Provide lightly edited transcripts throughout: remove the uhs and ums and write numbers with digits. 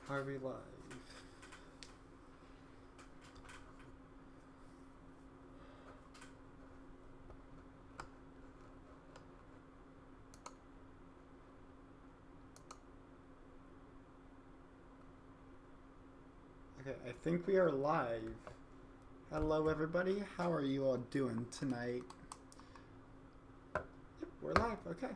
Harvey Live. Okay, I think we are live. Hello everybody, how are you all doing tonight? Yep, we're live, okay.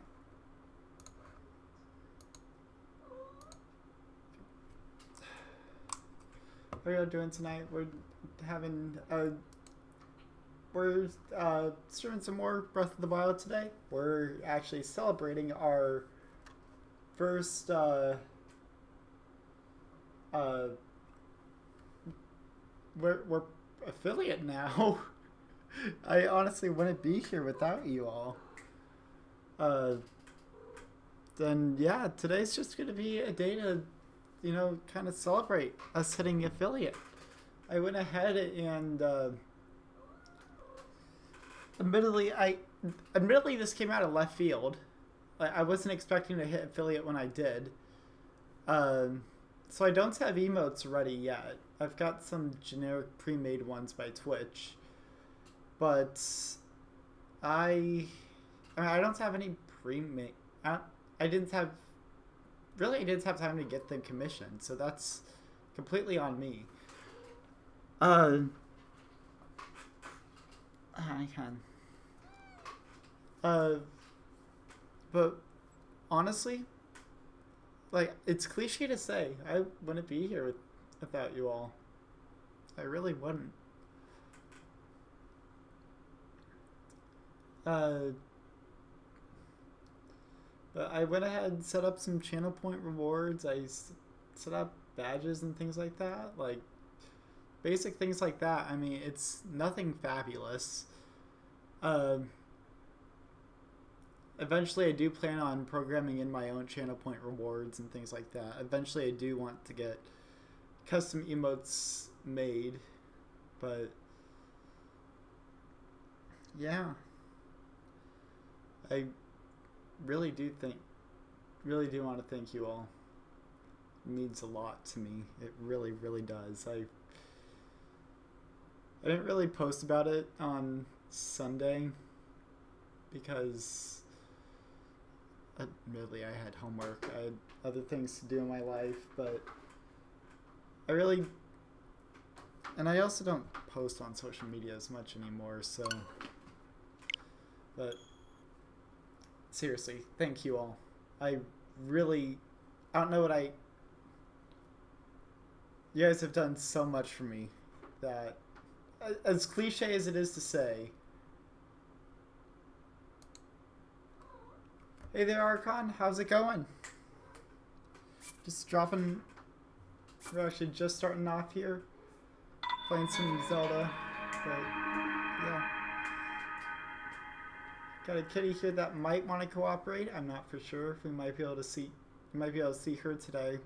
How are you all doing tonight? We're having we're streaming some more Breath of the Wild today. We're actually celebrating our first we're affiliate now. I honestly wouldn't be here without you all. Then yeah, today's just gonna be a day to, you know, kind of celebrate us hitting affiliate. I went ahead and admittedly this came out of left field. I wasn't expecting to hit affiliate when I did. So I don't have emotes ready yet. I've got some generic pre-made ones by Twitch, but I don't have any pre-made. I didn't have time to get them commissioned, so that's completely on me. I can. But honestly, like, it's cliche to say, I wouldn't be here without you all. I really wouldn't. But I went ahead and set up some channel point rewards. I set up badges and things like that. Like, basic things like that. I mean, it's nothing fabulous. Eventually, I do plan on programming in my own channel point rewards and things like that. Eventually, I do want to get custom emotes made, but yeah, I really do want to thank you all. It means a lot to me. It really, really does. I didn't really post about it on Sunday because admittedly I had homework. I had other things to do in my life, but and I also don't post on social media as much anymore, so, but seriously, thank you all. I don't know you guys have done so much for me that, as cliche as it is to say. Hey there, Archon. How's it going? We're actually just starting off here. Playing some Zelda. But, yeah. Got a kitty here that might want to cooperate. I'm not for sure. We might be able to see her today.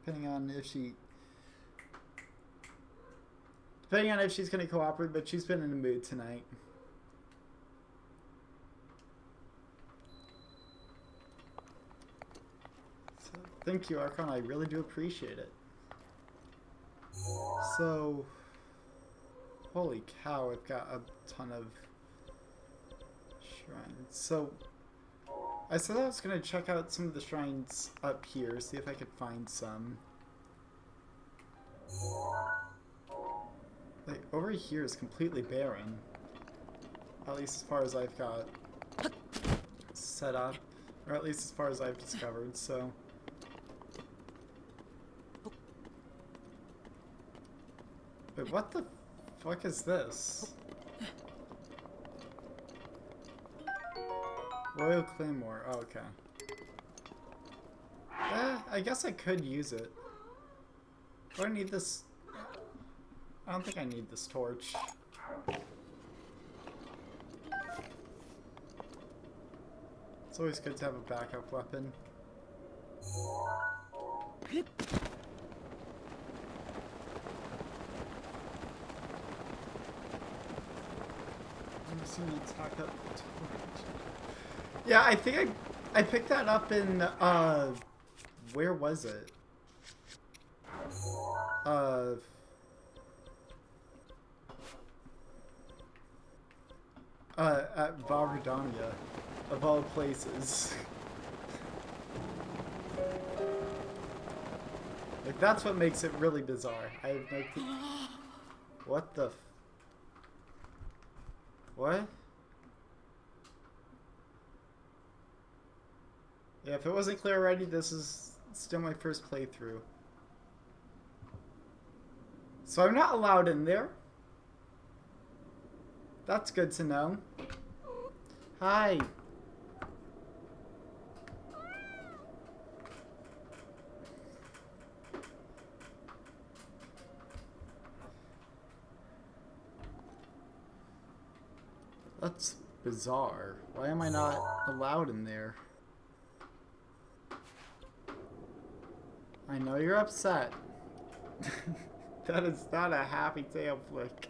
Depending on if she's going to cooperate, but she's been in the mood tonight. Thank you, Archon. I really do appreciate it. So, holy cow, I've got a ton of shrines. So, I said I was going to check out some of the shrines up here, see if I could find some. Like, over here is completely barren. At least as far as I've got set up. Or at least as far as I've discovered, so. Wait, what the fuck is this? Royal Claymore. Oh, okay. I guess I could use it. Do I need this? I don't think I need this torch. It's always good to have a backup weapon. Yeah, I think I picked that up in where was it? Uh, at Varudania, of all places. Like, that's what makes it really bizarre. I have no clue. What the what? Yeah, if it wasn't clear already, this is still my first playthrough. So I'm not allowed in there. That's good to know. Hi. That's bizarre. Why am I not allowed in there? I know you're upset. That is not a happy tail flick.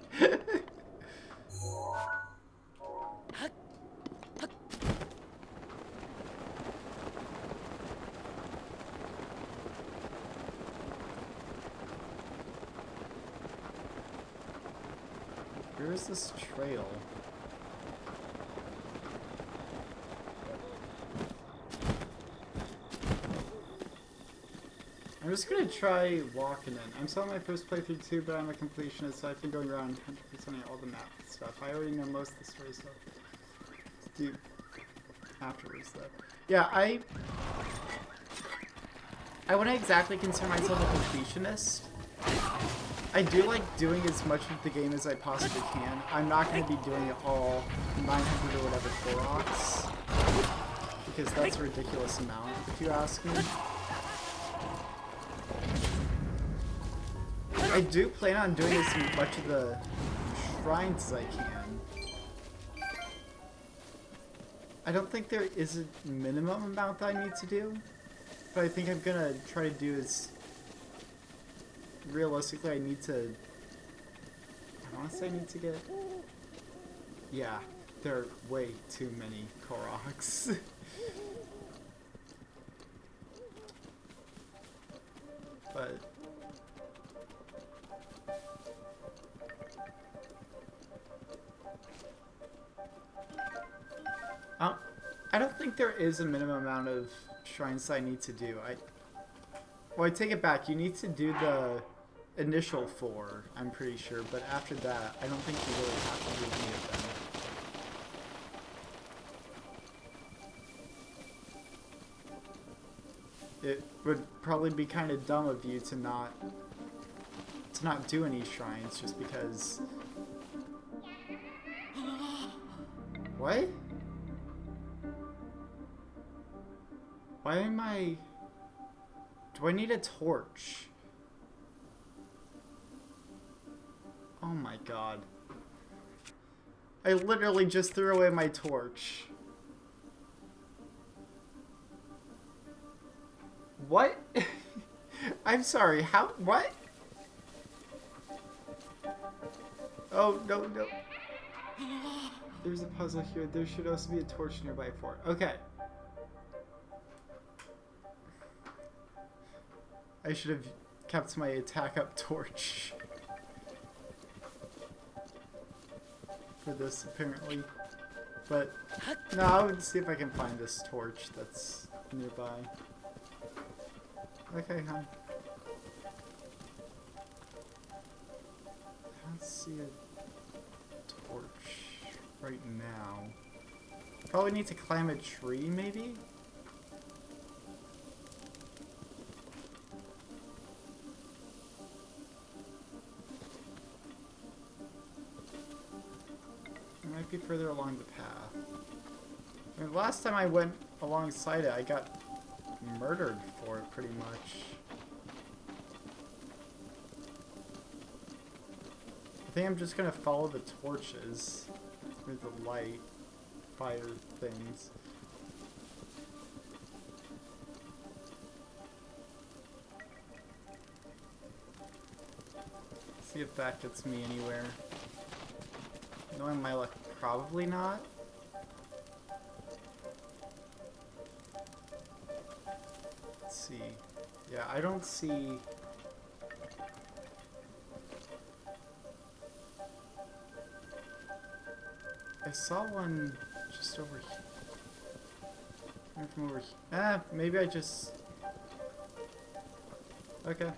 Where's this trail? I'm just gonna try walking in. I'm still on my first playthrough too, but I'm a completionist, so I've been going around 100%ing all the map stuff. I already know most of the story stuff to do afterwards, though. Yeah, I wouldn't exactly consider myself a completionist. I do like doing as much of the game as I possibly can. I'm not going to be doing it all 900 or whatever Koroks, because that's a ridiculous amount, if you ask me. I do plan on doing as much of the shrines as I can. I don't think there is a minimum amount that I need to do, but I think I'm gonna try to do as realistically. I need to. I want to say I need to get. Yeah, there are way too many Koroks. But. I don't think there is a minimum amount of shrines that I need to do. Well, I take it back. You need to do the initial 4, I'm pretty sure. But after that, I don't think you really have to do any of them. It would probably be kind of dumb of you to not do any shrines just because. What? Why am I... Do I need a torch? Oh my god. I literally just threw away my torch. What? I'm sorry, how? What? Oh, no, no. There's a puzzle here. There should also be a torch nearby for it. Okay. I should have kept my attack up torch for this, apparently. But, no, I would see if I can find this torch that's nearby. Okay, huh? I don't see a torch right now. Probably need to climb a tree, maybe? It might be further along the path. I mean, last time I went alongside it, I got murdered for it, pretty much. I think I'm just gonna follow the torches, or the light, fire things. See if that gets me anywhere. Knowing my luck, probably not. Let's see. Yeah, I don't see I saw one just over here. From over here. Ah, maybe I just... Okay.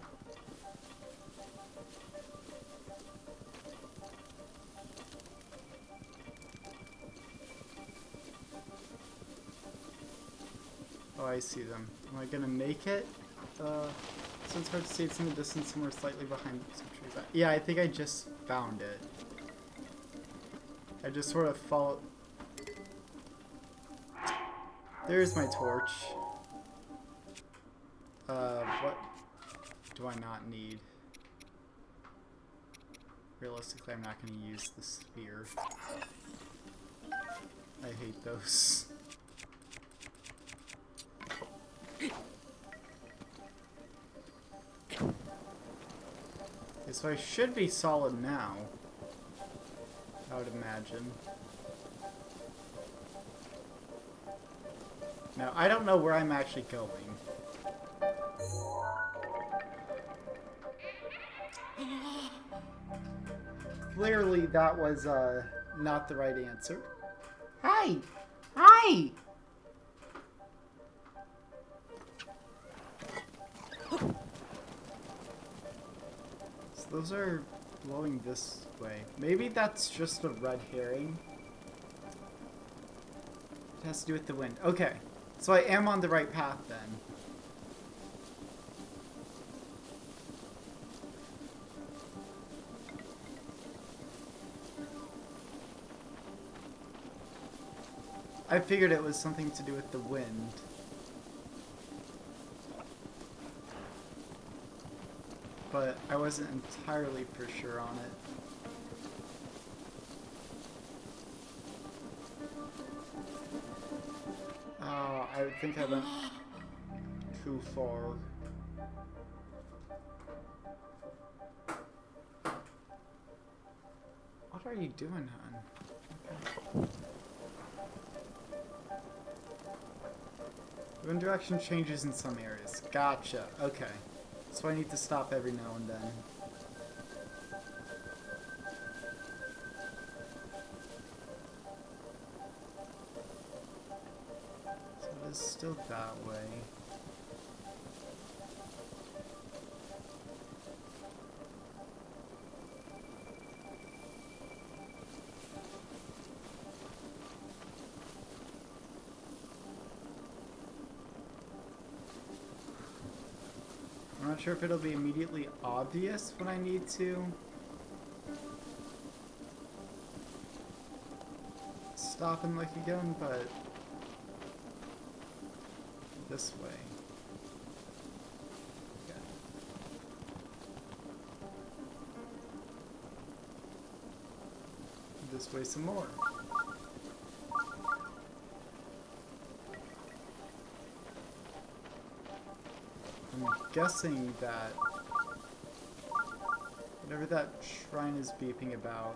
Oh, I see them. Am I gonna make it? So it's hard to see. It's in the distance somewhere slightly behind some trees. Yeah, I think I just found it. I just sort of followed... There's my torch. What do I not need? Realistically, I'm not going to use the spear. I hate those. Okay, so I should be solid now, I would imagine. Now, I don't know where I'm actually going. Clearly, that was not the right answer. Hi! Hi! So those are blowing this way. Maybe that's just a red herring. It has to do with the wind. Okay. So I am on the right path then. I figured it was something to do with the wind. But I wasn't entirely for sure on it. Oh, I think I went too far. What are you doing, hon? Okay. Wind direction changes in some areas. Gotcha. Okay. So I need to stop every now and then. So it is still that way. I'm not sure if it'll be immediately obvious when I need to stop and look again, but this way. Okay. This way some more. I'm guessing that whatever that shrine is beeping about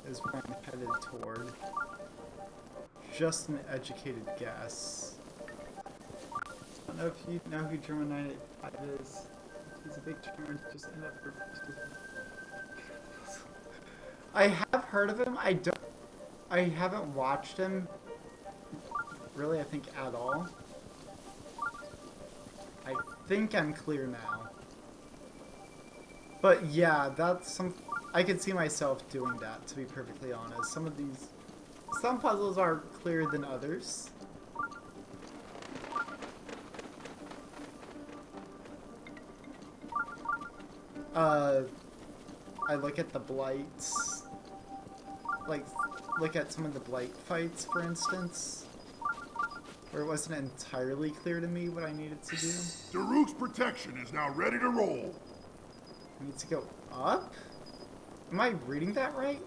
is where I'm headed toward. Just an educated guess. I don't know if you know who German 985 is. He's a big German, just ended up for... I have heard of him. I haven't watched him really, I think, at all. I think I'm clear now. But yeah, that's some... I could see myself doing that, to be perfectly honest. Some puzzles are clearer than others. I look at the blights. Like, look at some of the blight fights, for instance. Where it wasn't entirely clear to me what I needed to do. Daruk's protection is now ready to roll. I need to go up? Am I reading that right?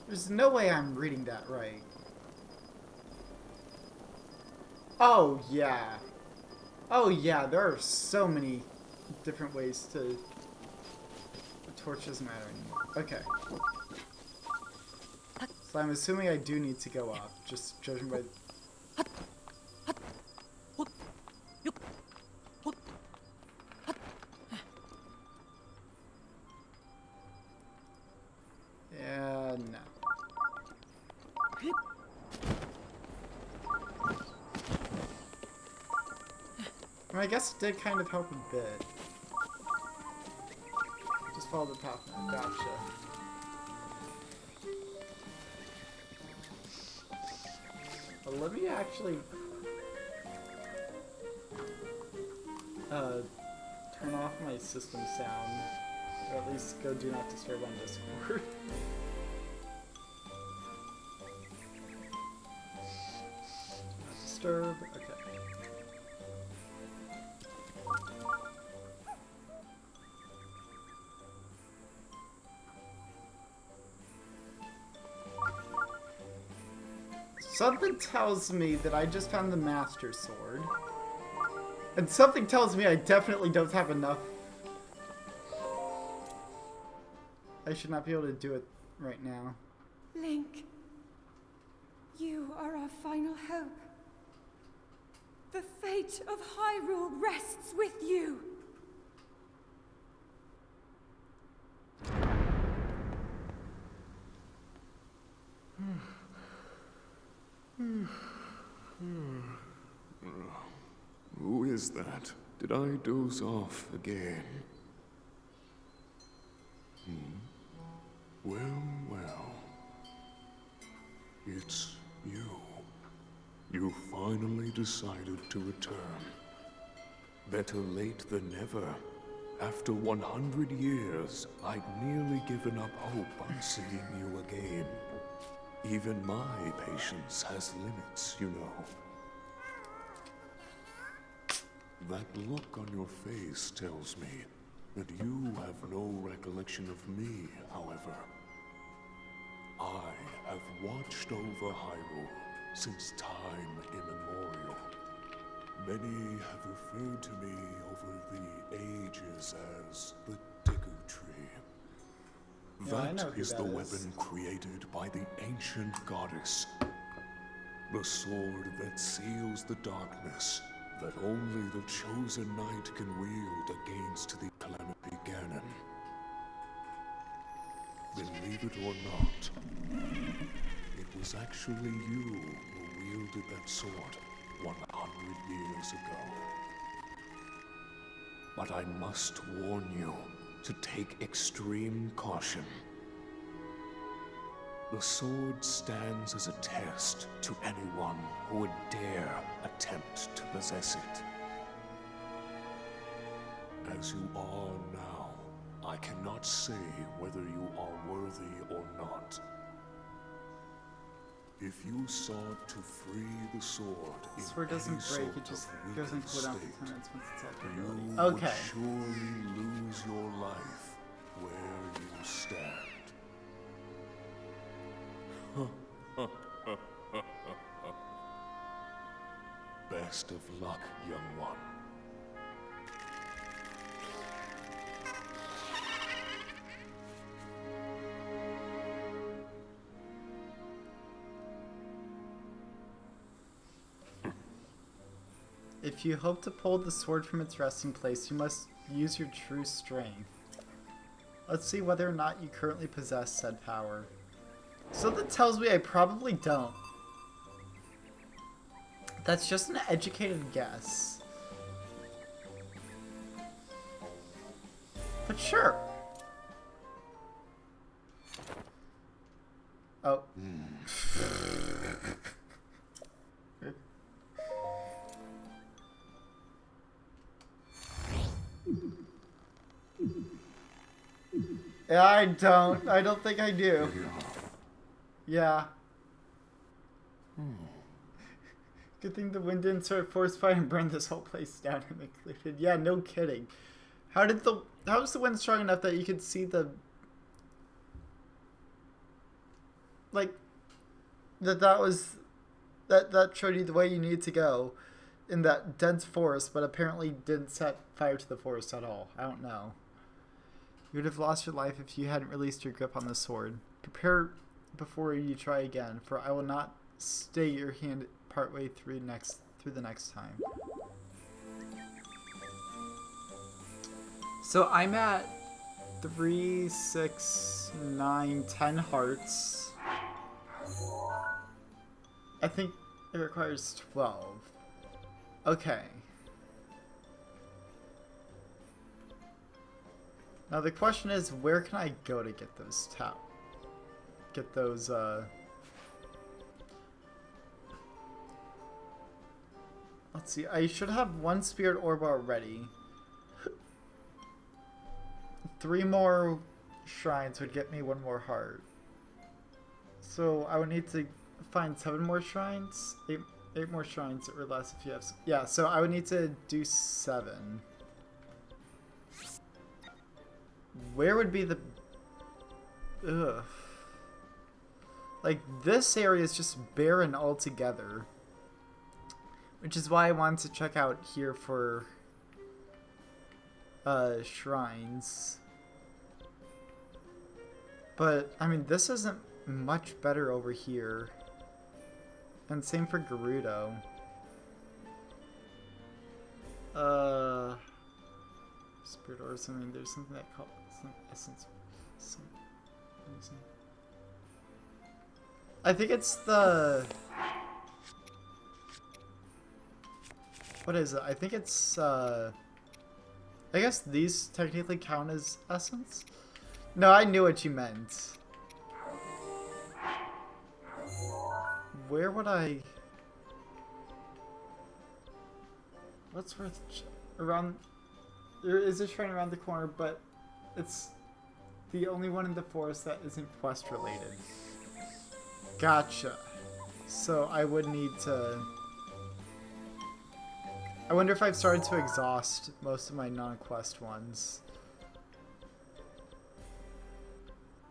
There's no way I'm reading that right. Oh, yeah. Oh, yeah, there are so many different ways to... The torch doesn't matter anymore. Okay. So I'm assuming I do need to go up, just judging by... I mean, I guess it did kind of help a bit. Just follow the path now. Gotcha. Well, let me actually turn off my system sound, or at least go do not disturb on Discord. Do not disturb. Okay. Something tells me that I just found the Master Sword. And something tells me I definitely don't have enough. I should not be able to do it right now. Link, you are our final hope. The fate of Hyrule rests with you. Who is that? Did I doze off again? Well, well. It's you. You finally decided to return. Better late than never. After 100 years, I'd nearly given up hope on seeing you again. Even my patience has limits, you know. That look on your face tells me that you have no recollection of me, however. I have watched over Hyrule since time immemorial. Many have referred to me over the ages as the Deku Tree. Yeah, I know That who is that the is. weapon created by the ancient goddess. The sword that seals the darkness that only the chosen knight can wield against the Calamity Ganon. Believe it or not, it was actually you who wielded that sword 100 years ago. But I must warn you to take extreme caution. The sword stands as a test to anyone who would dare attempt to possess it. As you are now, I cannot say whether you are worthy or not. If you sought to free the sword in Sword doesn't any break, sort it just of goes weakened into cooldown state, for 10 minutes once it's at you ability. would Okay. surely lose your life where you stand. Best of luck, young one. If you hope to pull the sword from its resting place, you must use your true strength. Let's see whether or not you currently possess said power. Something tells me I probably don't. That's just an educated guess. But sure. Oh. Yeah, I don't think I do. Yeah. Good thing the wind didn't start forest fire and burn this whole place down and included. Yeah, no kidding. How was the wind strong enough that you could see the that showed you the way you needed to go in that dense forest, but apparently didn't set fire to the forest at all. I don't know. You would have lost your life if you hadn't released your grip on the sword. Prepare before you try again, for I will not stay your hand partway through the next time. So I'm at 3, 6, 9, 10 hearts. I think it requires 12. Okay. Now the question is, where can I go to get those let's see, I should have 1 spirit orb already. 3 more shrines would get me 1 more heart. So I would need to find 7 more shrines? 8 more shrines or less if you have... Yeah, so I would need to do 7. Where would be the... Ugh. Like, this area is just barren altogether. Which is why I wanted to check out here for... shrines. But, I mean, this isn't much better over here. And same for Gerudo. Spirit or something. There's something that calls some essence. I think it's the... What is it? I think it's, I guess these technically count as essence? No, I knew what you meant. Where would I... What's worth... Around... There is a shrine around the corner, but it's the only one in the forest that isn't quest related. Gotcha. So I would need to... I wonder if I've started to exhaust most of my non-quest ones.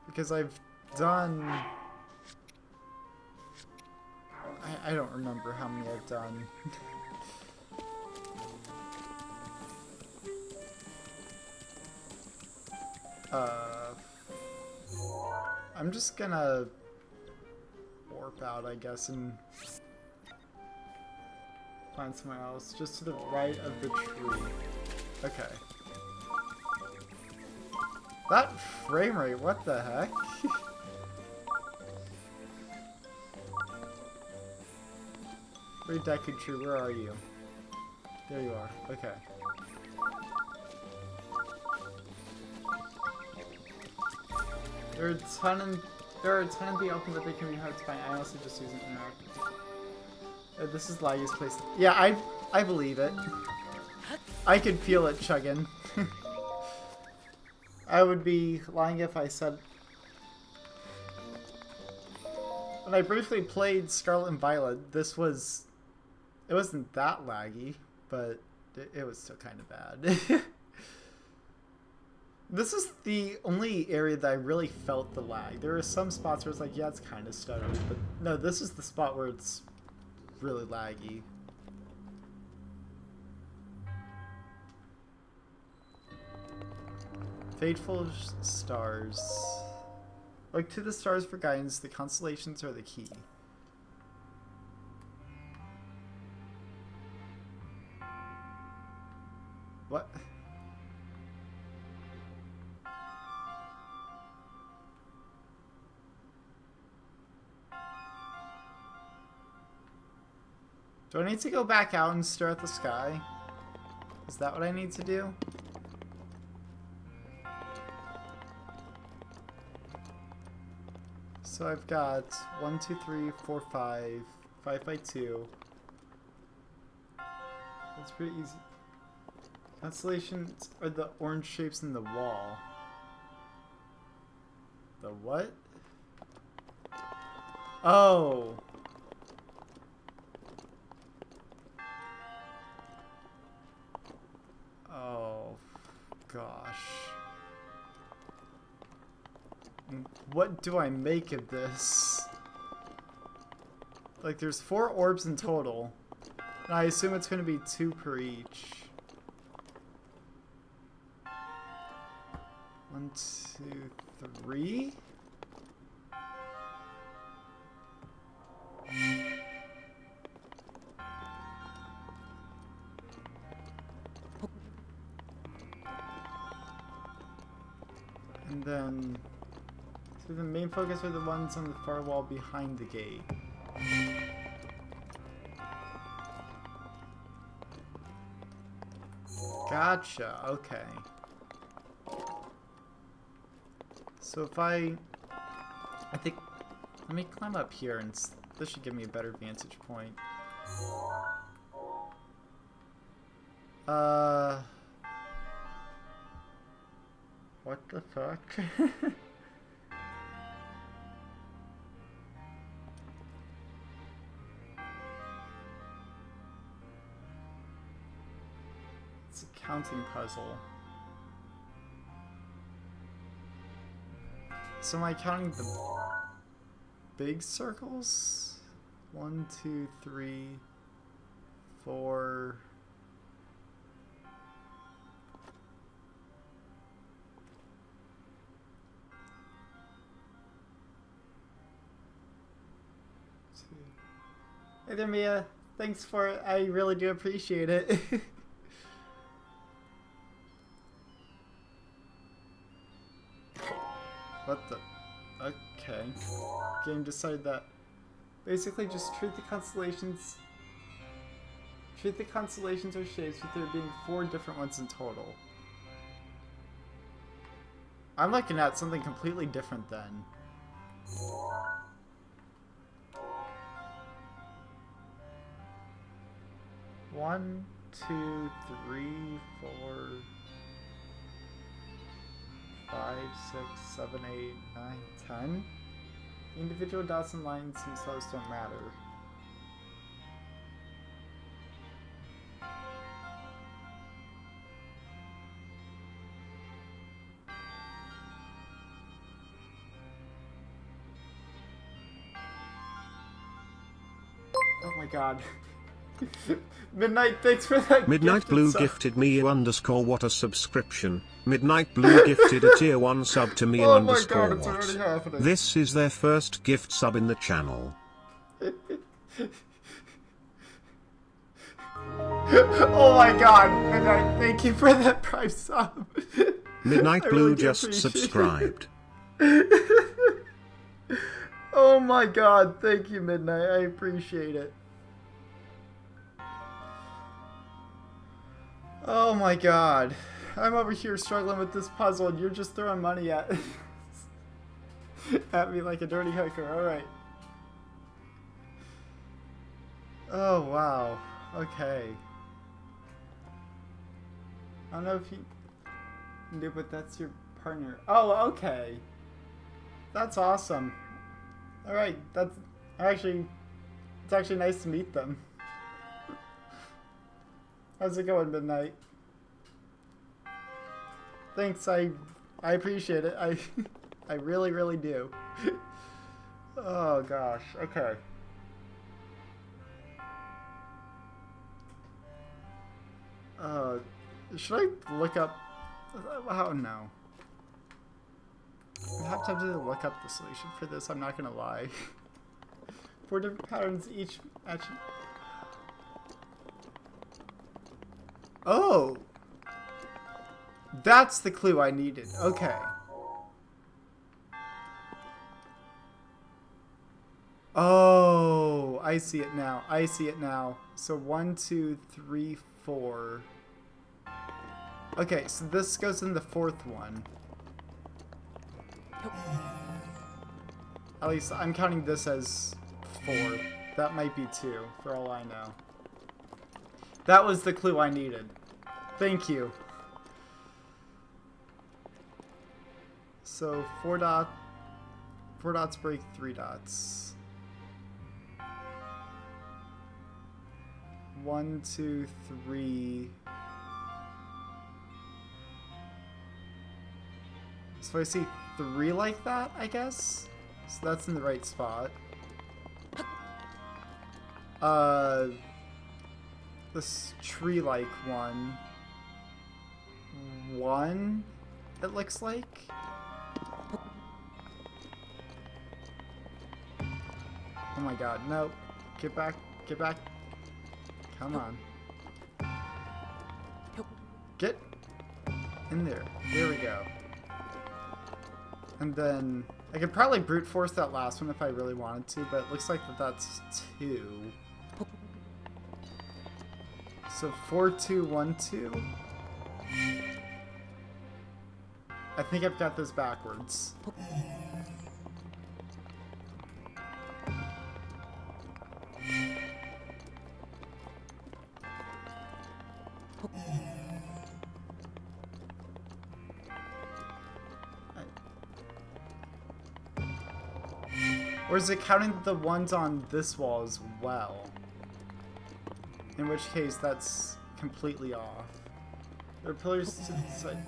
Because I've done... I don't remember how many I've done. I'm just gonna warp out, I guess, and find somewhere else, just to the right of the tree. Okay. That frame rate, what the heck? Deku Tree, where are you? There you are, okay. There are a ton in the open that they can be hard to find. I also just use an interactive. This is Lagi's place. Yeah, I believe it. I could feel it chugging. I would be lying if I said... When I briefly played Scarlet and Violet, this was... It wasn't that laggy, but it was still kind of bad. This is the only area that I really felt the lag. There are some spots where it's like, yeah, it's kind of stuttery, but no, this is the spot where it's really laggy. Fateful stars. Look to the stars for guidance. The constellations are the key. What? Do I need to go back out and stare at the sky? Is that what I need to do? So I've got 1, 2, 3, 4, 5, 5 by 2. That's pretty easy. Constellations are the orange shapes in the wall. The what? Oh! Oh, gosh. What do I make of this? Like, there's 4 orbs in total. And I assume it's going to be 2 per each. 1, 2, 3? And then, so the main focus are the ones on the far wall behind the gate. Gotcha, okay. So if I think, let me climb up here and this should give me a better vantage point. What the fuck? It's a counting puzzle. So am I counting the big circles? 1, 2, 3, 4. Hey there, Mia. Thanks for it. I really do appreciate it. What the? Okay. Game decided that. Basically, just treat the constellations. Treat the constellations or shapes with there being 4 different ones in total. I'm looking at something completely different then. One, 2, 3, 4, 5, 6, 7, 8, 9, 10. The individual dots and lines themselves don't matter. Oh my god. Midnight, thanks for that. Midnight Blue gifted me _ what a subscription. Midnight Blue gifted a tier 1 sub to me Oh my god, it's already what. happening. This is their first gift sub in the channel. Oh my god, Midnight, thank you for that prime sub. Midnight I Blue really do just appreciate subscribed. Oh my god, thank you, Midnight. I appreciate it. Oh my god. I'm over here struggling with this puzzle and you're just throwing money at at me like a dirty hooker. Alright. Oh wow. Okay. I don't know if you knew, but that's your partner. Oh, okay. That's awesome. Alright, it's actually nice to meet them. How's it going, Midnight? Thanks, I appreciate it. I really, really do. Oh gosh, okay. Should I look up? Oh no. I have time to look up the solution for this, I'm not gonna lie. 4 different patterns, each actually. Oh! That's the clue I needed. Okay. Oh, I see it now. I see it now. So 1, 2, 3, 4. Okay, so this goes in the 4th one. At least I'm counting this as 4. That might be 2, for all I know. That was the clue I needed. Thank you. So 4 dots break 3 dots. 1, 2, 3. So I see 3 like that, I guess. So that's in the right spot. This tree-like one. 1, it looks like. Oh my god, no. Get back, get back. Come on. Get in there. There we go. And then I could probably brute force that last one if I really wanted to, but it looks like that's 2. So 4, 2, 1, 2. I think I've got this backwards. Or is it counting the ones on this wall as well? In which case, that's completely off. There are pillars to the side.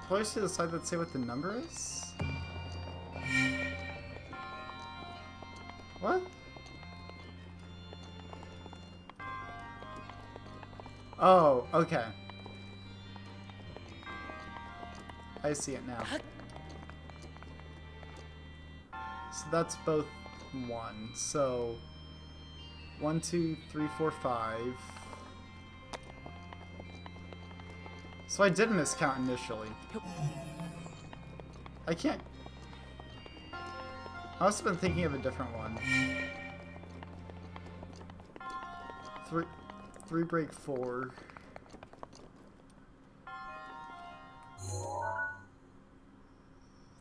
Pillars to the side that say what the number is? What? Oh, okay. I see it now. So that's both 1. So 1, 2, 3, 4, 5. So I did miscount initially. I can't. I must have been thinking of a different one. 3 break 4.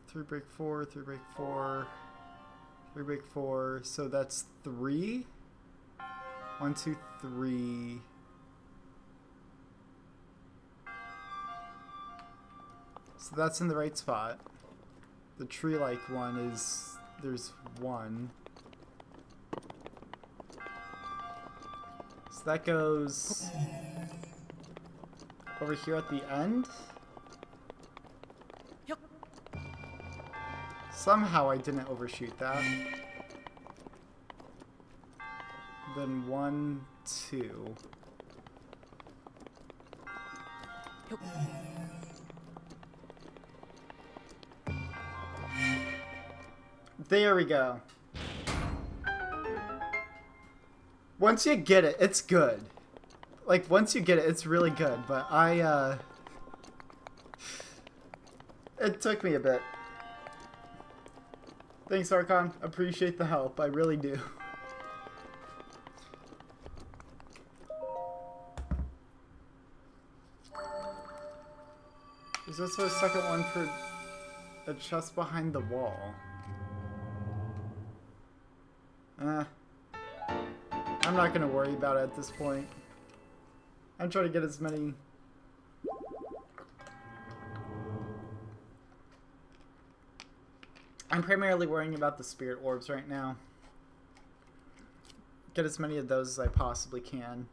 3 break 4, 3 break 4, 3 break 4. So that's 3. 1, 2, 3. So that's in the right spot. The tree-like one is, there's 1. So that goes over here at the end. Somehow I didn't overshoot that. Then 1, 2. There we go. Once you get it, it's good. Like, once you get it, it's really good. But it took me a bit. Thanks, Archon. Appreciate the help. I really do. There's also a second one for a chest behind the wall. I'm not gonna worry about it at this point. I'm trying to get as many... I'm primarily worrying about the spirit orbs right now. Get as many of those as I possibly can.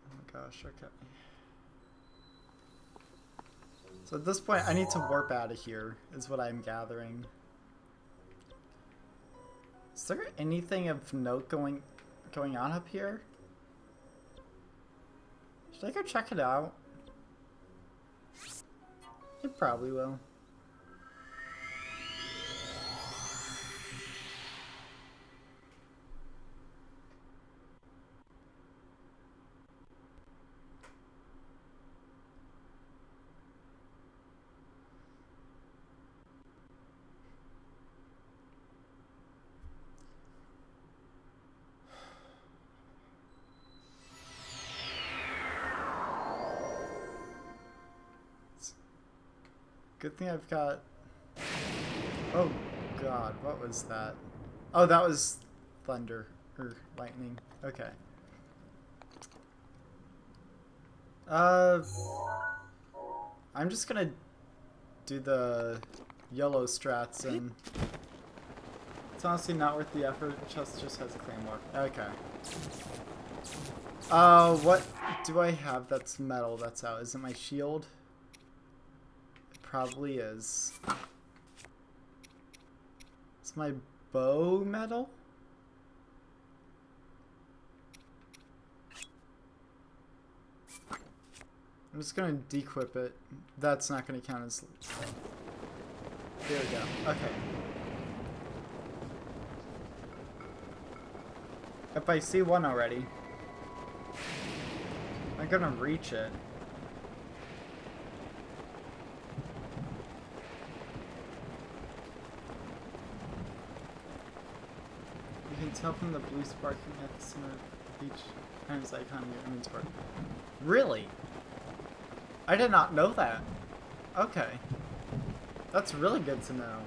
Oh my gosh, okay. So at this point, I need to warp out of here, is what I'm gathering. Is there anything of note going on up here? Should I go check it out? It probably will. Good thing I've got... Oh god, what was that? Oh, that was thunder. Or lightning. Okay. I'm just gonna do the yellow strats, and it's honestly not worth the effort. Chest just has claymore. Okay. What do I have that's metal that's out? Is it my shield? Probably is. Is my bow metal? I'm just gonna dequip it. That's not gonna count as... There we go. Okay. If I see one already, I'm gonna reach it. can tell from the blue sparkling at the center of each item's icon in your inventory. Really? I did not know that. Okay. That's really good to know.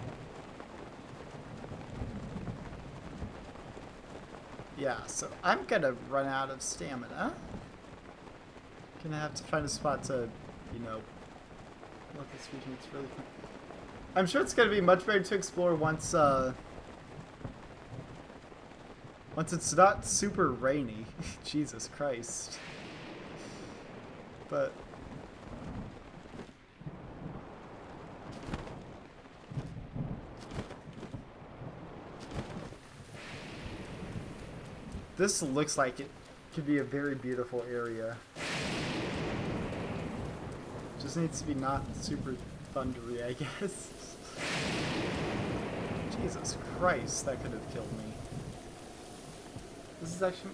Yeah, so I'm gonna run out of stamina. Gonna have to find a spot to, you know, let this region. It's really fun. I'm sure it's gonna be much better to explore once it's not super rainy. Jesus Christ. But this looks like it could be a very beautiful area. Just needs to be not super thundery, I guess. Jesus Christ, that could have killed me. This is actually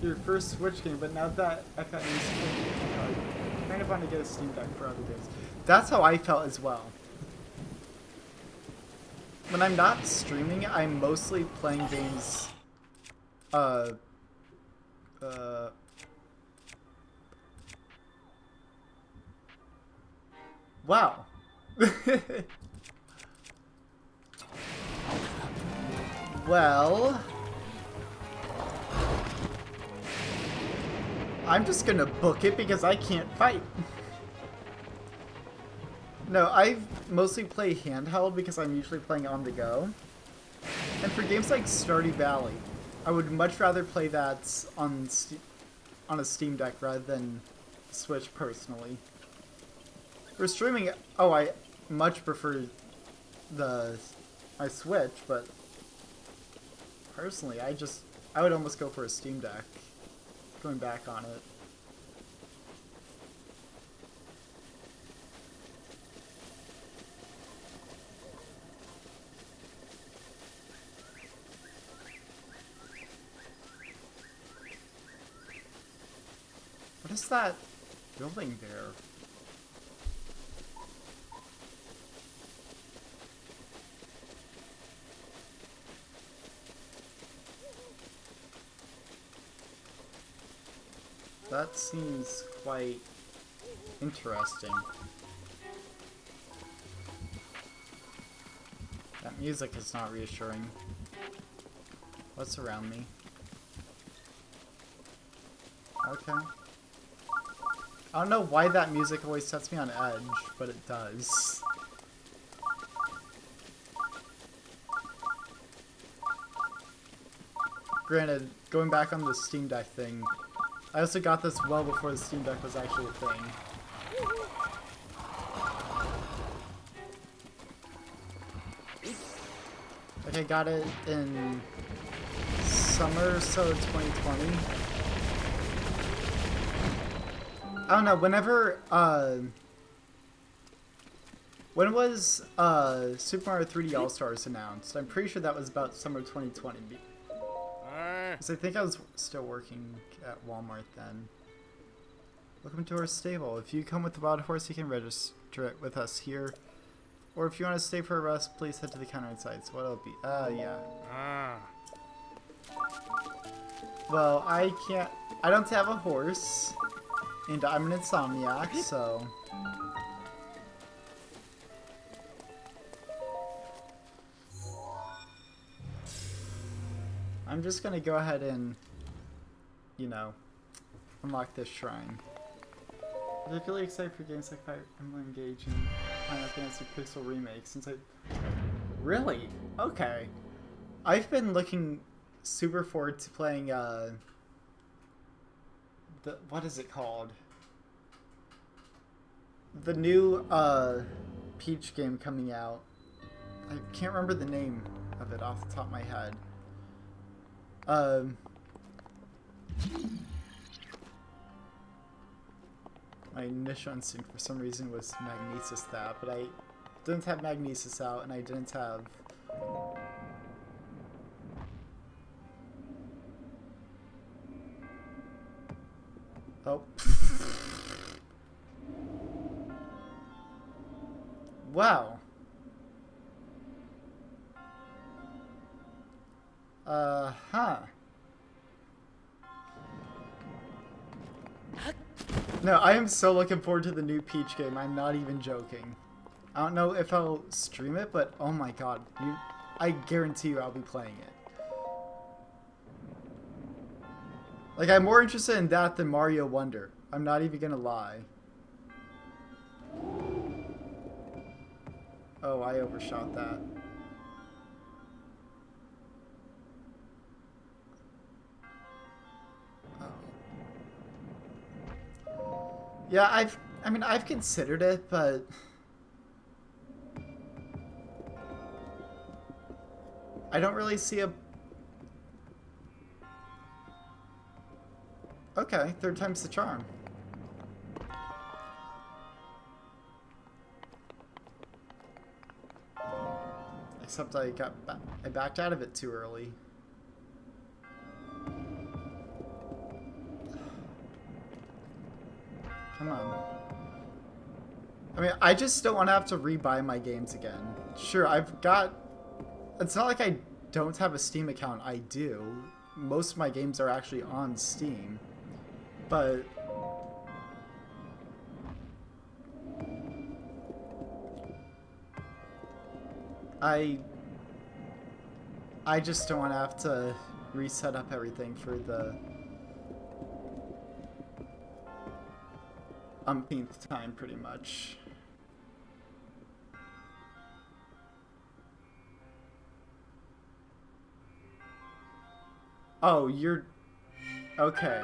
your first Switch game, but now that I've got new Switch, I kind of want to get a Steam Deck for other games. That's how I felt as well. When I'm not streaming, I'm mostly playing games. Wow. Well, I'm just gonna book it because I can't fight. No, I mostly play handheld because I'm usually playing on the go. And for games like Stardew Valley, I would much rather play that on a Steam Deck rather than Switch personally. For streaming, oh, I much prefer my Switch, but personally, I would almost go for a Steam Deck, going back on it. What is that building there? That seems quite interesting. That music is not reassuring. What's around me? Okay. I don't know why that music always sets me on edge, but it does. Granted, going back on the Steam Deck thing, I also got this well before the Steam Deck was actually a thing. Like, I got it in summer or so of 2020. I don't know, whenever, when was, Super Mario 3D All-Stars announced? I'm pretty sure that was about summer 2020. Because I think I was still working at Walmart then. Welcome to our stable. If you come with the wild horse, you can register it with us here. Or if you want to stay for a rest, please head to the counter inside. So what'll it be? Yeah. Well, I don't have a horse. And I'm an insomniac, so... I'm just gonna go ahead and, you know, unlock this shrine. Particularly excited for games like Fire Emblem Engage and Final Fantasy Pixel Remake since Really? Okay. I've been looking super forward to playing, what is it called? The new, Peach game coming out. I can't remember the name of it off the top of my head. My initial instinct for some reason was Magnesis that, but I didn't have Magnesis out, and I didn't have... Oh. Wow. Huh. No, I am so looking forward to the new Peach game. I'm not even joking. I don't know if I'll stream it, but oh my god. I guarantee you I'll be playing it. Like, I'm more interested in that than Mario Wonder. I'm not even gonna lie. Oh, I overshot that. Yeah, I've considered it, but I don't really see a... Okay, third time's the charm. Except I backed out of it too early. Come on. I mean, I just don't want to have to rebuy my games again. Sure, I've got... It's not like I don't have a Steam account. I do. Most of my games are actually on Steam. But... I just don't want to have to reset up everything for the umpteenth time, pretty much. Oh, you're... Okay.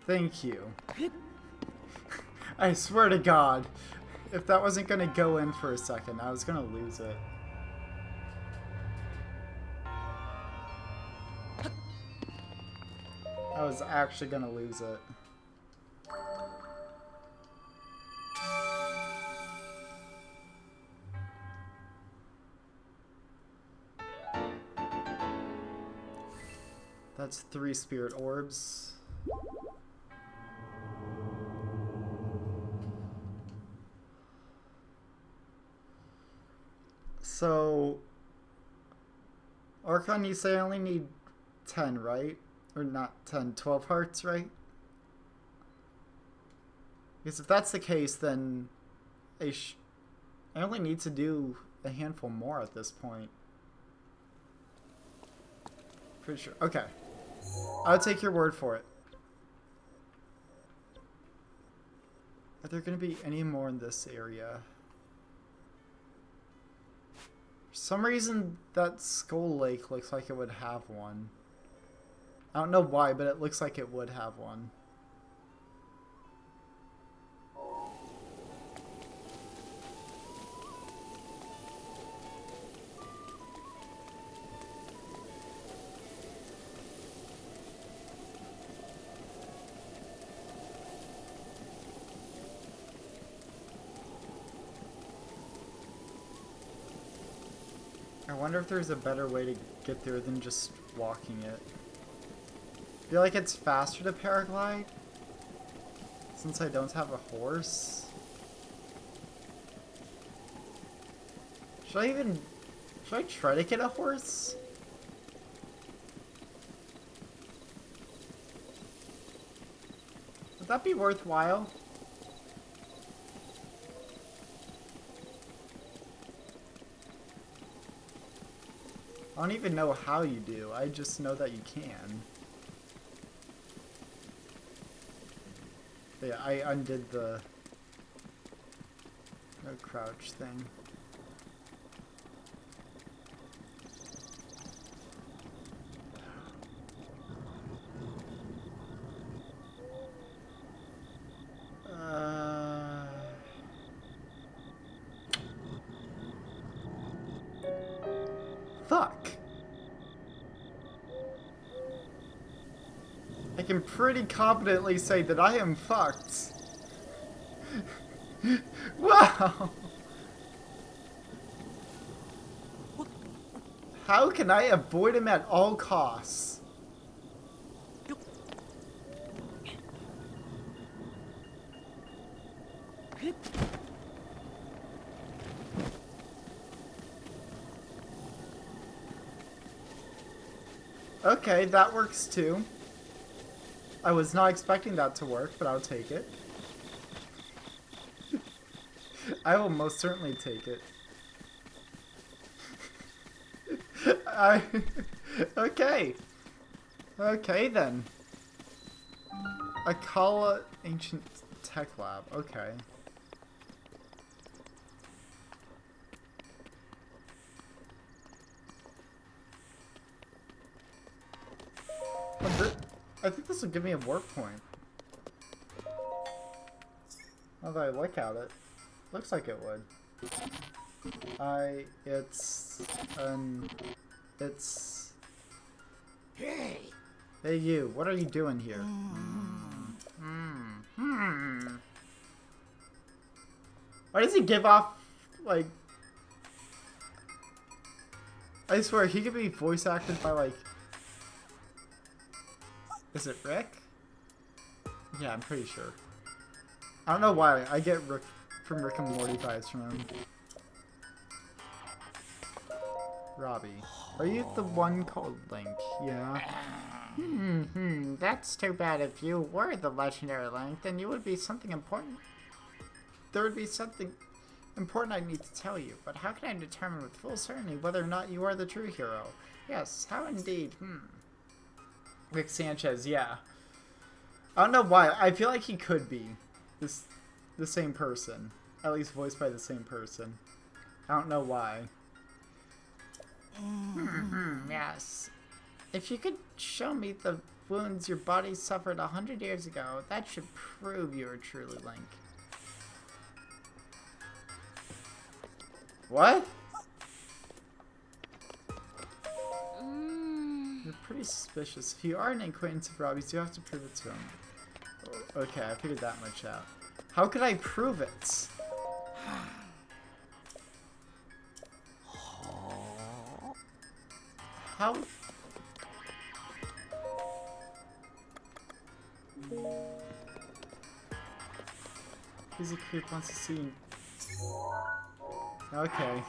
Thank you. I swear to God, if that wasn't gonna go in for a second, I was gonna lose it. I was actually gonna lose it. That's 3 spirit orbs. So, Archon, you say I only need 10, right? Or not 10, 12 hearts, right? Because if that's the case, then I only need to do a handful more at this point. Pretty sure. Okay. I'll take your word for it. Are there going to be any more in this area? For some reason, that Skull Lake looks like it would have one. I don't know why, but it looks like it would have one. I wonder if there's a better way to get there than just walking it. I feel like it's faster to paraglide since I don't have a horse. Should I try to get a horse? Would that be worthwhile? I don't even know how you do. I just know that you can. But yeah, I undid the no crouch thing. Fuck. I can pretty confidently say that I am fucked. Wow. How can I avoid him at all costs? Okay, that works too. I was not expecting that to work, but I'll take it. I will most certainly take it. Okay. Okay then. Akkala Ancient Tech Lab. Okay. I think this will give me a warp point. Now that I look at it, looks like it would. It's. Hey you, what are you doing here? Why does he give off, like... I swear, he could be voice acted by, like... Is it Rick? Yeah, I'm pretty sure. I don't know why, I get Rick from Rick and Morty vibes from him. Robbie. Are you the one called Link? Yeah. That's too bad. If you were the legendary Link, then you would be something important. There would be something important I need to tell you, but how can I determine with full certainty whether or not you are the true hero? Yes, how indeed? Rick Sanchez, yeah. I don't know why. I feel like he could be the same person. At least voiced by the same person. I don't know why. Yes. If you could show me the wounds your body suffered 100 years ago, that should prove you are truly Link. What? You're pretty suspicious. If you are an acquaintance of Robbie's, you have to prove it to him. Okay, I figured that much out. How could I prove it? How? He's a creep wants to see. Okay.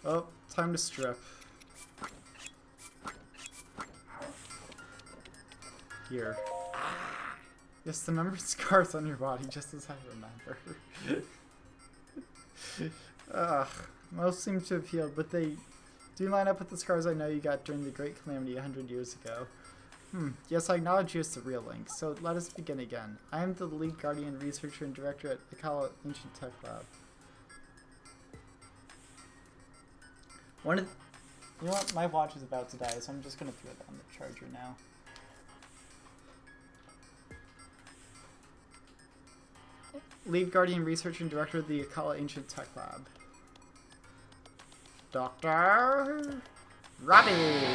Oh, time to strip. Here. Yes, the numbered scars on your body, just as I remember. Ugh. Most seem to have healed, but they do line up with the scars I know you got during the Great Calamity 100 years ago. Yes, I acknowledge you as the real Link, so let us begin again. I am the lead guardian, researcher, and director at Akkala Ancient Tech Lab. You know what? My watch is about to die, so I'm just going to throw it on the charger now. Lead guardian, researcher, and director of the Akkala Ancient Tech Lab. Dr. Robbie!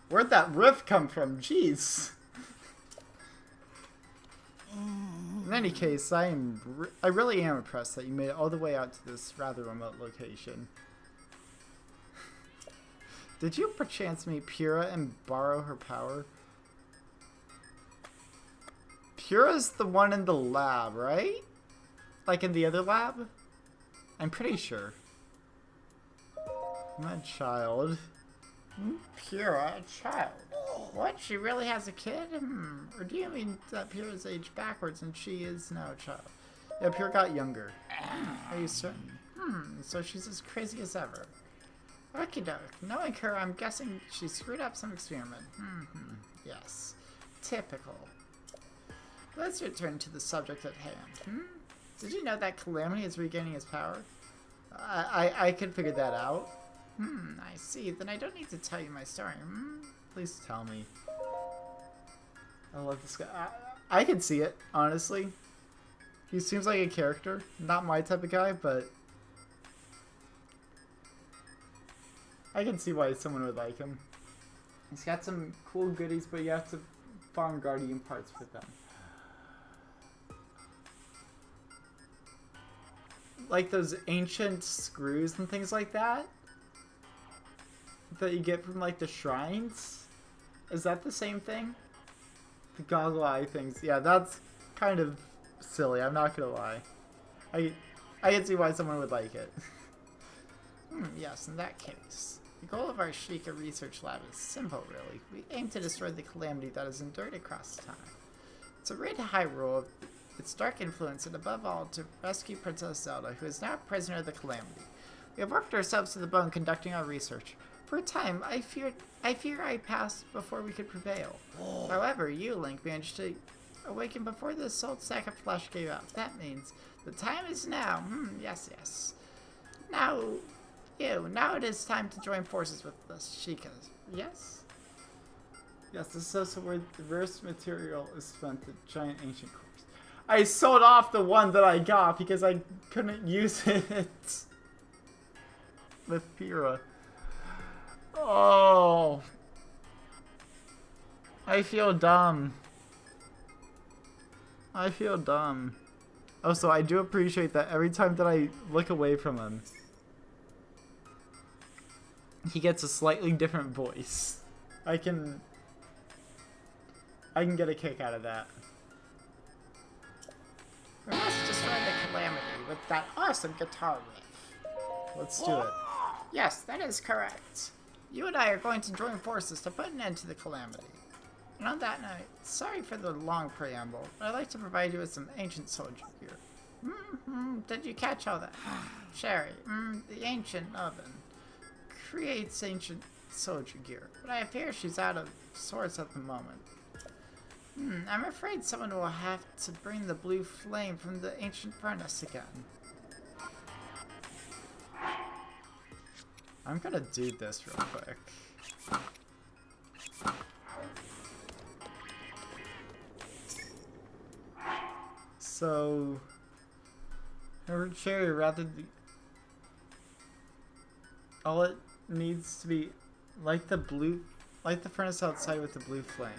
Where'd that riff come from? Jeez! In any case, I really am impressed that you made it all the way out to this rather remote location. Did you perchance meet Pyrrha and borrow her power? Pyrrha's the one in the lab, right? Like in the other lab? I'm pretty sure. I'm a child. Pyrrha, a child? What? She really has a kid? Or do you mean that Pyrrha's aged backwards and she is now a child? Yeah, Pyrrha got younger. Are you certain? So she's as crazy as ever. Okie doke. Knowing her, I'm guessing she screwed up some experiment. Yes. Typical. Let's return to the subject at hand. Did you know that Calamity is regaining his power? I could figure that out. I see. Then I don't need to tell you my story. Please tell me. I love this guy. I can see it, honestly. He seems like a character. Not my type of guy, but I can see why someone would like him. He's got some cool goodies, but you have to farm Guardian parts for them. Like those ancient screws and things like that you get from like the shrines. Is that the same thing? The goggle eye things. Yeah, that's kind of silly, I'm not gonna lie. I can see why someone would like it. Yes, in that case. The goal of our Sheikah research lab is simple, really. We aim to destroy the calamity that has endured across time. To rid Hyrule of its dark influence, and above all, to rescue Princess Zelda, who is now a prisoner of the calamity. We have worked ourselves to the bone conducting our research. For a time, I fear I passed before we could prevail. However, you, Link, managed to awaken before the assault sack of flesh gave out. That means the time is now. Yes. Now it is time to join forces with the Sheikahs. Yes? Yes, this is also where the reverse material is spent, the giant ancient cores. I sold off the one that I got because I couldn't use it with Pyrrha. Oh. I feel dumb. Also, I do appreciate that every time that I look away from him, he gets a slightly different voice. I can get a kick out of that. We must destroy the calamity with that awesome guitar riff. Let's do it. Yes, that is correct. You and I are going to join forces to put an end to the calamity. And on that note, sorry for the long preamble, but I'd like to provide you with some ancient soldier gear. Did you catch all that? Sherry, the ancient oven creates ancient soldier gear, but I fear she's out of sorts at the moment. I'm afraid someone will have to bring the blue flame from the ancient furnace again. I'm gonna do this real quick. So, Cherry, rather than all it needs to be light the furnace outside with the blue flame.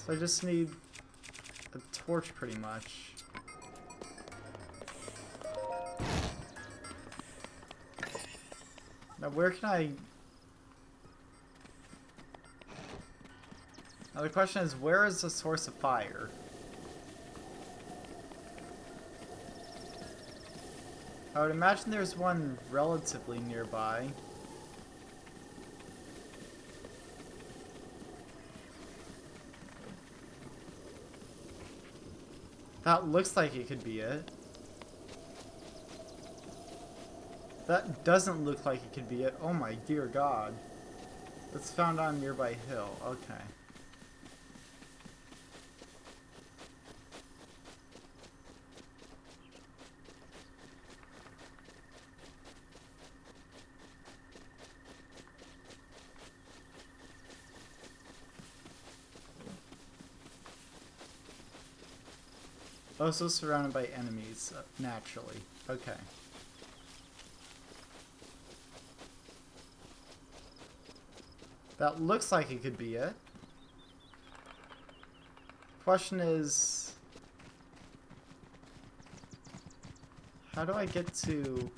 So I just need a torch pretty much. Now where can I... Now the question is, where is the source of fire? I would imagine there's one relatively nearby. That looks like it could be it. That doesn't look like it could be it. Oh my dear God. It's found on a nearby hill. Okay. Also surrounded by enemies, naturally. Okay. That looks like it could be it. Question is... how do I get to...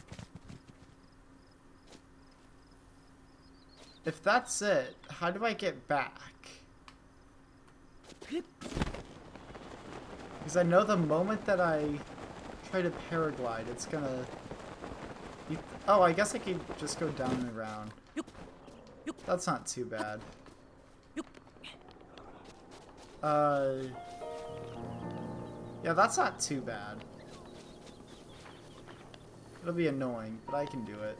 If that's it, how do I get back? Because I know the moment that I try to paraglide, it's gonna... be... oh, I guess I could just go down and around. That's not too bad. Yeah, that's not too bad. It'll be annoying, but I can do it.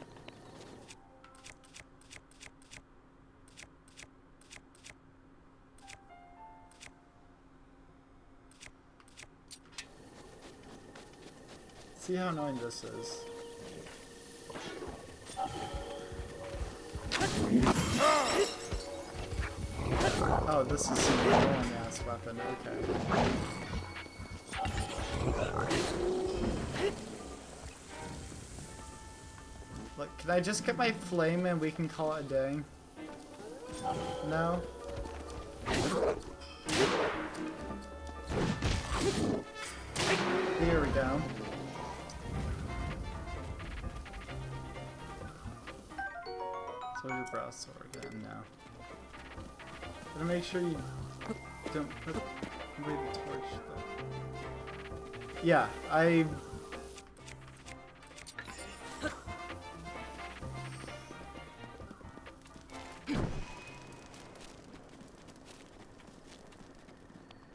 See how annoying this is. Oh, this is an annoying ass weapon, okay. Look, can I just get my flame and we can call it a day? No? Here we go. Soldier brow sword then now. Gotta make sure you don't put away the torch though. Yeah,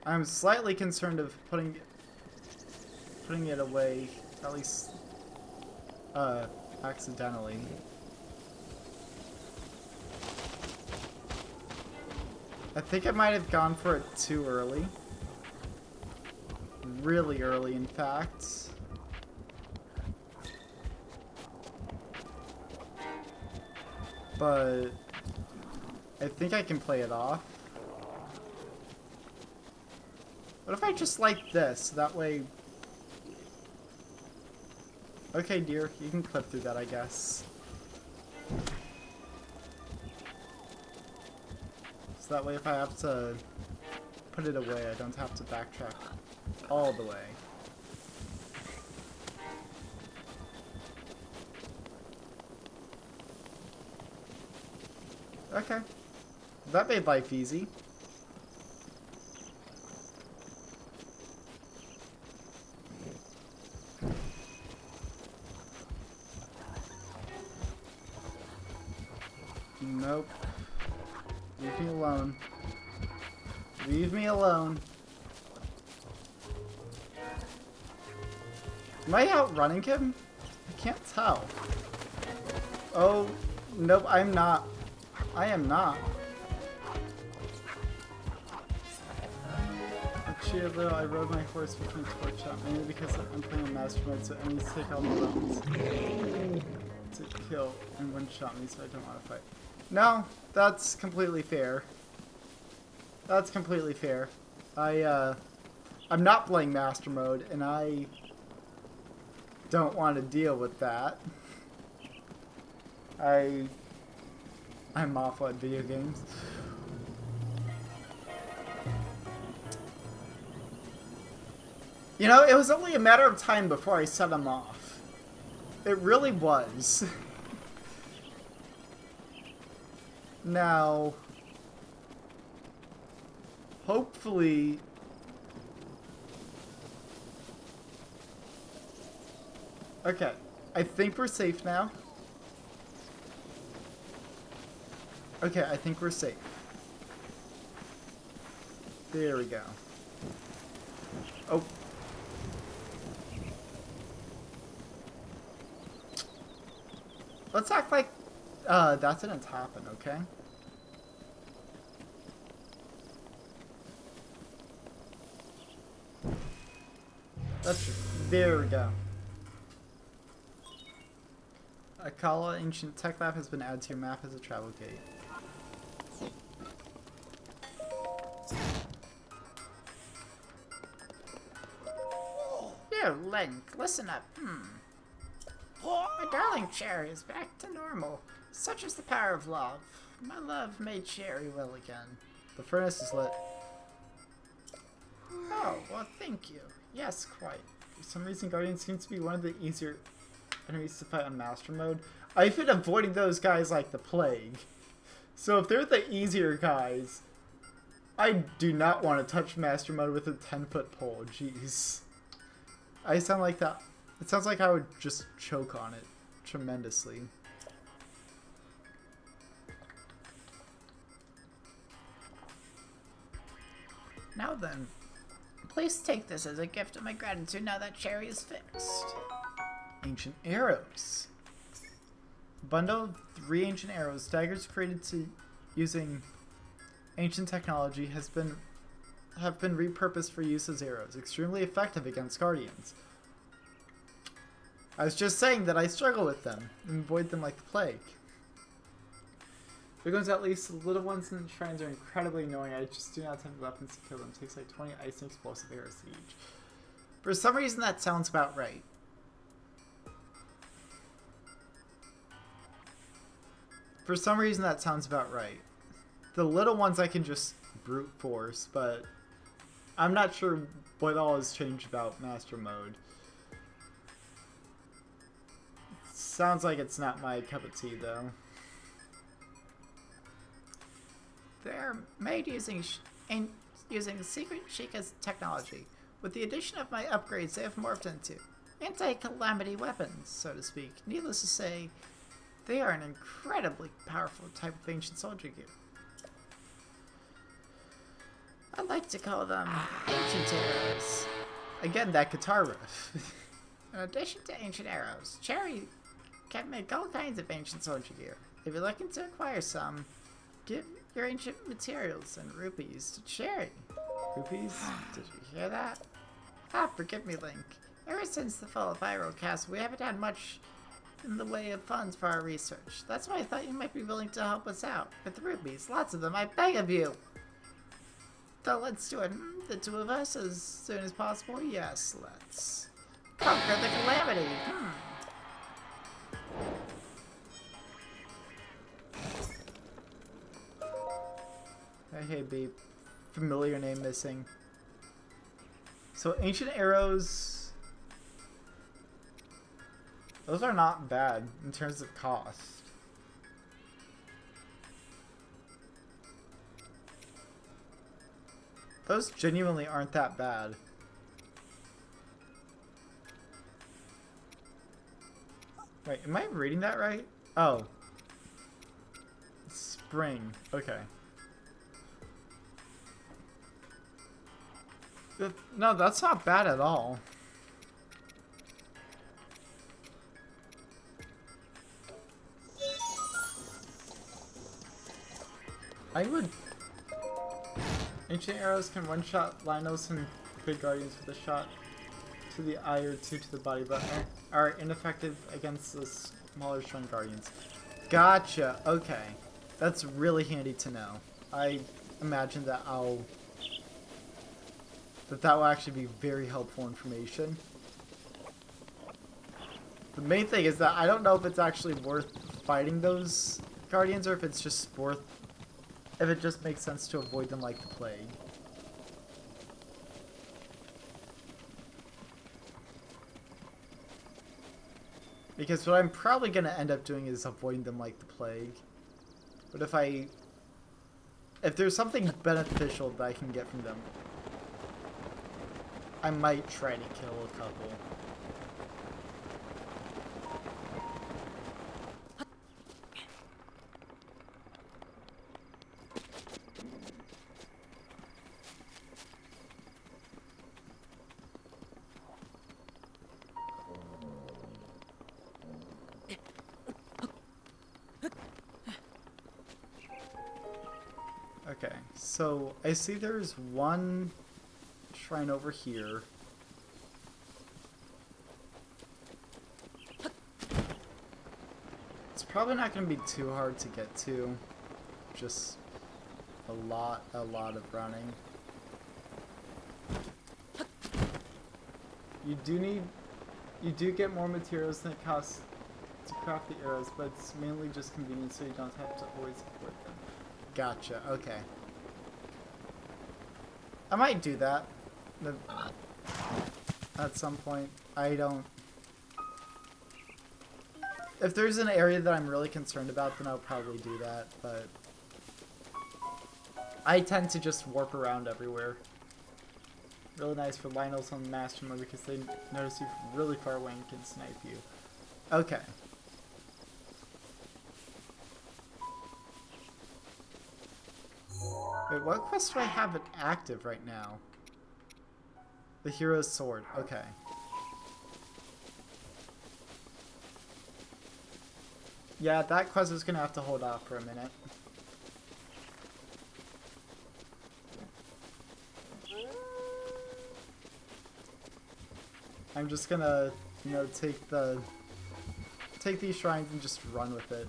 I'm slightly concerned of putting it away, at least accidentally. I think I might have gone for it too early. Really early, in fact. But I think I can play it off. What if I just like this? That way... Okay, dear. You can clip through that, I guess. So that way if I have to put it away, I don't have to backtrack all the way. Okay. That made life easy. Nope. Leave me alone. Leave me alone. Am I outrunning him? I can't tell. Oh, nope, I'm not. I am not. Actually, although I rode my horse between torch shot, mainly because I'm playing a master mode, so enemies take all the weapons to kill and one-shot me, so I don't want to fight. No, that's completely fair. That's completely fair. I'm not playing master mode, and I don't want to deal with that. I'm awful at video games. You know, it was only a matter of time before I set him off. It really was. Now, hopefully, okay, I think we're safe now. Okay, I think we're safe. There we go. Oh. Let's act like that didn't happen, okay? There we go. Akkala Ancient Tech Lab has been added to your map as a travel gate. Here, Link, listen up. My darling Cherry is back to normal. Such is the power of love. My love made Cherry well again. The furnace is lit. Oh, well, thank you. Yes, quite. For some reason, Guardian seems to be one of the easier enemies to fight on Master Mode. I've been avoiding those guys like the plague. So if they're the easier guys, I do not want to touch Master Mode with a 10-foot pole. Jeez. I sound like that. It sounds like I would just choke on it tremendously. Now then, please take this as a gift of my gratitude now that Cherry is fixed. Ancient arrows. Bundle of 3 ancient arrows. Daggers created using ancient technology have been repurposed for use as arrows. Extremely effective against guardians. I was just saying that I struggle with them and avoid them like the plague. Big ones, at least. The little ones in the shrines are incredibly annoying. I just do not have weapons to kill them. It takes like 20 ice and explosive arrows to each. For some reason, that sounds about right. For some reason, that sounds about right. The little ones I can just brute force, but I'm not sure what all has changed about Master Mode. Sounds like it's not my cup of tea, though. They're made using secret Sheikah's technology. With the addition of my upgrades, they have morphed into anti-calamity weapons, so to speak. Needless to say, they are an incredibly powerful type of ancient soldier gear. I like to call them ancient arrows. Again, that guitar riff. In addition to ancient arrows, Cherry can make all kinds of ancient soldier gear. If you're looking to acquire some, give your ancient materials and rupees to Cherry. Rupees? Did you hear that? Ah, forgive me, Link. Ever since the fall of Hyrule Castle, we haven't had much in the way of funds for our research. That's why I thought you might be willing to help us out with the rupees. Lots of them, I beg of you. So let's do it, the two of us, as soon as possible. Yes, let's conquer the calamity. Hey, beep. Familiar name missing. So, ancient arrows. Those are not bad in terms of cost. Those genuinely aren't that bad. Wait, am I reading that right? Oh. Spring. Okay. No, that's not bad at all. I would... Ancient arrows can one-shot Lynels and big guardians with a shot to the eye or two to the body, but are ineffective against the smaller strong guardians. Gotcha. Okay. That's really handy to know. I imagine that that will actually be very helpful information. The main thing is that I don't know if it's actually worth fighting those guardians or if it's just worth... if it just makes sense to avoid them like the plague. Because what I'm probably going to end up doing is avoiding them like the plague. But if there's something beneficial that I can get from them, I might try to kill a couple. Okay, so I see there's one shrine over here. It's probably not going to be too hard to get to. Just a lot of running. You do get more materials than it costs to craft the arrows, but it's mainly just convenient so you don't have to always avoid them. Gotcha, okay. I might do that at some point. I don't... If there's an area that I'm really concerned about, then I'll probably do that, but... I tend to just warp around everywhere. Really nice for Lynels on Master Mode because they notice you from really far away and can snipe you. Okay. Wait, what quest do I have it active right now? The Hero's Sword. Okay. Yeah, that quest is gonna have to hold off for a minute. I'm just gonna, you know, take these shrines and just run with it.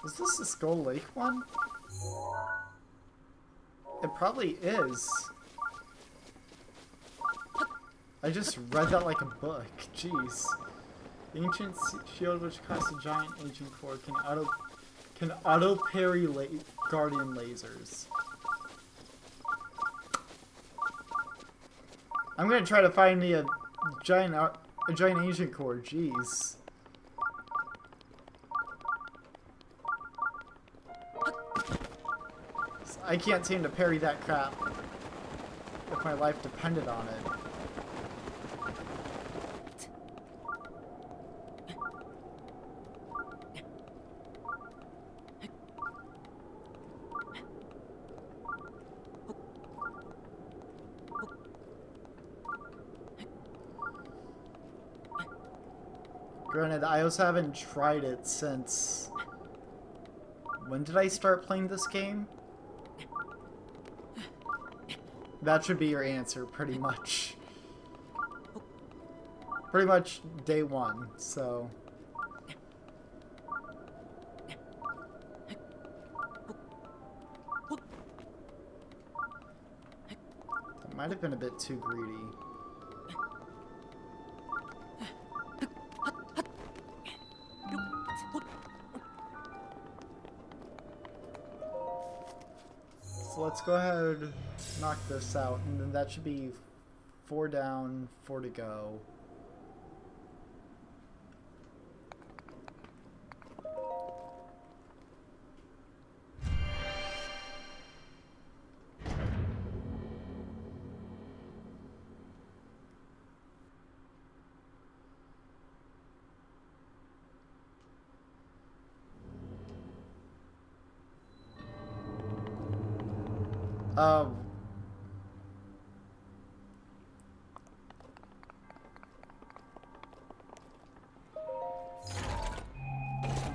Is this the Skull Lake one? It probably is. I just read that like a book. Jeez. The ancient shield, which costs a giant ancient core, can auto parry guardian lasers. I'm gonna try to find me a giant ancient core. Jeez. I can't seem to parry that crap. if my life depended on it. Granted, I also haven't tried it since... When did I start playing this game? That should be your answer, pretty much. Pretty much day one, so... That might have been a bit too greedy. So let's go ahead and knock this out, and then that should be 4 down, 4 to go.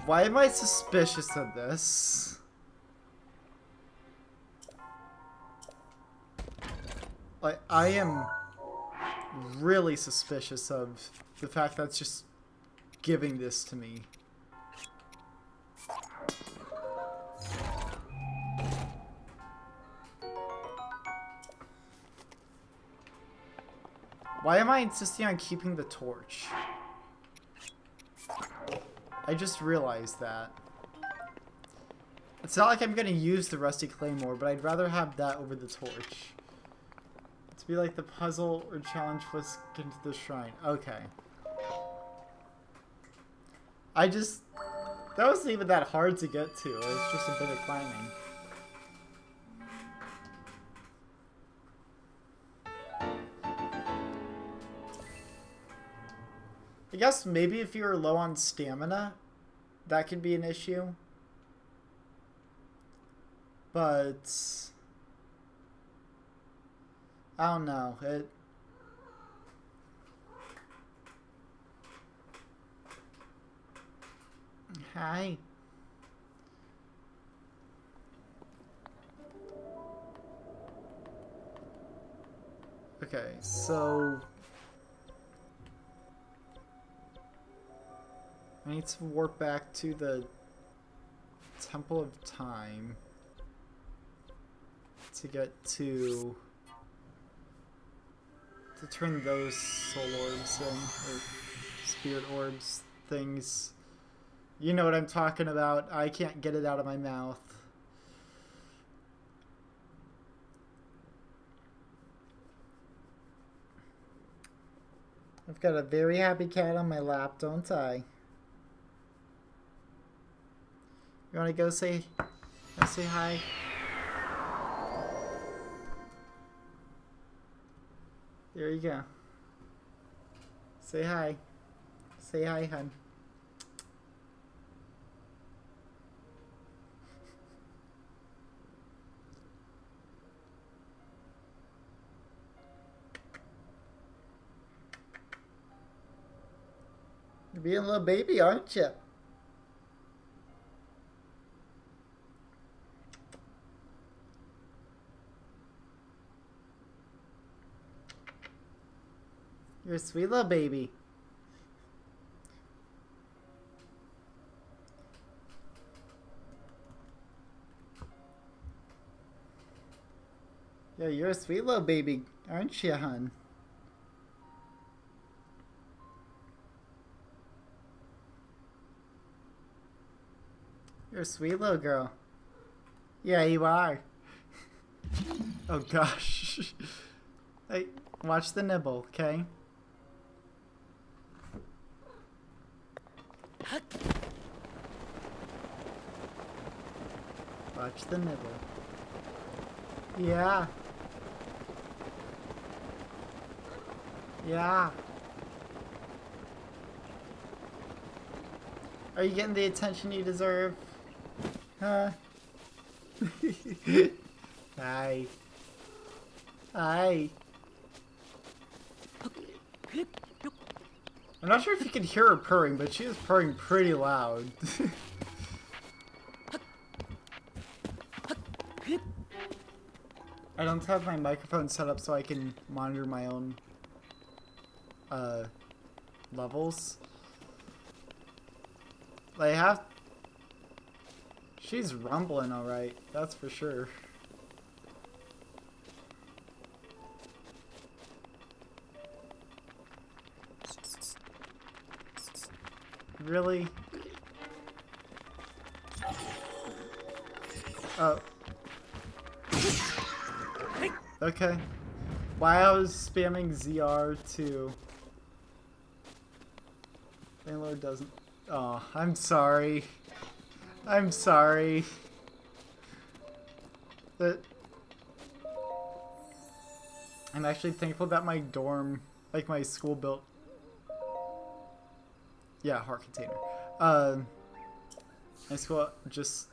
Why am I suspicious of this? Like, I am really suspicious of the fact that's just giving this to me. Why am I insisting on keeping the torch? I just realized that. It's not like I'm gonna use the Rusty Claymore, but I'd rather have that over the torch. To be like the puzzle or challenge was get into the shrine. Okay. That wasn't even that hard to get to. It was just a bit of climbing. I guess maybe if you're low on stamina, that could be an issue. But I don't know. Hi. Okay, so I need to warp back to the Temple of Time to get to turn those soul orbs in, or spirit orbs things. You know what I'm talking about. I can't get it out of my mouth. I've got a very happy cat on my lap, don't I? You wanna go say hi? There you go. Say hi. Say hi, hun. You're being a little baby, aren't you? You're a sweet little baby. Yeah, you're a sweet little baby, aren't you, hun? You're a sweet little girl. Yeah, you are. Oh gosh. Hey, watch the nibble, okay? Watch the nibble. Yeah. Yeah. Are you getting the attention you deserve? Huh? Hi. Hi. I'm not sure if you can hear her purring, but she is purring pretty loud. I don't have my microphone set up so I can monitor my own levels. I have. She's rumbling alright, that's for sure. Really? Oh. Okay. Why I was spamming ZR to... Landlord doesn't... Oh, I'm sorry. I'm sorry. But... I'm actually thankful that my dorm, like my school built... Yeah, heart container. My school just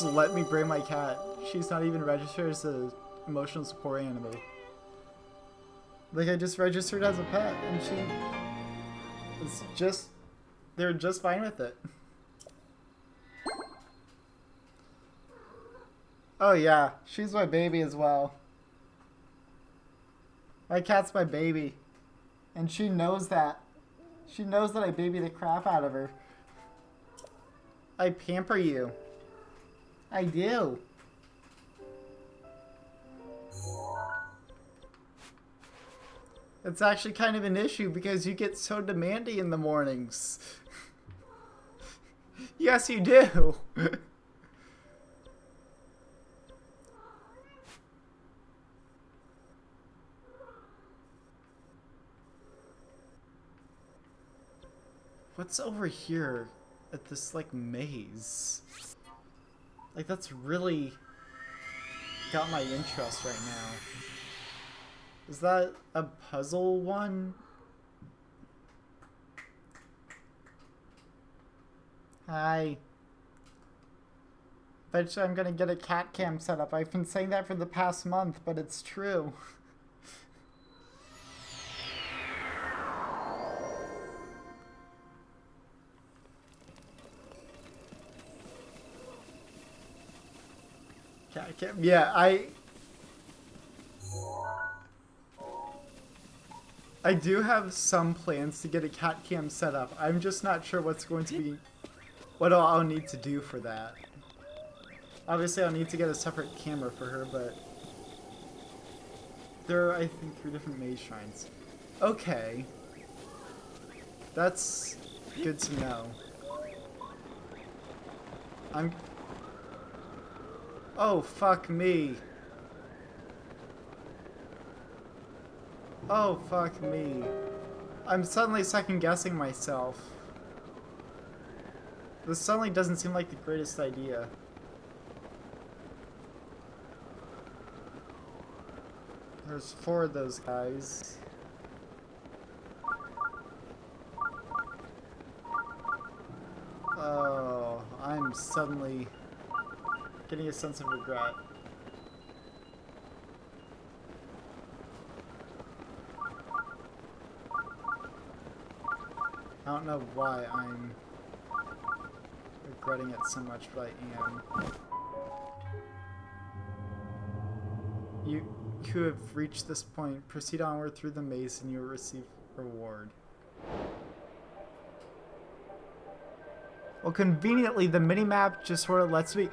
let me bring my cat. She's not even registered as an emotional support animal. Like, I just registered as a pet, and she was just... They're just fine with it. Oh yeah, she's my baby as well. My cat's my baby. And she knows that. She knows that I baby the crap out of her. I pamper you. I do. It's actually kind of an issue because you get so demanding in the mornings. Yes, you do. What's over here at this, like, maze? Like, that's really got my interest right now. Is that a puzzle one? Hi. Bet you I'm gonna get a cat cam set up. I've been saying that for the past month, but it's true. Cat cam. Yeah, I do have some plans to get a cat cam set up. I'm just not sure what's going to be, what I'll need to do for that. Obviously, I'll need to get a separate camera for her, but there are, I think, 3 different maze shrines. Okay. That's good to know. Oh, fuck me. Oh, fuck me. I'm suddenly second-guessing myself. This suddenly doesn't seem like the greatest idea. There's 4 of those guys. Oh, I'm suddenly getting a sense of regret. I don't know why I'm regretting it so much, but I am. You who have reached this point, proceed onward through the maze and you will receive reward. Well, conveniently, the minimap just sort of lets me...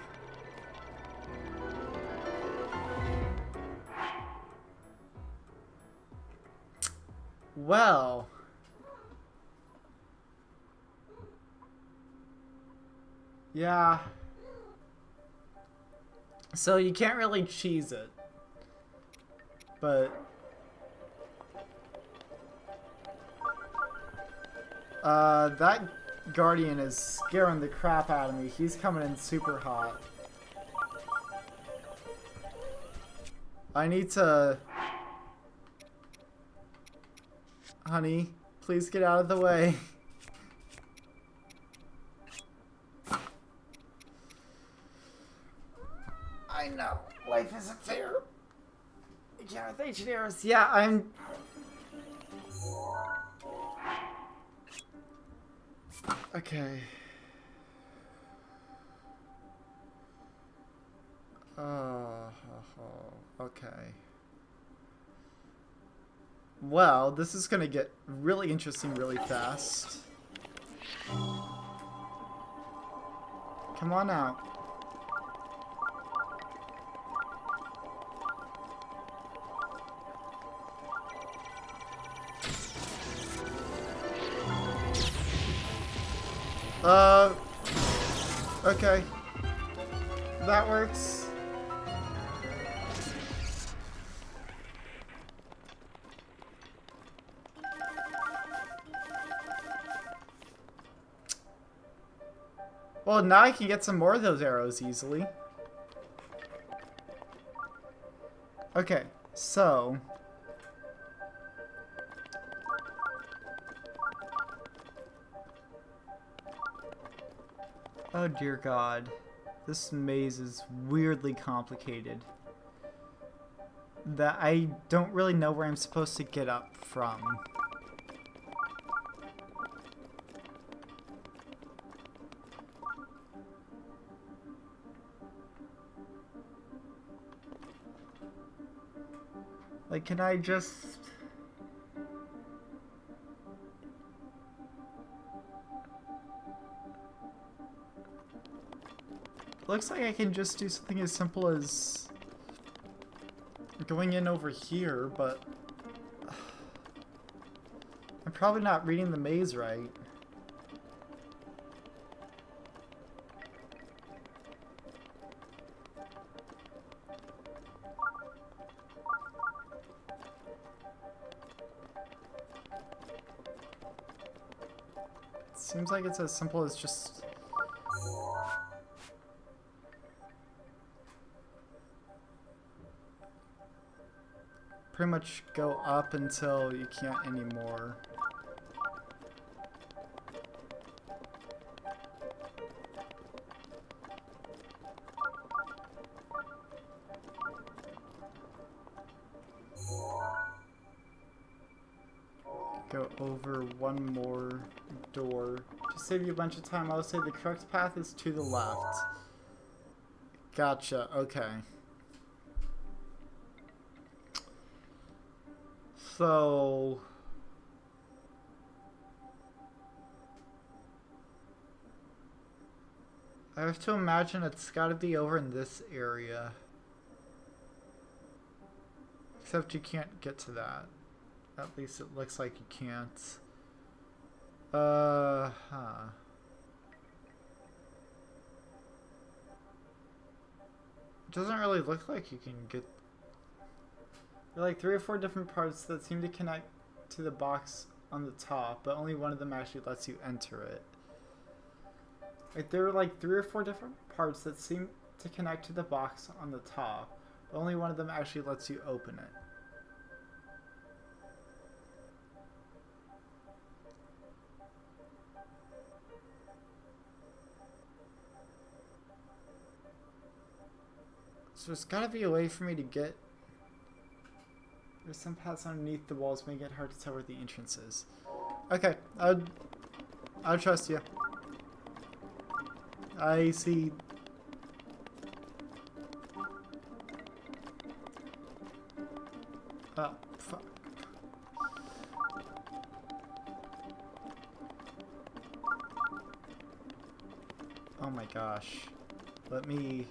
Well... Yeah. So you can't really cheese it. But... that Guardian is scaring the crap out of me. He's coming in super hot. I need to... Honey, please get out of the way. I know, life isn't fair. Yeah, with engineers. Yeah, I'm... Okay. Okay. Well, this is gonna get really interesting really fast. Come on out. Okay. That works. Well, now I can get some more of those arrows easily. Okay, so... Oh dear God. This maze is weirdly complicated. That I don't really know where I'm supposed to get up from. Like, can I just... Looks like I can just do something as simple as going in over here, but I'm probably not reading the maze right. Seems like it's as simple as just... pretty much go up until you can't anymore. Go over one more door. To save you a bunch of time, I'll say the correct path is to the left. Gotcha, okay. So... I have to imagine it's gotta be over in this area. Except you can't get to that. At least it looks like you can't. Huh. It doesn't really look like you can get... There are like 3 or 4 different parts that seem to connect to the box on the top, but only one of them actually lets you enter it. Like, there are like 3 or 4 different parts that seem to connect to the box on the top, but only one of them actually lets you open it. So there's gotta be a way for me to get... There's some paths underneath the walls making it hard to tell where the entrance is. Okay, I'll trust you. I see... Oh, fuck. Oh my gosh. Let me...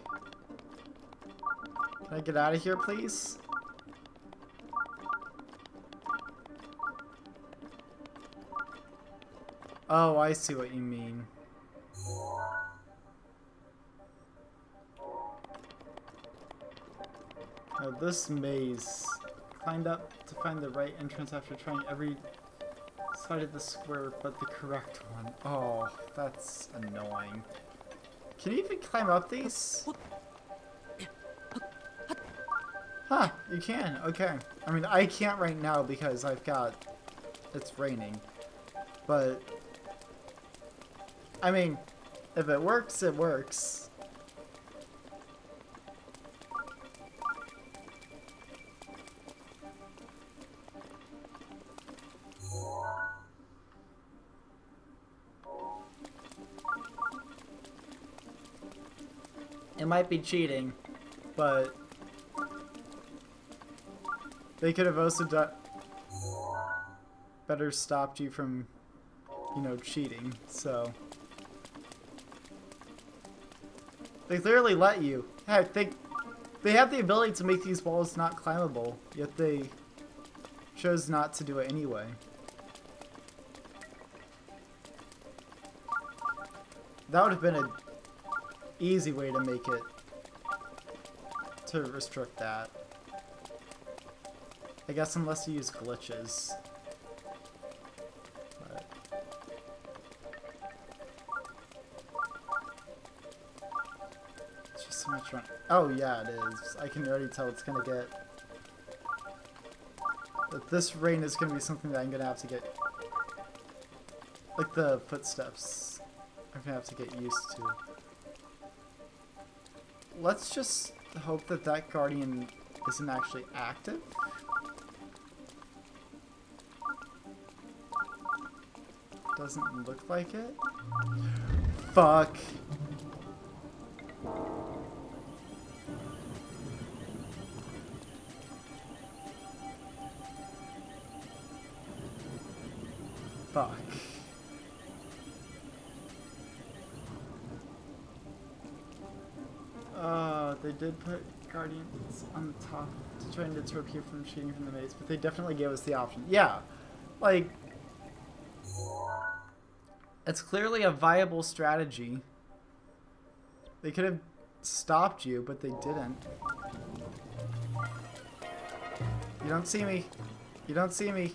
Can I get out of here, please? Oh, I see what you mean. Now this maze. Climbed up to find the right entrance after trying every side of the square but the correct one. Oh, that's annoying. Can you even climb up these? Huh, you can. Okay. I mean, I can't right now because I've got it's raining. But, I mean, if it works, it works. It might be cheating, but they could have also better stopped you from, you know, cheating, so. They clearly let you. Heck, they have the ability to make these walls not climbable, yet they chose not to do it anyway. That would have been an easy way to make it, to restrict that. I guess unless you use glitches. But it's just so much fun. Oh yeah, it is. I can already tell it's gonna get... That this rain is gonna be something that I'm gonna have to get... Like the footsteps. I'm gonna have to get used to. Let's just hope that that guardian isn't actually active. Doesn't look like it. Fuck. Fuck. They did put guardians on the top to try and deter people from cheating from the maze, but they definitely gave us the option. Yeah, like, it's clearly a viable strategy. They could have stopped you, but they didn't. You don't see me. You don't see me.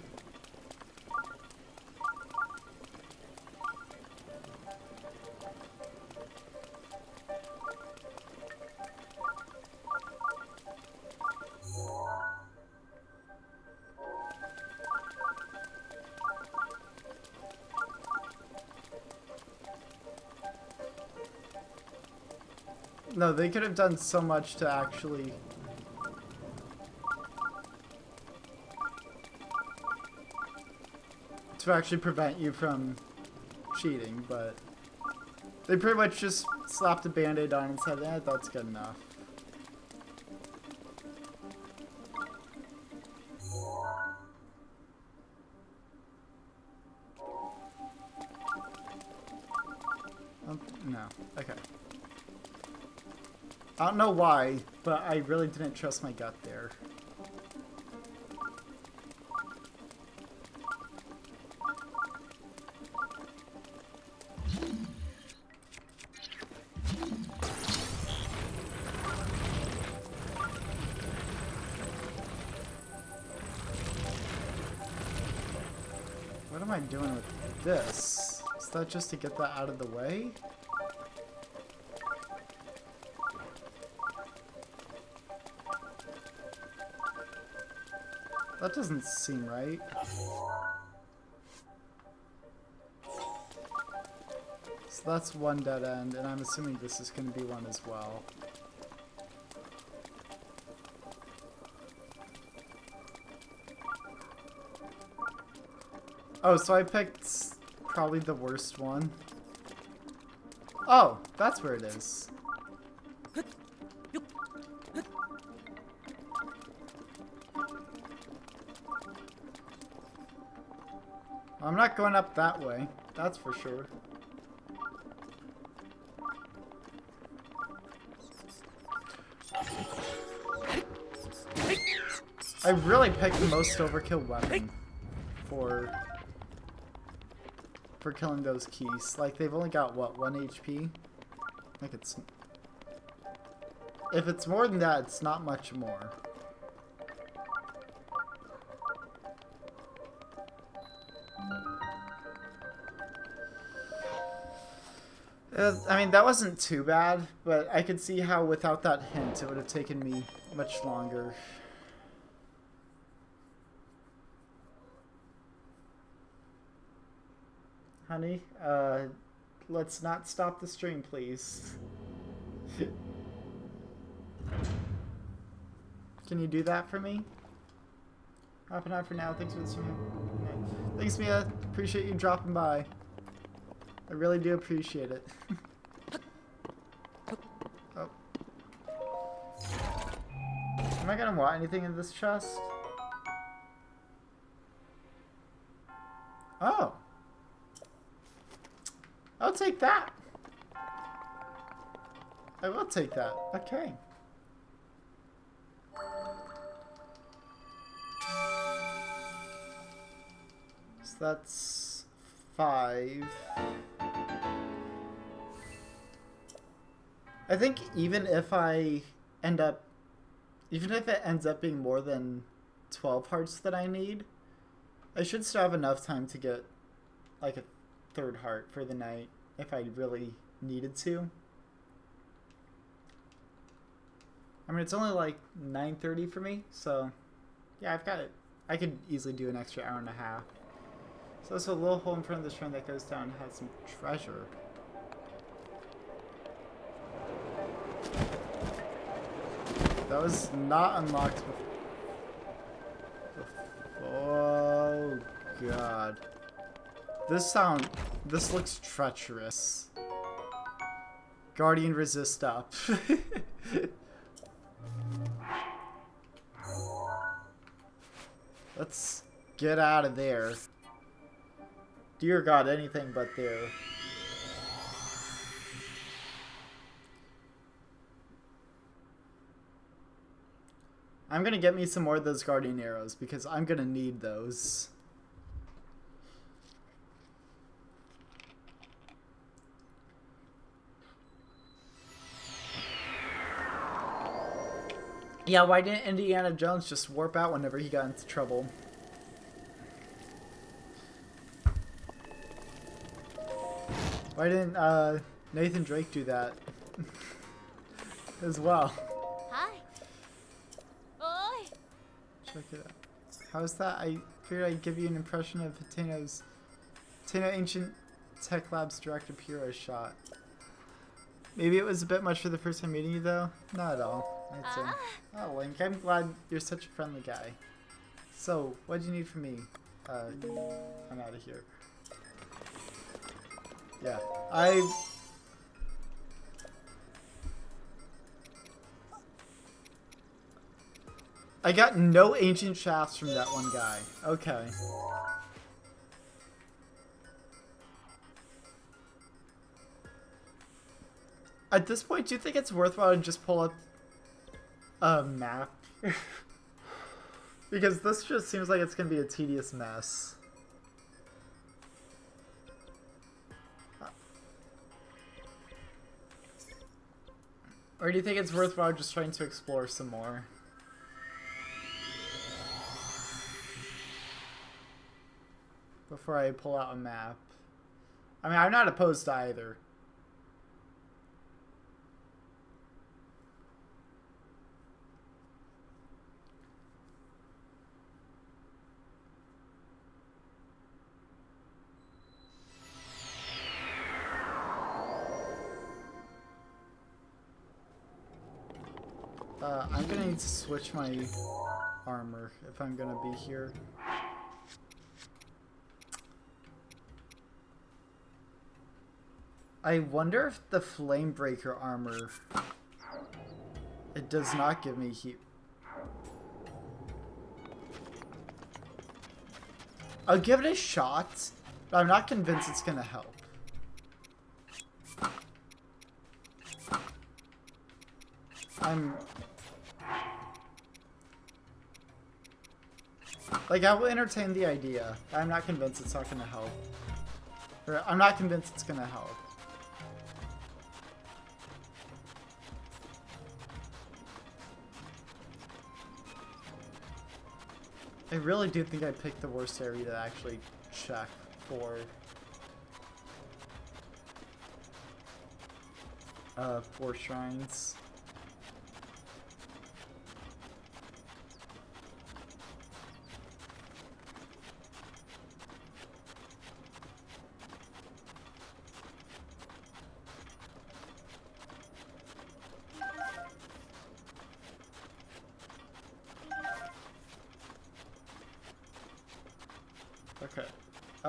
No, they could have done so much to actually... prevent you from cheating, but... They pretty much just slapped a band-aid on and said, eh, that's good enough. No. Okay. I don't know why, but I really didn't trust my gut there. What am I doing with this? Is that just to get that out of the way? That doesn't seem right. So that's one dead end, and I'm assuming this is going to be one as well. Oh, so I picked probably the worst one. Oh, that's where it is. I'm not going up that way, that's for sure. I really picked the most overkill weapon for killing those keys. Like, they've only got, what, 1 HP? Like, it's... If it's more than that, it's not much more. I mean, that wasn't too bad, but I could see how without that hint, it would have taken me much longer. Honey, let's not stop the stream, please. Can you do that for me? Half an hour for now. Thanks for the stream. Thanks, Mia. Appreciate you dropping by. I really do appreciate it. Oh. Am I gonna want anything in this chest? Oh. I'll take that. I will take that. Okay. So that's 5. I think even if it ends up being more than 12 hearts that I need, I should still have enough time to get like a 3rd heart for the night if I really needed to. I mean, it's only like 9:30 for me, so yeah, I've got it. I could easily do an extra hour and a half. So there's a little hole in front of the shrine that goes down and has some treasure. That was not unlocked before. Oh god. This looks treacherous. Guardian resist up. Let's get out of there. Dear God, anything but there. I'm gonna get me some more of those guardian arrows because I'm gonna need those. Yeah, why didn't Indiana Jones just warp out whenever he got into trouble? Why didn't Nathan Drake do that as well? Hi. Oi. Check it out. How's that? I figured I'd give you an impression of Hateno's Ancient Tech Labs director Piro shot. Maybe it was a bit much for the first time meeting you though? Not at all. I'd say. Oh, Link, I'm glad you're such a friendly guy. So, what do you need from me? I'm out of here. Yeah, I got no ancient shafts from that one guy. Okay. At this point, do you think it's worthwhile to just pull up a map? Because this just seems like it's going to be a tedious mess. Or do you think it's worthwhile just trying to explore some more? Before I pull out a map. I mean, I'm not opposed to either. I'm gonna need to switch my armor if I'm gonna be here. I wonder if the Flamebreaker armor, it does not give me heat. I'll give it a shot, but I'm not convinced it's gonna help. Like, I will entertain the idea. I'm not convinced it's not gonna help. Or, I'm not convinced it's gonna help. I really do think I picked the worst area to actually check for shrines.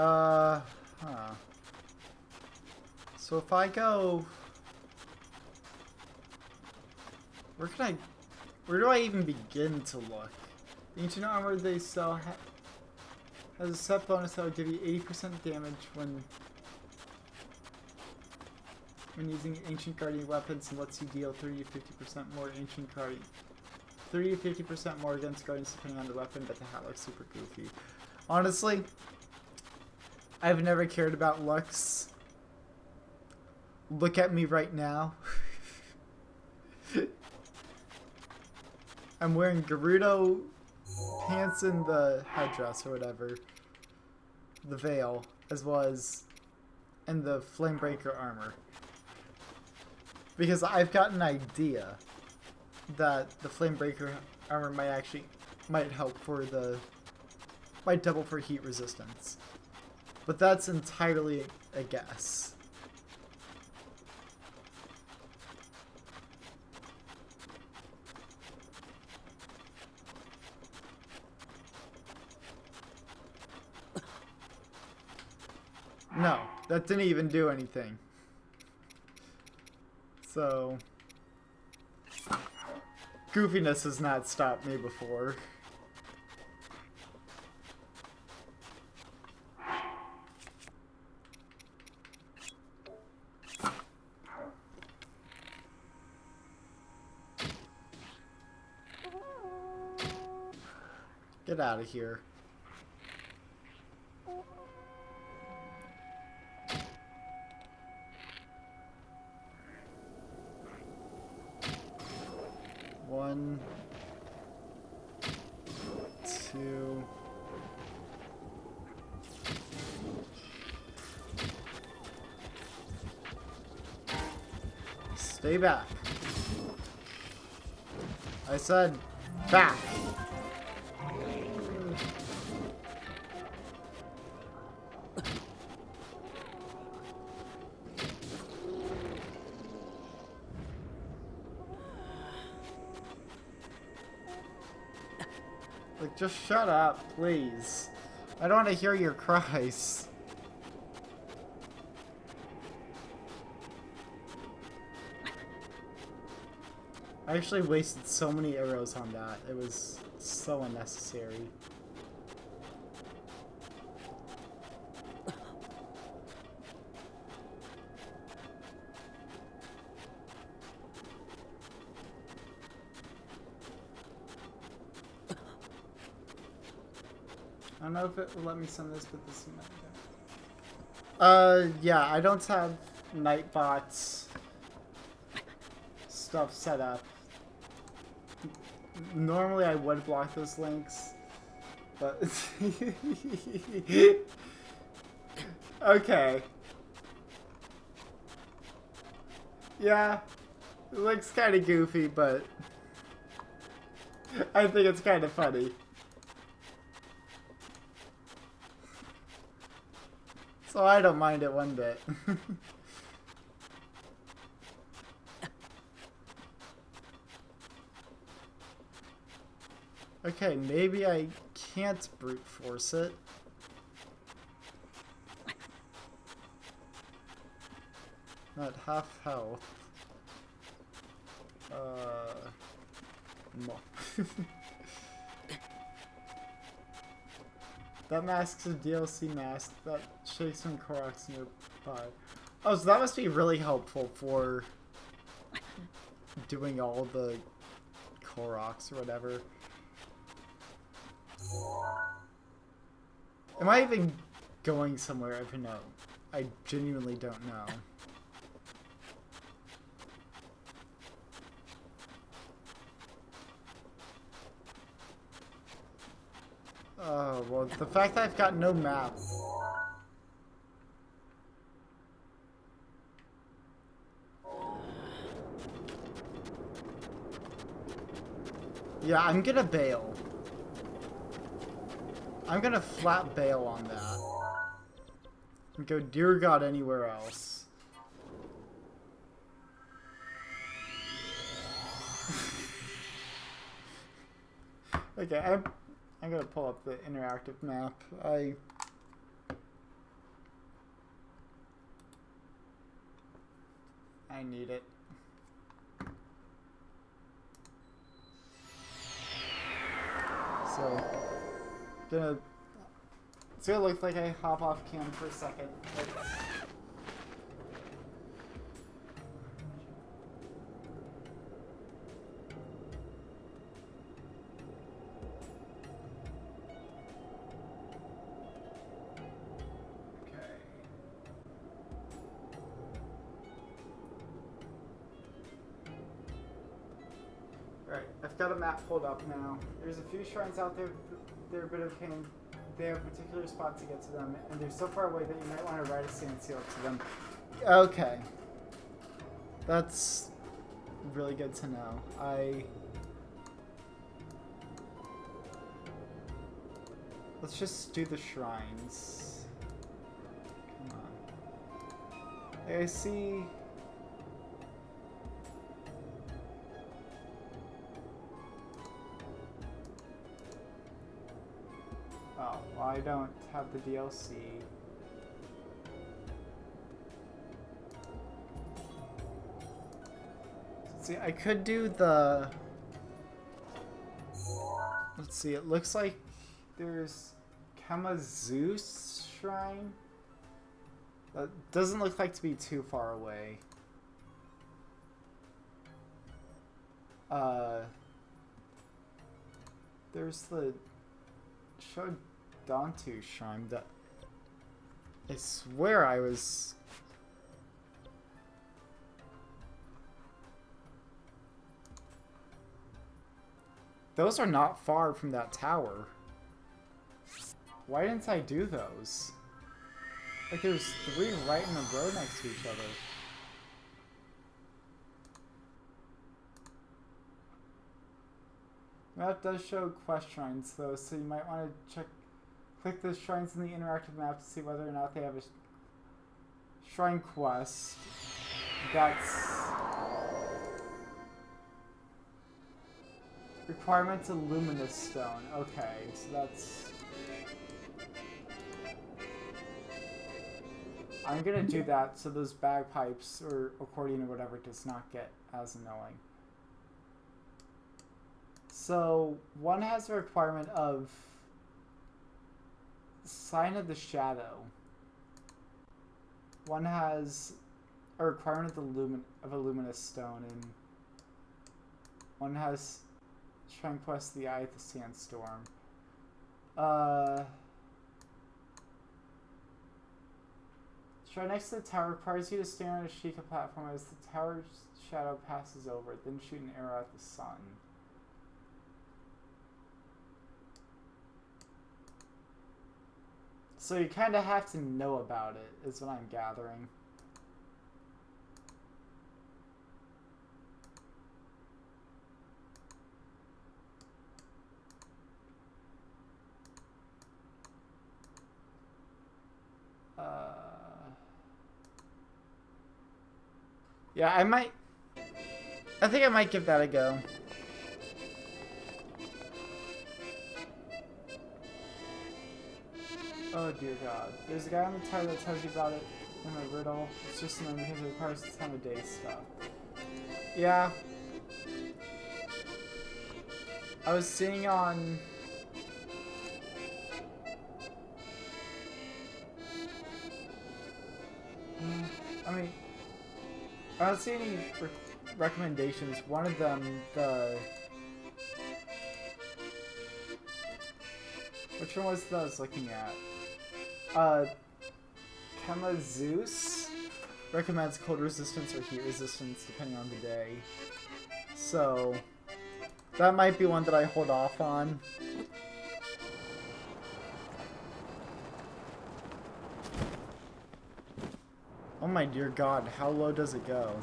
Huh. So if I go... Where do I even begin to look? The ancient armor they sell has a set bonus that will give you 80% damage when using ancient guardian weapons and lets you deal 30 to 50% more ancient guardian. 30 to 50% more against guardians depending on the weapon, but the hat looks super goofy. Honestly, I've never cared about looks. Look at me right now. I'm wearing Gerudo pants and the headdress or whatever. The veil, as well as and the Flamebreaker armor. Because I've got an idea that the Flamebreaker armor might help for might double for heat resistance. But that's entirely a guess. No, that didn't even do anything. So, goofiness has not stopped me before. Get out of here. One, two, stay back. I said back. Like, just shut up, please. I don't want to hear your cries. I actually wasted so many arrows on that. It was so unnecessary. I don't know if it will let me send this, but this is yeah, I don't have Nightbot's stuff set up. Normally I would block those links, but okay. Yeah, it looks kind of goofy, but I think it's kind of funny. So I don't mind it one bit. Okay, maybe I can't brute force it. Not half health. No. That mask's a DLC mask that shakes when Korok's nearby. Oh, so that must be really helpful for doing all the Koroks or whatever. Am I even going somewhere? I don't know. I genuinely don't know. Oh, well, the fact that I've got no map. Yeah, I'm gonna bail. I'm gonna flat bail on that. And go, dear God, anywhere else. Okay, I'm gonna pull up the interactive map. I need it. So, it's gonna look like I hop off cam for a second. Alright, I've got a map pulled up now. There's a few shrines out there. They're a bit of pain. They have particular spots to get to them, and they're so far away that you might want to ride a sand seal to them. Okay. That's really good to know. Let's just do the shrines. Come on. I see... Oh, well, I don't have the DLC. See, I could do the... Let's see, it looks like there's Kamazu's Shrine. That doesn't look like to be too far away. There's the Shodantu Shrine that I swear I was... Those are not far from that tower. Why didn't I do those? Like there's 3 right in a row next to each other. The map does show quest shrines though, so you might want to click the shrines in the interactive map to see whether or not they have a shrine quest. That's requirement to Luminous Stone. Okay, so that's... I'm gonna do that so those bagpipes or accordion or whatever does not get as annoying. So, one has a requirement of Sign of the Shadow. One has a requirement of a Luminous Stone, and one has Shrine Quest The Eye of the Sandstorm. Shrine next to the tower requires you to stand on a Sheikah platform as the tower's shadow passes over it, then shoot an arrow at the sun. So you kind of have to know about it, is what I'm gathering. Yeah, I think I might give that a go. Oh dear God. There's a guy on the tower that tells you about it in a riddle. It's just known because it requires a ton of day stuff. Yeah. I was seeing on... I mean... I don't see any recommendations. One of them, which one was that I was looking at? Kamazu's recommends cold resistance or heat resistance depending on the day. So, that might be one that I hold off on. Oh my dear God, how low does it go?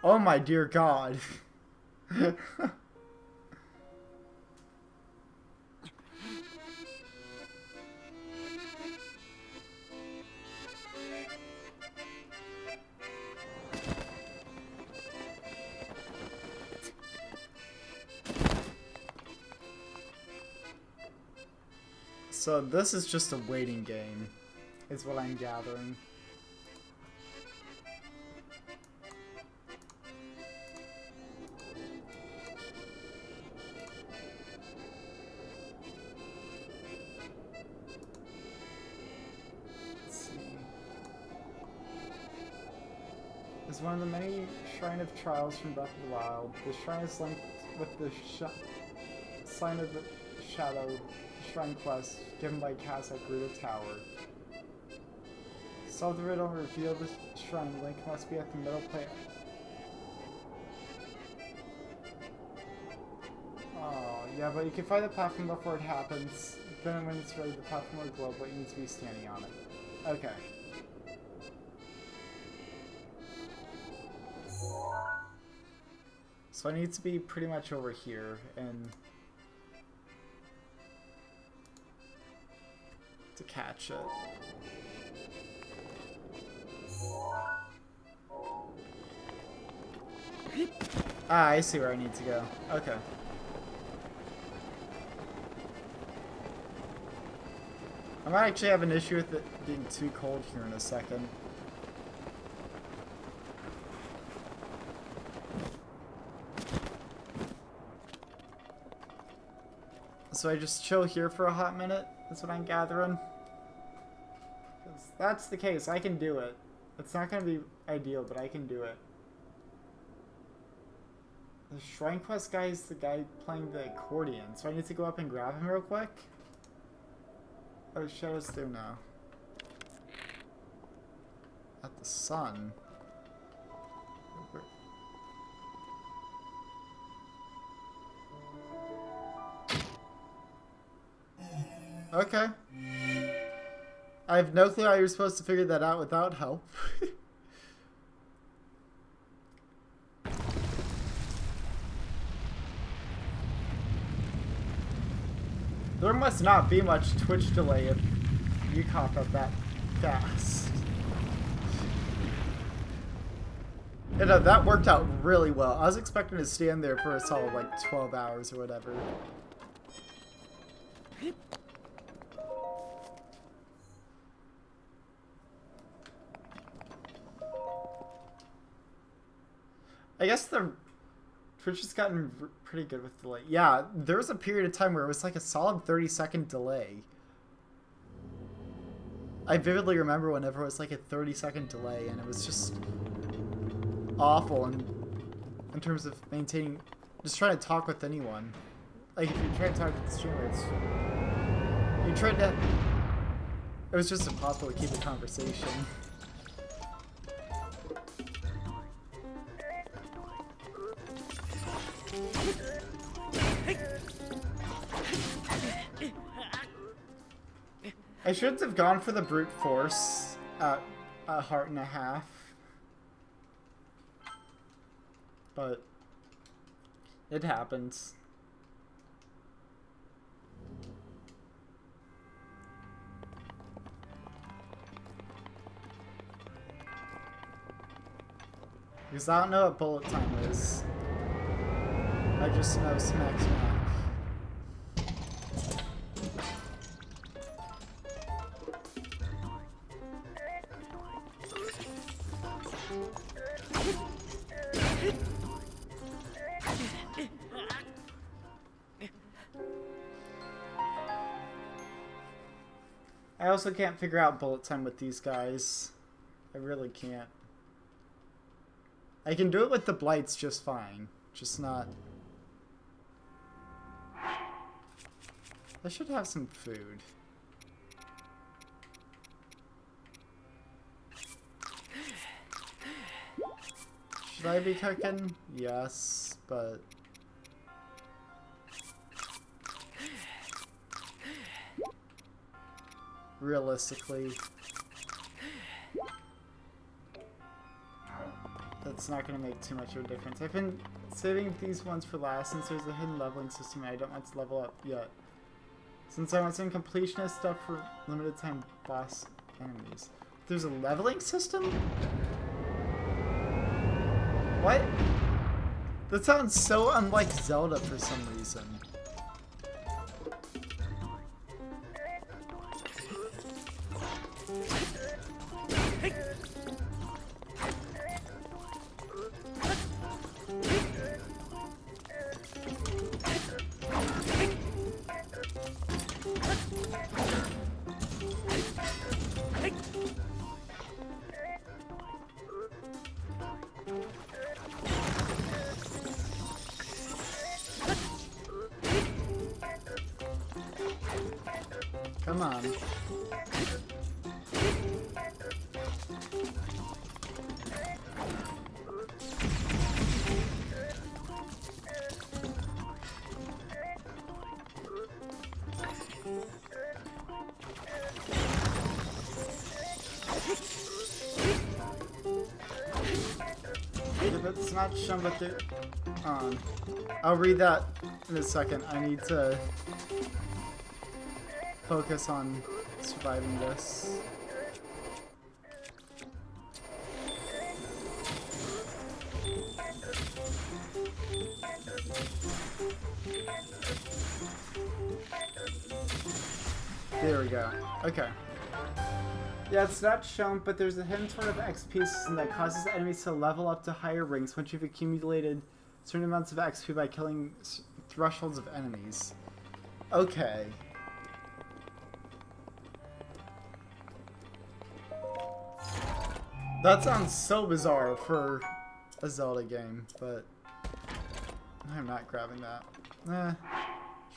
Oh my dear God. So this is just a waiting game, is what I'm gathering. is one of the many Shrine of Trials from Breath of the Wild. The shrine is linked with the Sign of the Shadow shrine quest given by Cass at Gerudo Tower. Solve the riddle and reveal the shrine. Link must be at the middle plate. Oh, yeah, but you can find the platform before it happens. Then when it's ready, the platform will glow, but you need to be standing on it. Okay. So I need to be pretty much over here, and to catch it. Ah, I see where I need to go. Okay. I might actually have an issue with it being too cold here in a second. So I just chill here for a hot minute? That's what I'm gathering. 'Cause that's the case, I can do it. It's not going to be ideal, but I can do it. The Shrine Quest guy is the guy playing the accordion, so I need to go up and grab him real quick. Oh, Shadow's through now. At the sun. Okay. I have no clue how you're supposed to figure that out without help. There must not be much Twitch delay if you cop up that fast. You know, that worked out really well. I was expecting to stand there for a solid like 12 hours or whatever. I guess the Twitch has gotten pretty good with delay. Yeah, there was a period of time where it was like a solid 30-second delay. I vividly remember whenever it was like a 30-second delay, and it was just awful in terms of maintaining, just trying to talk with anyone. Like if you try to talk with the streamer, you tried to, it was just impossible to keep a conversation. I should have gone for the brute force at a heart and a half, but it happens. Because I don't know what bullet time is. I just know smack smack. I also can't figure out bullet time with these guys. I really can't. I can do it with the blights just fine. Just not... I should have some food. Should I be cooking? Yes, but... realistically, that's not going to make too much of a difference. I've been saving these ones for last since there's a hidden leveling system and I don't want to level up yet. Since I want some completionist stuff for limited time boss enemies. There's a leveling system? What? That sounds so unlike Zelda for some reason. Come on. If it's not shown, but they're on. I'll read that in a second. I need to focus on surviving this. There we go. Okay. Yeah, it's not shown, but there's a hidden sort of XP system that causes enemies to level up to higher ranks once you've accumulated certain amounts of XP by killing thresholds of enemies. Okay. That sounds so bizarre for a Zelda game, but I'm not grabbing that.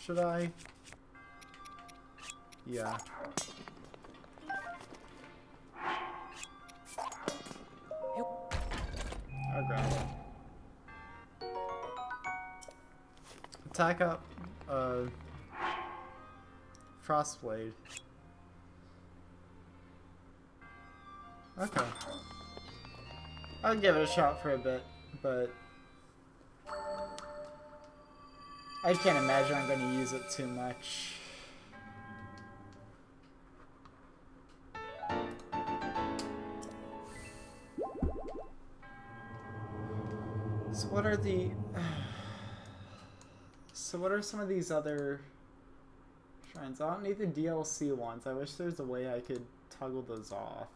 Should I? Yeah. I'll grab it. Attack up, Frostblade. Okay. I'll give it a shot for a bit, but I can't imagine I'm going to use it too much. So what are the... So what are some of these other shrines? I don't need the DLC ones. I wish there's a way I could toggle those off.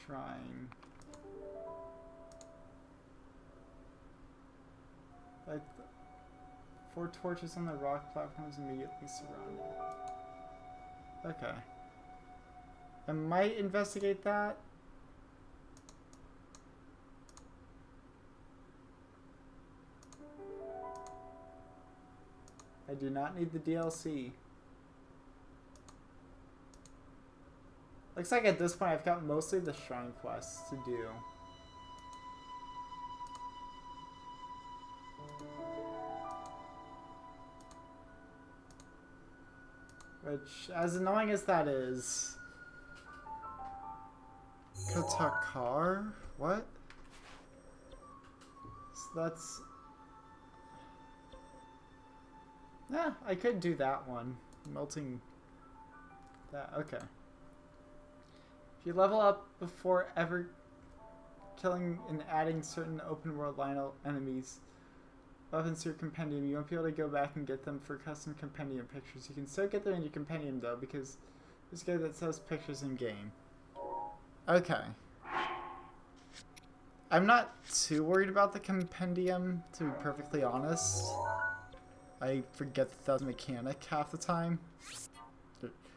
Shrine. Like 4 torches on the rock platforms immediately surrounded. Okay. I might investigate that. I do not need the DLC. Looks like at this point I've got mostly the shrine quests to do. Which, as annoying as that is... Katakar? What? So that's... Yeah, I could do that one. Melting... that, okay. If you level up before ever killing and adding certain open world Lionel enemies, weapons to your compendium, you won't be able to go back and get them for custom compendium pictures. You can still get them in your compendium though, because there's a guy that sells pictures in game. Okay. I'm not too worried about the compendium, to be perfectly honest. I forget that that's a mechanic half the time.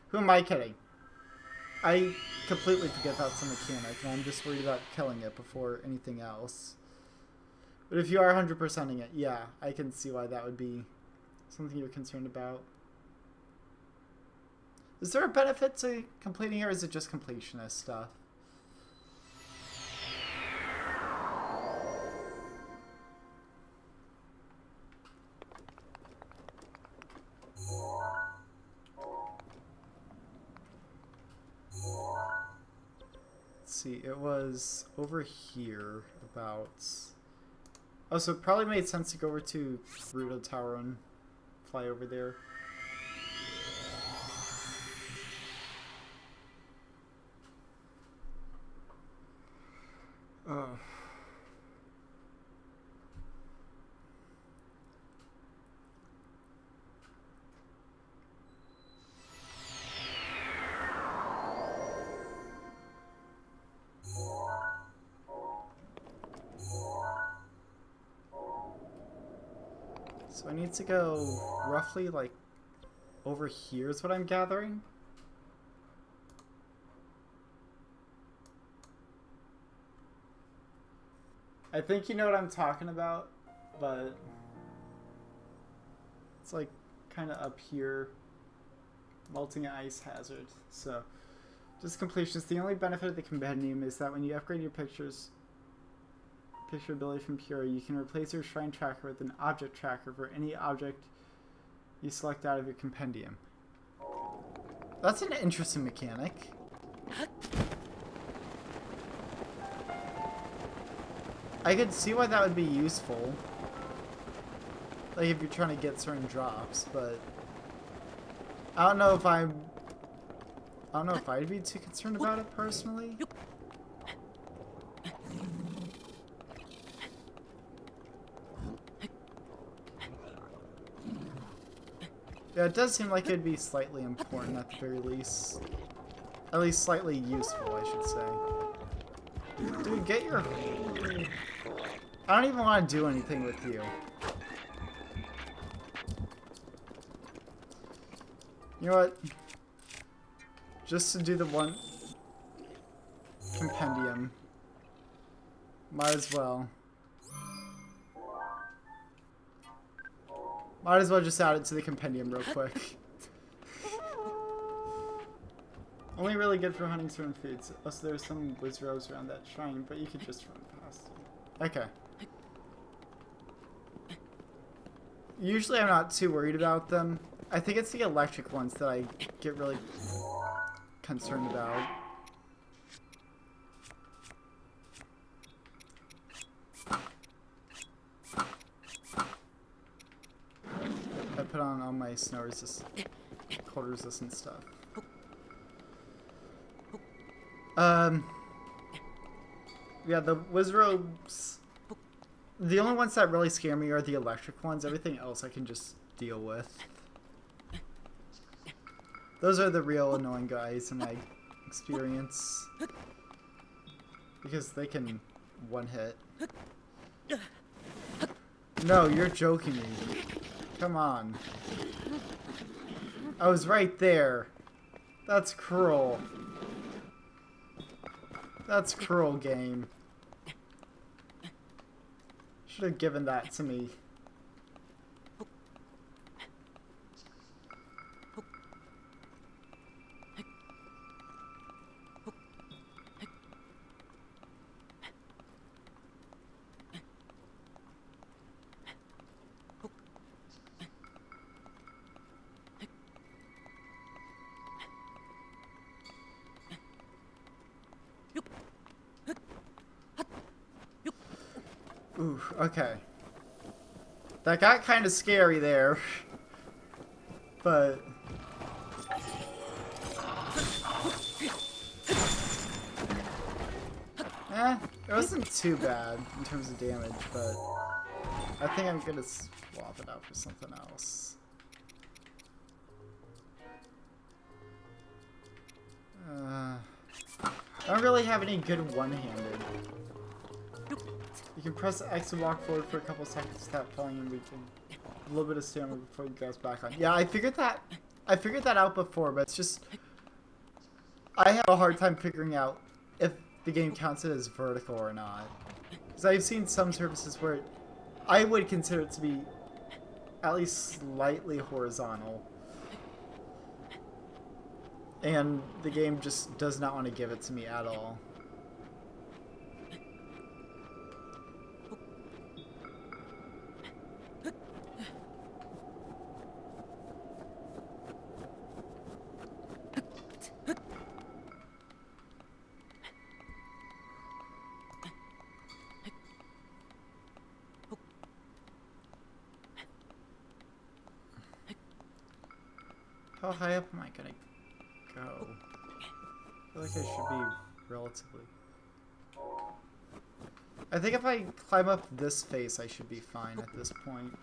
Who am I kidding? I completely forget that's a mechanic, and I'm just worried about killing it before anything else. But if you are 100%ing it, yeah, I can see why that would be something you're concerned about. Is there a benefit to completing it, or is it just completionist stuff? See, it was over here about... Oh, so it probably made sense to go over to Gerudo Tower and fly over there. Oh. So I need to go roughly like over here is what I'm gathering. I think you know what I'm talking about, but it's like kind of up here. Melting ice hazard. So, just completionist. The only benefit of the compendium is that when you upgrade your picture ability from Pure, you can replace your shrine tracker with an object tracker for any object you select out of your compendium. That's an interesting mechanic. I could see why that would be useful. Like if you're trying to get certain drops, but I don't know if I'd be too concerned about it personally. Yeah, it does seem like it'd be slightly important at the very least. At least slightly useful, I should say. Dude, get your... I don't even want to do anything with you. You know what? Just to do the one compendium. Might as well. Might as well just add it to the compendium real quick. Only really good for hunting certain foods. Also, there's some wizards around that shrine, but you could just run past it. Okay. Usually I'm not too worried about them. I think it's the electric ones that I get really concerned about. I put on all my snow resist, cold resistant stuff. Yeah, the wizards. The only ones that really scare me are the electric ones. Everything else I can just deal with. Those are the real annoying guys in my experience. Because they can one hit. No, you're joking me. Come on. I was right there. That's cruel. That's cruel, game. Should have given that to me. Ooh, okay. That got kind of scary there. But... it wasn't too bad in terms of damage, but... I think I'm gonna swap it out for something else. I don't really have any good one-handed. You can press X and walk forward for a couple seconds without falling and reaching. A little bit of stamina before it goes back on. Yeah, I figured that out before, but it's just I have a hard time figuring out if the game counts it as vertical or not. Because I've seen some surfaces where I would consider it to be at least slightly horizontal. And the game just does not want to give it to me at all. How high up am I gonna go? I feel like I should be relatively... I think if I climb up this face, I should be fine at this point.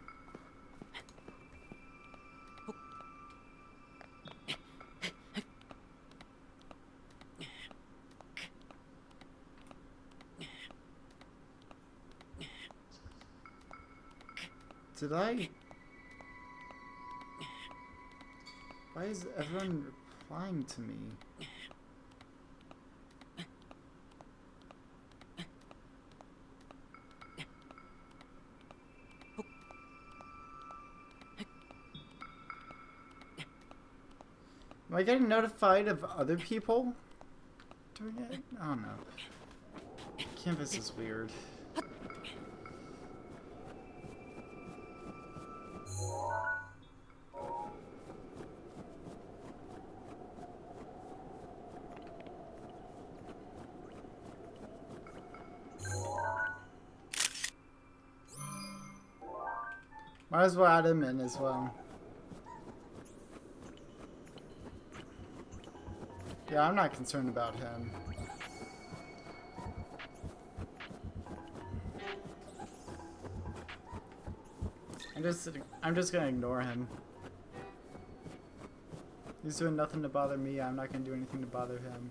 Did I... Why is everyone replying to me? Am I getting notified of other people doing it? I don't know. Canvas is weird. Might as well add him in as well. Yeah, I'm not concerned about him. I'm just gonna ignore him. He's doing nothing to bother me. I'm not gonna do anything to bother him.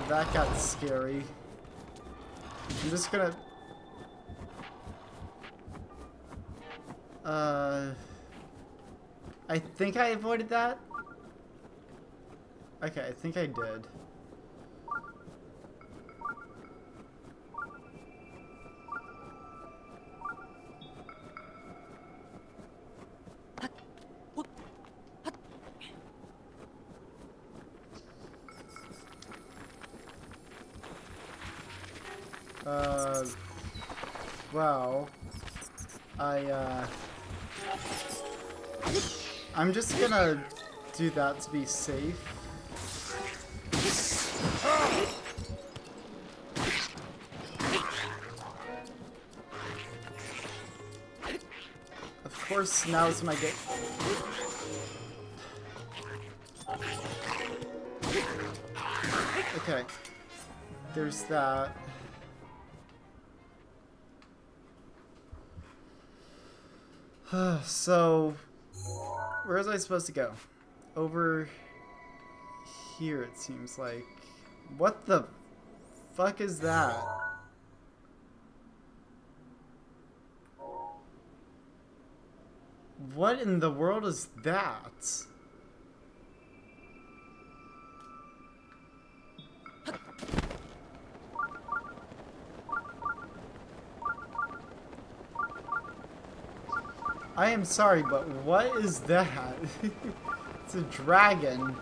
That got scary. I'm just gonna... I think I avoided that. Okay, I think I did. Well, I'm just gonna do that to be safe. Of course, now's when I get... Okay. There's that. So, where was I supposed to go? Over here, it seems like. What the fuck is that? What in the world is that? I am sorry, but what is that? It's a dragon.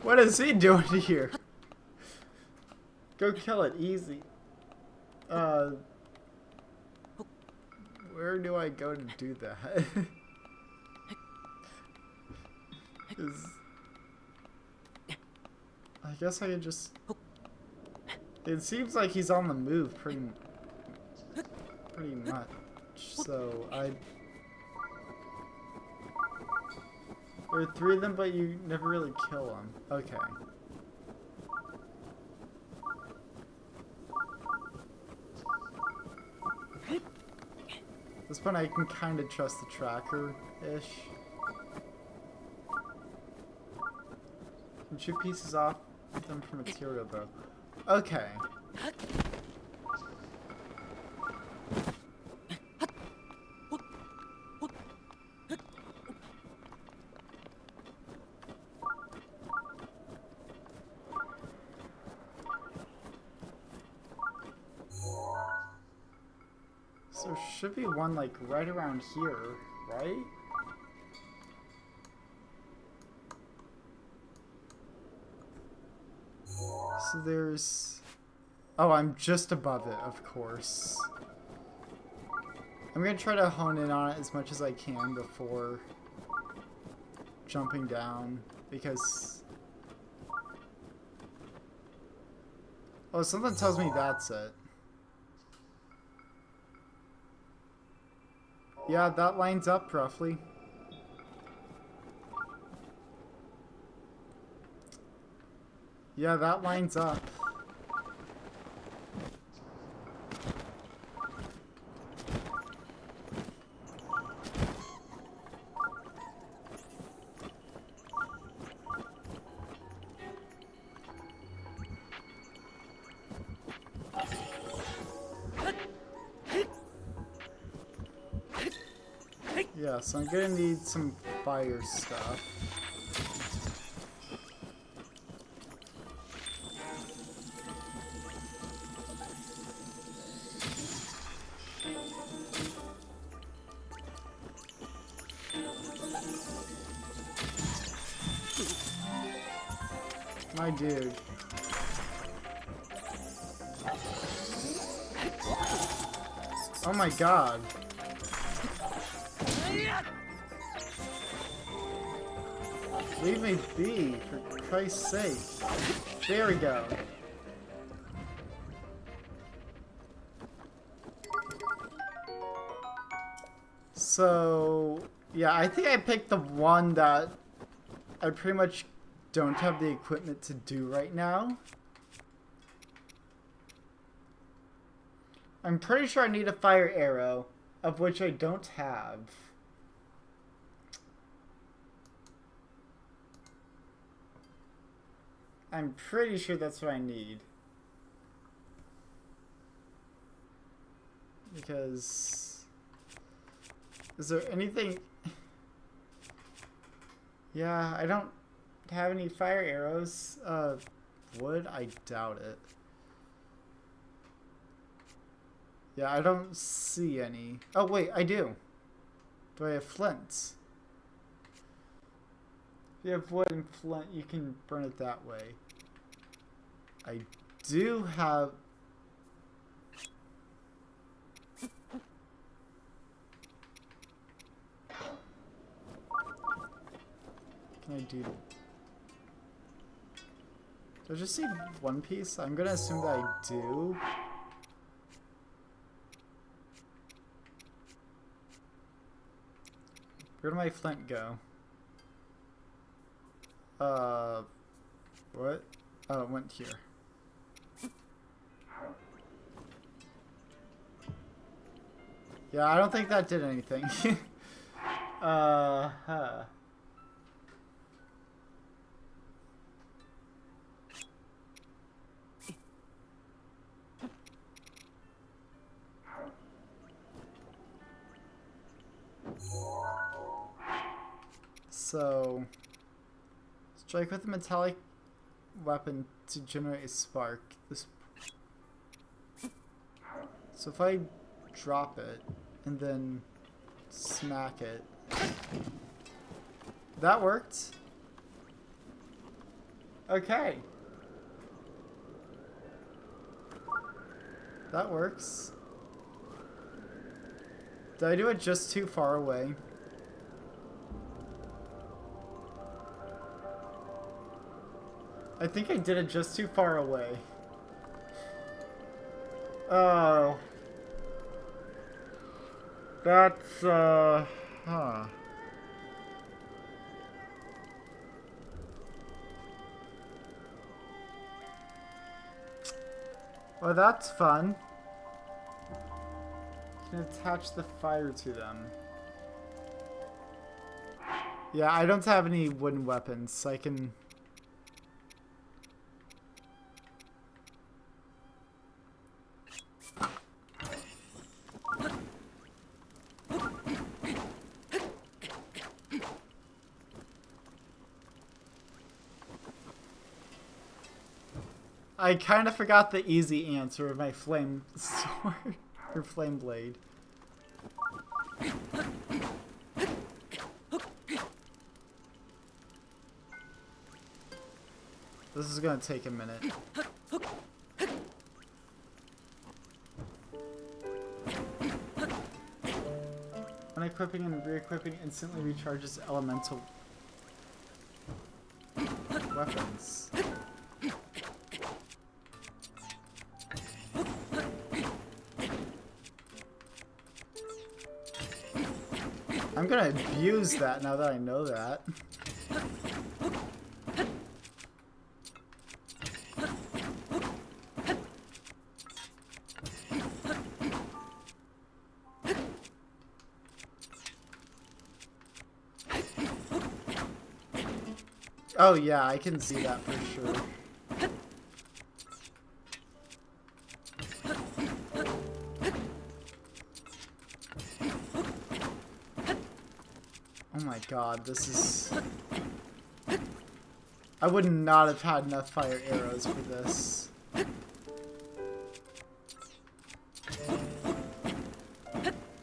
What is he doing here? Go kill it, easy. Where do I go to do that? I guess I could just... It seems like he's on the move pretty much, so there are 3 of them, but you never really kill them. Okay. At this point, I can kind of trust the tracker-ish. Can shoot pieces off them for material, though. Okay. So should be one like right around here, right? So there's... Oh, I'm just above it, of course. I'm gonna try to hone in on it as much as I can before jumping down, because... Oh, something tells me that's it. Yeah, that lines up roughly. Yeah, that lines up. Yeah, so I'm gonna need some fire stuff. My dude. Oh my god. Leave me be, for Christ's sake. There we go. So, yeah, I think I picked the one that I pretty much don't have the equipment to do right now. I'm pretty sure I need a fire arrow, of which I don't have. I'm pretty sure that's what I need. Because... is there anything... yeah, I don't have any fire arrows. Wood? I doubt it. Yeah, I don't see any. Oh, wait, I do. Do I have flint? If you have wood and flint, you can burn it that way. I do have... can I do... do I just see one piece? I'm gonna assume that I do. Where did my flint go? What? Oh, it went here. Yeah, I don't think that did anything. Huh. So, strike with a metallic weapon to generate a spark. So if I drop it and then smack it, that worked. Okay. That works. Did I do it just too far away? I think I did it just too far away. Oh. That's, huh. Well, that's fun. You can attach the fire to them. Yeah, I don't have any wooden weapons, so I can... I kind of forgot the easy answer of my flame sword, or flame blade. This is gonna take a minute. When equipping and re-equipping instantly recharges elemental weapons. I'm gonna abuse that now that I know that. Oh yeah, I can see that for sure. god, this is... I would not have had enough fire arrows for this.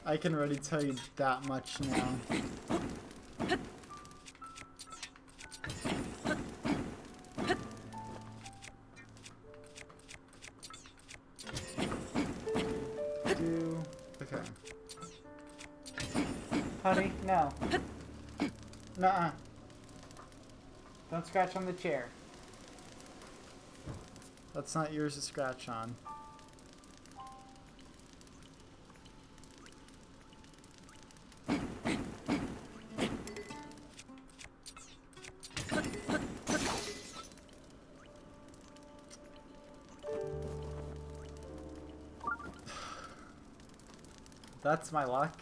I can already tell you that much now. Okay. Honey, no. Nuh-uh. Don't scratch on the chair. That's not yours to scratch on. That's my luck.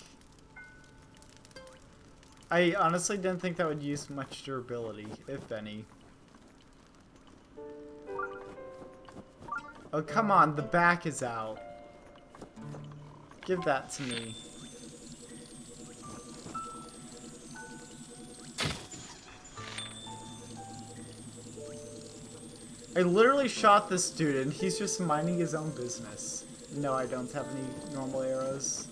I honestly didn't think that would use much durability, if any. Oh, come on, the back is out. Give that to me. I literally shot this dude and he's just minding his own business. No, I don't have any normal arrows.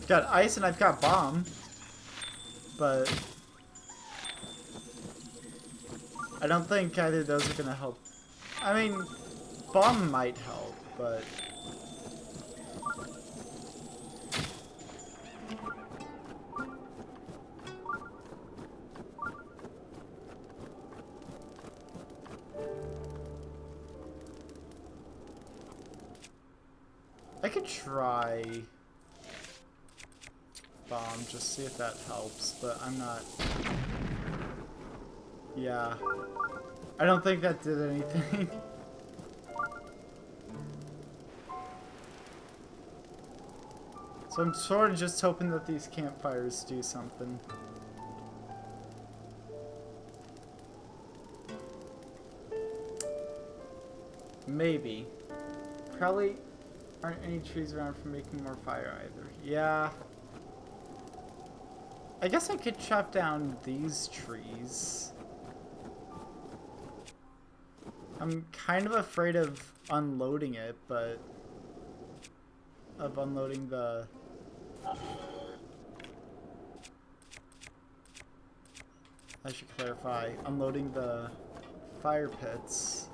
I've got ice and I've got bomb. But I don't think either of those are gonna help. I mean, bomb might help, but I could try bomb, just see if that helps, but I'm not... Yeah. I don't think that did anything. So I'm sort of just hoping that these campfires do something. Maybe. Probably aren't any trees around for making more fire either. Yeah. I guess I could chop down these trees. I'm kind of afraid of unloading it, but... of unloading the... I should clarify. Unloading the fire pits.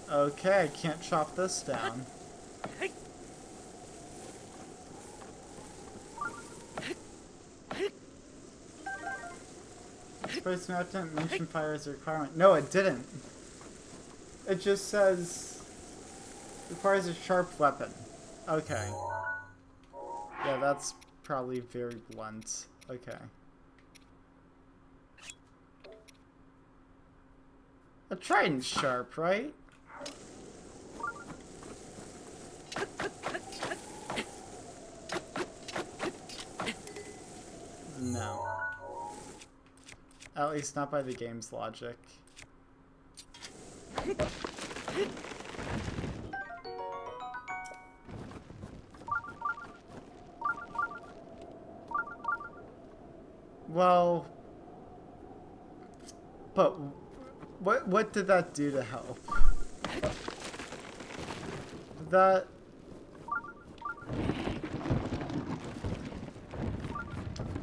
Okay, I can't chop this down. First map didn't mention fire as a requirement. No, it didn't. It just says requires a sharp weapon. Okay. Yeah, that's probably very blunt. Okay. A trident's sharp, right? No. At least not by the game's logic. Well, but what did that do to help? That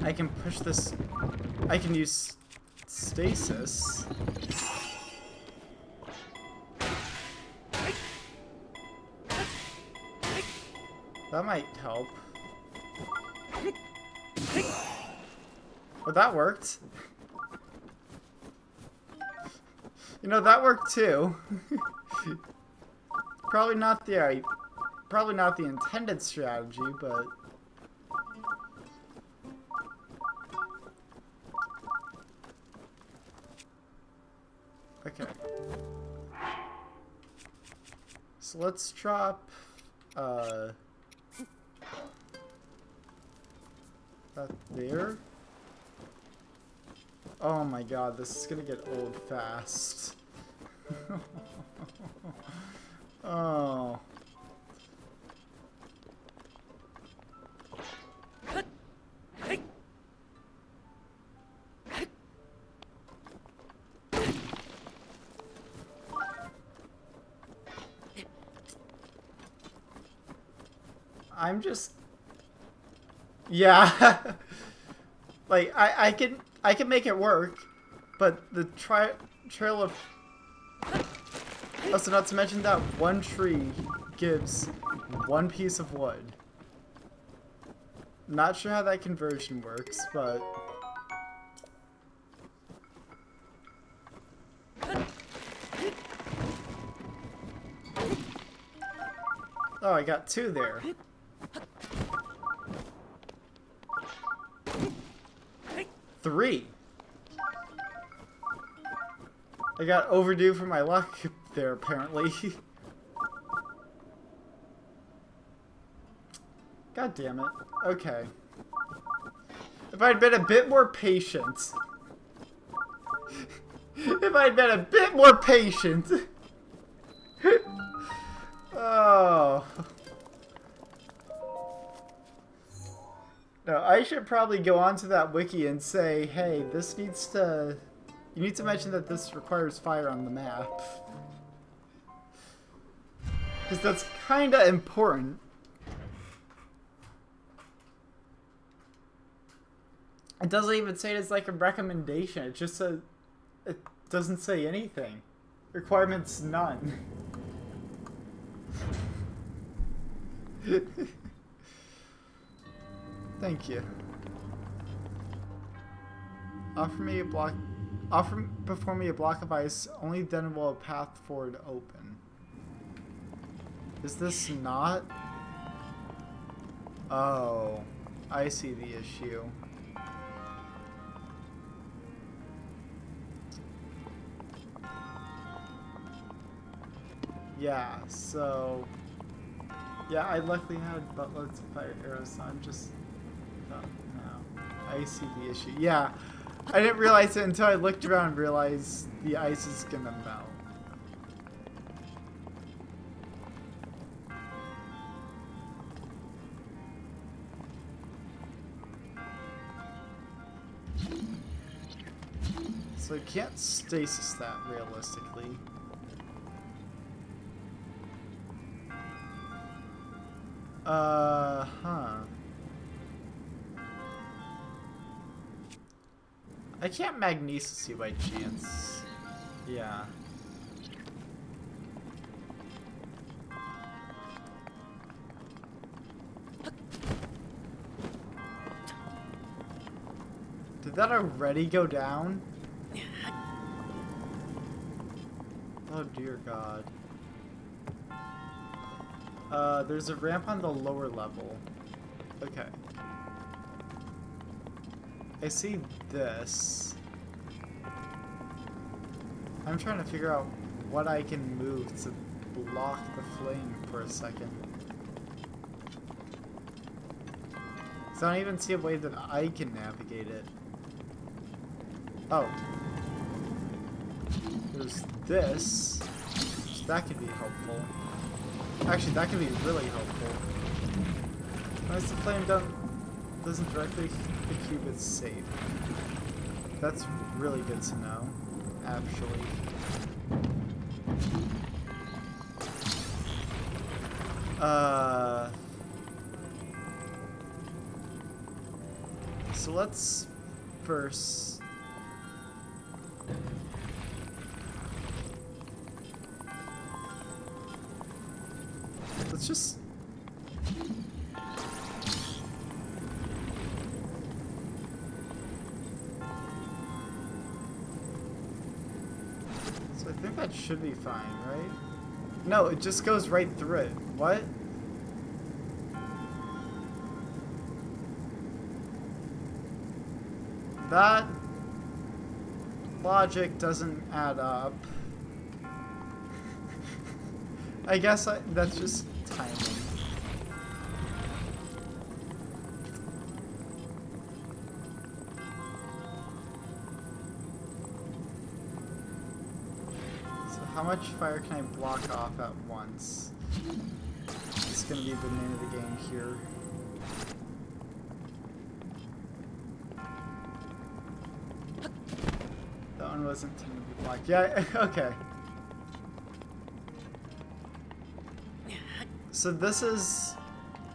I can push this. I can use stasis. That might help. Well, that worked. You know, that worked too. Probably not the intended strategy, but okay. So let's drop that there. Oh my god, this is gonna get old fast. Oh. I'm just... Yeah. Like, I can make it work, but the trail of... Also, not to mention that one tree gives one piece of wood. Not sure how that conversion works, but... Oh, I got 2 there. Three. I got overdue for my luck there, apparently. God damn it. Okay. If I'd been a bit more patient. If I'd been a bit more patient. Oh. No, I should probably go onto that wiki and say, hey, this needs to... You need to mention that this requires fire on the map. Because that's kinda important. It doesn't even say it's like a recommendation. It just says... It doesn't say anything. Requirements none. Thank you. Offer before me a block of ice, only then will a path forward open. Is this not? Oh, I see the issue. Yeah, so... Yeah, I luckily had buttloads of fire arrows, so I'm just... Oh, no. I see the issue. Yeah, I didn't realize it until I looked around and realized the ice is gonna melt. So I can't stasis that realistically. Huh. I can't magnesis you by chance. Yeah. Did that already go down? Oh dear God. There's a ramp on the lower level. Okay. I see this. I'm trying to figure out what I can move to block the flame for a second. So I don't even see a way that I can navigate it. Oh. There's this. So that could be helpful. Actually, that could be really helpful. Unless the flame doesn't directly hit you, it's safe. That's really good to know, actually. So let's first... Let's just... So I think that should be fine, right? No, it just goes right through it. What? That logic doesn't add up. I guess that's just timing. So how how much fire can I block off at once? It's gonna be the name of the game here. That one wasn't intended to be blocked. Yeah, okay. So this is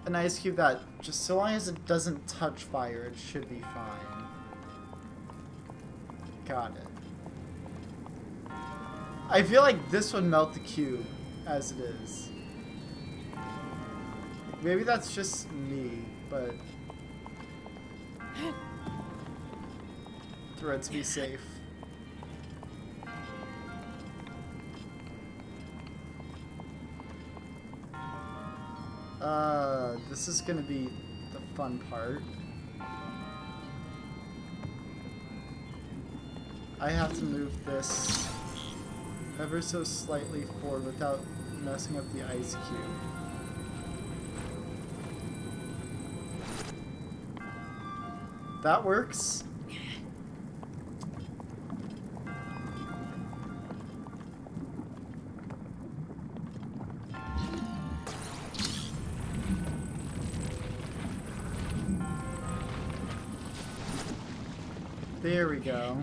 an ice cube that, just so long as it doesn't touch fire, it should be fine. Got it. I feel like this would melt the cube as it is. Maybe that's just me, but throw it to be safe. This is gonna be the fun part. I have to move this ever so slightly forward without messing up the ice cube. That works. There we go.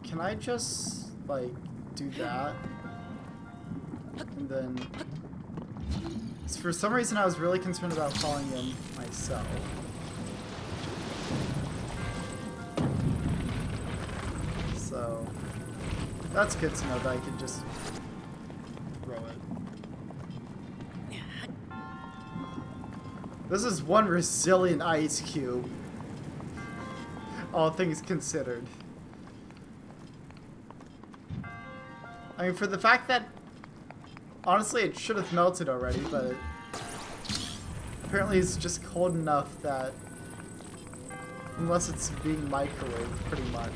Can I just, like, do that? And then... For some reason I was really concerned about falling in myself. So... That's good to know that I can just throw it. This is one resilient ice cube. All things considered. I mean, for the fact that, honestly, it should have melted already, but apparently it's just cold enough that, unless it's being microwaved, pretty much,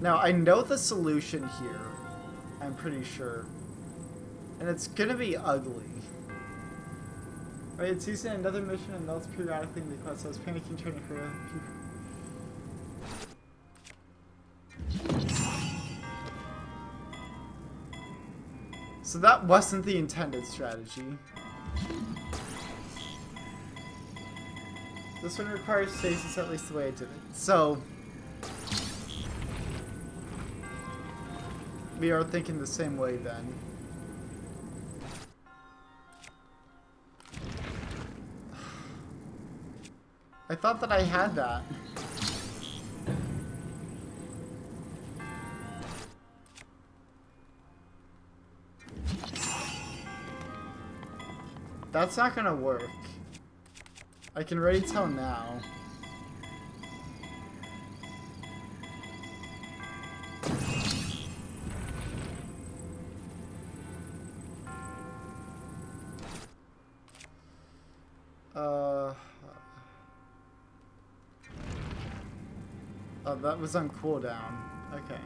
Now, I know the solution here, I'm pretty sure, and it's gonna be ugly. Right, it's using another mission and melts periodically in the quest, so I was panicking trying to hurry up. So that wasn't the intended strategy. This one requires stasis at least the way I did it. So we are thinking the same way then. I thought that I had that. That's not gonna work. I can already tell now. Oh, that was on cooldown. Okay.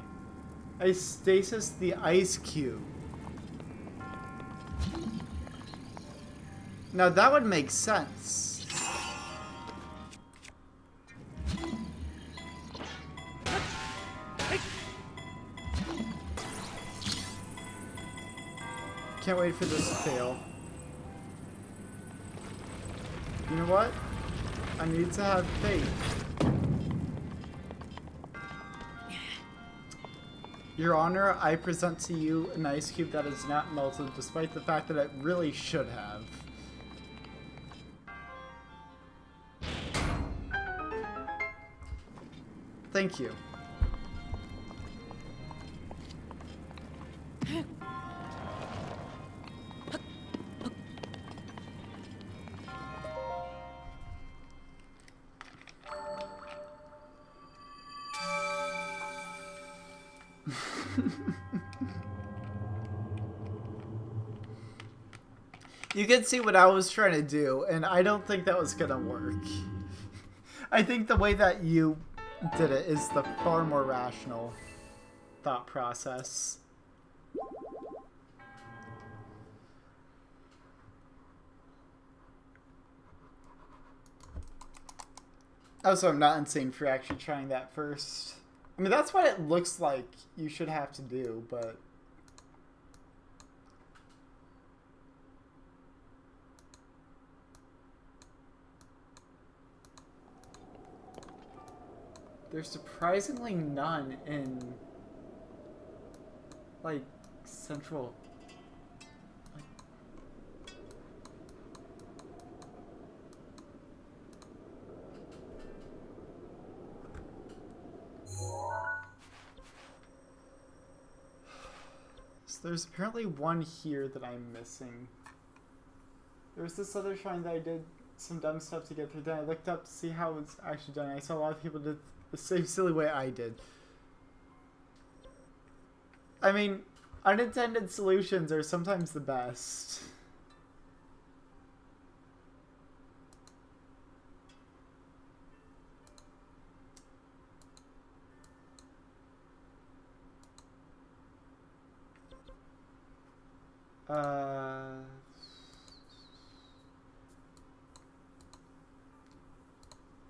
I stasis the ice cube. Now that would make sense. Can't wait for this to fail. You know what? I need to have faith. Your Honor, I present to you an ice cube that is not melted, despite the fact that it really should have. Thank you. You can see what I was trying to do, and I don't think that was gonna work. I think the way that you did it is the far more rational thought process. Also, I'm not insane for actually trying that first. I mean, that's what it looks like you should have to do, but... There's surprisingly none in, like, central... So there's apparently one here that I'm missing. There's this other shrine that I did some dumb stuff to get through. Then I looked up to see how it's actually done. I saw a lot of people did the same silly way I did. I mean, unintended solutions are sometimes the best.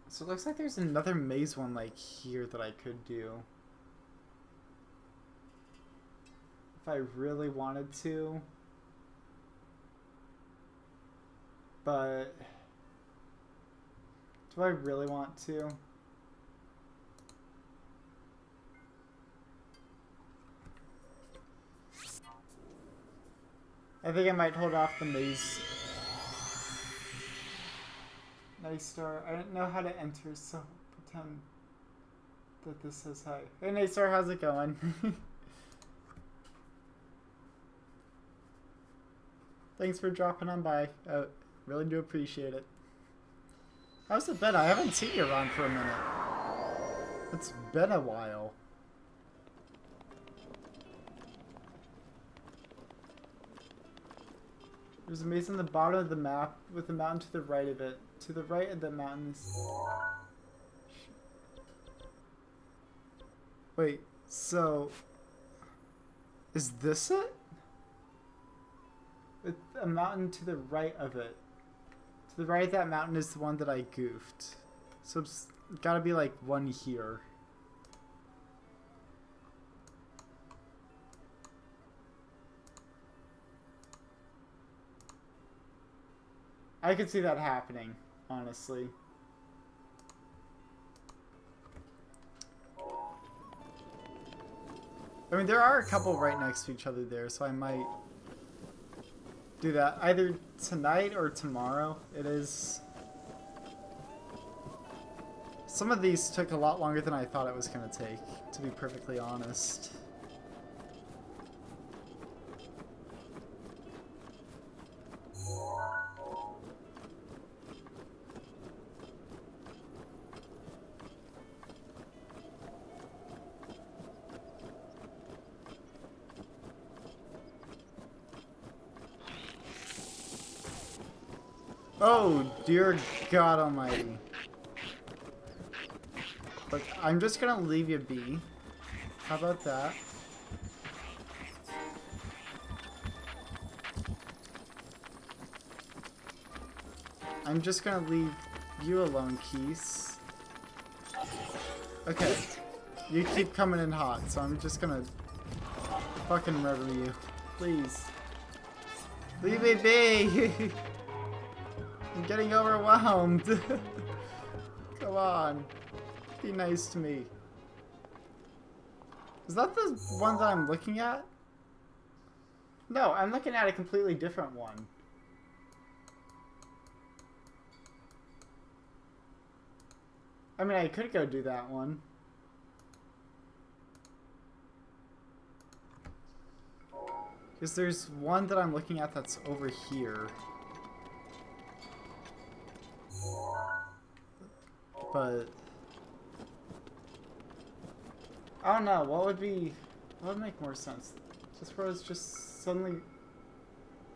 So it looks like there's another maze one like here that I could do. If I really wanted to. But do I really want to? I think I might hold off the maze. Nice Star. I didn't know how to enter, so pretend that this says hi. Hey Nice Star, how's it going? Thanks for dropping on by. I really do appreciate it. How's it been? I haven't seen you around for a minute. It's been a while. There's a maze on the bottom of the map with a mountain to the right of it. To the right of the mountain is... Wait, so... Is this it? With a mountain to the right of it. To the right of that mountain is the one that I goofed. So it's gotta be like one here. I could see that happening, honestly. I mean, there are a couple right next to each other there, so I might do that either tonight or tomorrow. It is... Some of these took a lot longer than I thought it was going to take, to be perfectly honest. Oh, dear God almighty. Look, I'm just gonna leave you be. How about that? I'm just gonna leave you alone, Keys. Okay. You keep coming in hot, so I'm just gonna fucking murder you. Please. Leave me be! I'm getting overwhelmed. Come on. Be nice to me. Is that the one that I'm looking at? No, I'm looking at a completely different one. I mean, I could go do that one. Because there's one that I'm looking at that's over here. But I don't know, what would make more sense? Just where it's just suddenly...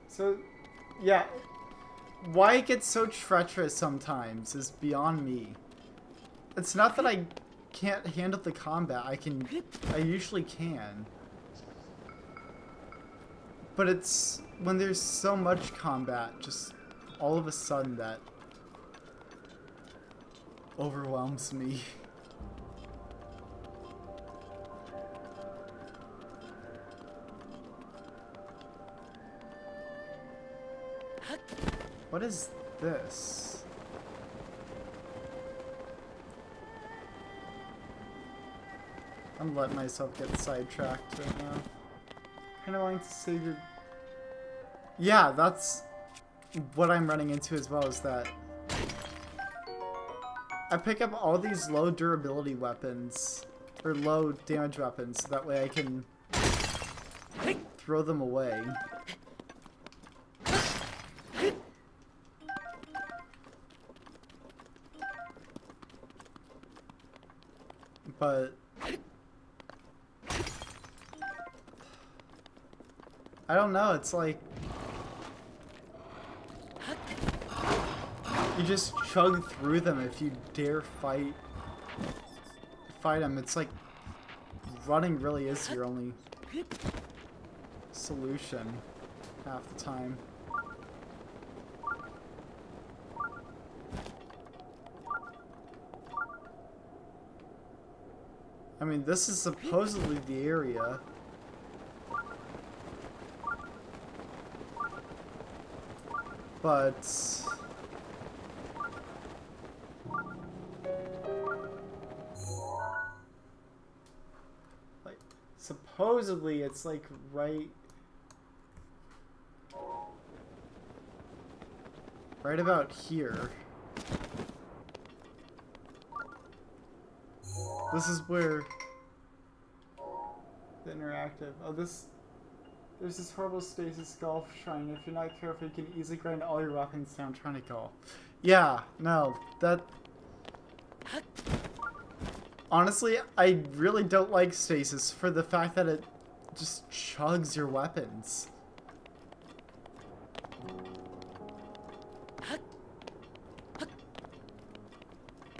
So, yeah. Why it gets so treacherous sometimes is beyond me. It's not that I can't handle the combat. I usually can. But it's when there's so much combat, just all of a sudden that overwhelms me. What is this? I'm letting myself get sidetracked right now. Kinda wanting to save your... Yeah, that's what I'm running into as well, is that I pick up all these low durability weapons, or low damage weapons, so that way I can throw them away. But I don't know, it's like you just chug through them if you dare fight them. It's like running really is your only solution half the time. I mean, this is supposedly the area. But like, supposedly it's like right about here. This is where the interactive. Oh, there's this horrible stasis golf shrine. If you're not careful, you can easily grind all your weapons down trying to golf. Yeah, no, that... Honestly, I really don't like stasis for the fact that it just chugs your weapons.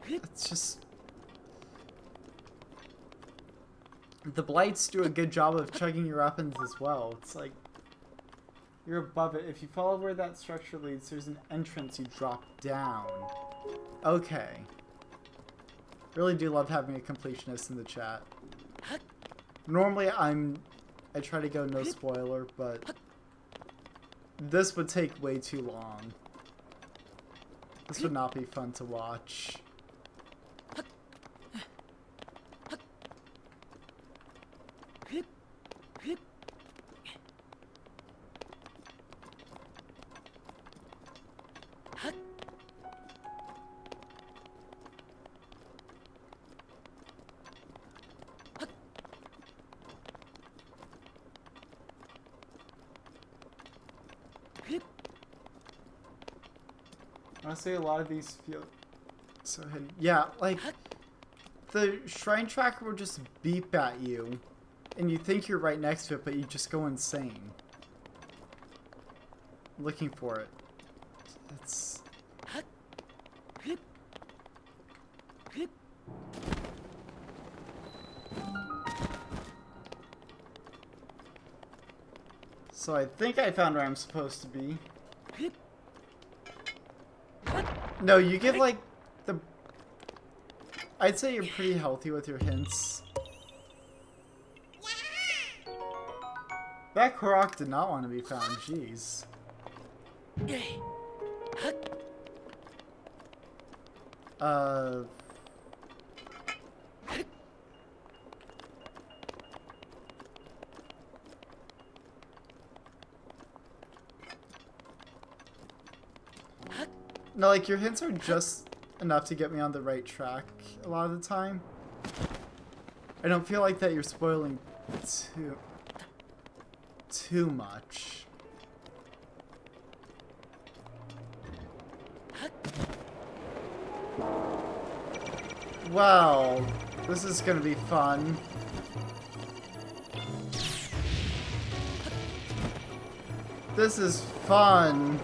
It's just... The blights do a good job of chugging your weapons as well. It's like you're above it. If you follow where that structure leads, there's an entrance you drop down. Okay. Really do love having a completionist in the chat. Normally I try to go no spoiler, but this would take way too long. This would not be fun to watch. Honestly, a lot of these feel so hidden. Yeah, like the shrine tracker will just beep at you and you think you're right next to it, but you just go insane looking for it. It's... So I think I found where I'm supposed to be. No, you get like the... I'd say you're pretty healthy with your hints. That Korok did not want to be found, jeez. No, like, your hints are just enough to get me on the right track a lot of the time. I don't feel like that you're spoiling too much. Wow, this is gonna be fun. This is fun.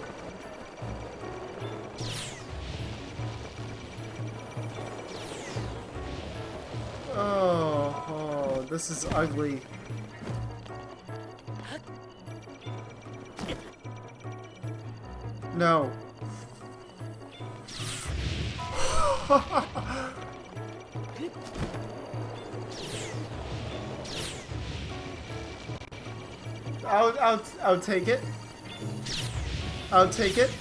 Oh, this is ugly. No. I'll take it. I'll take it.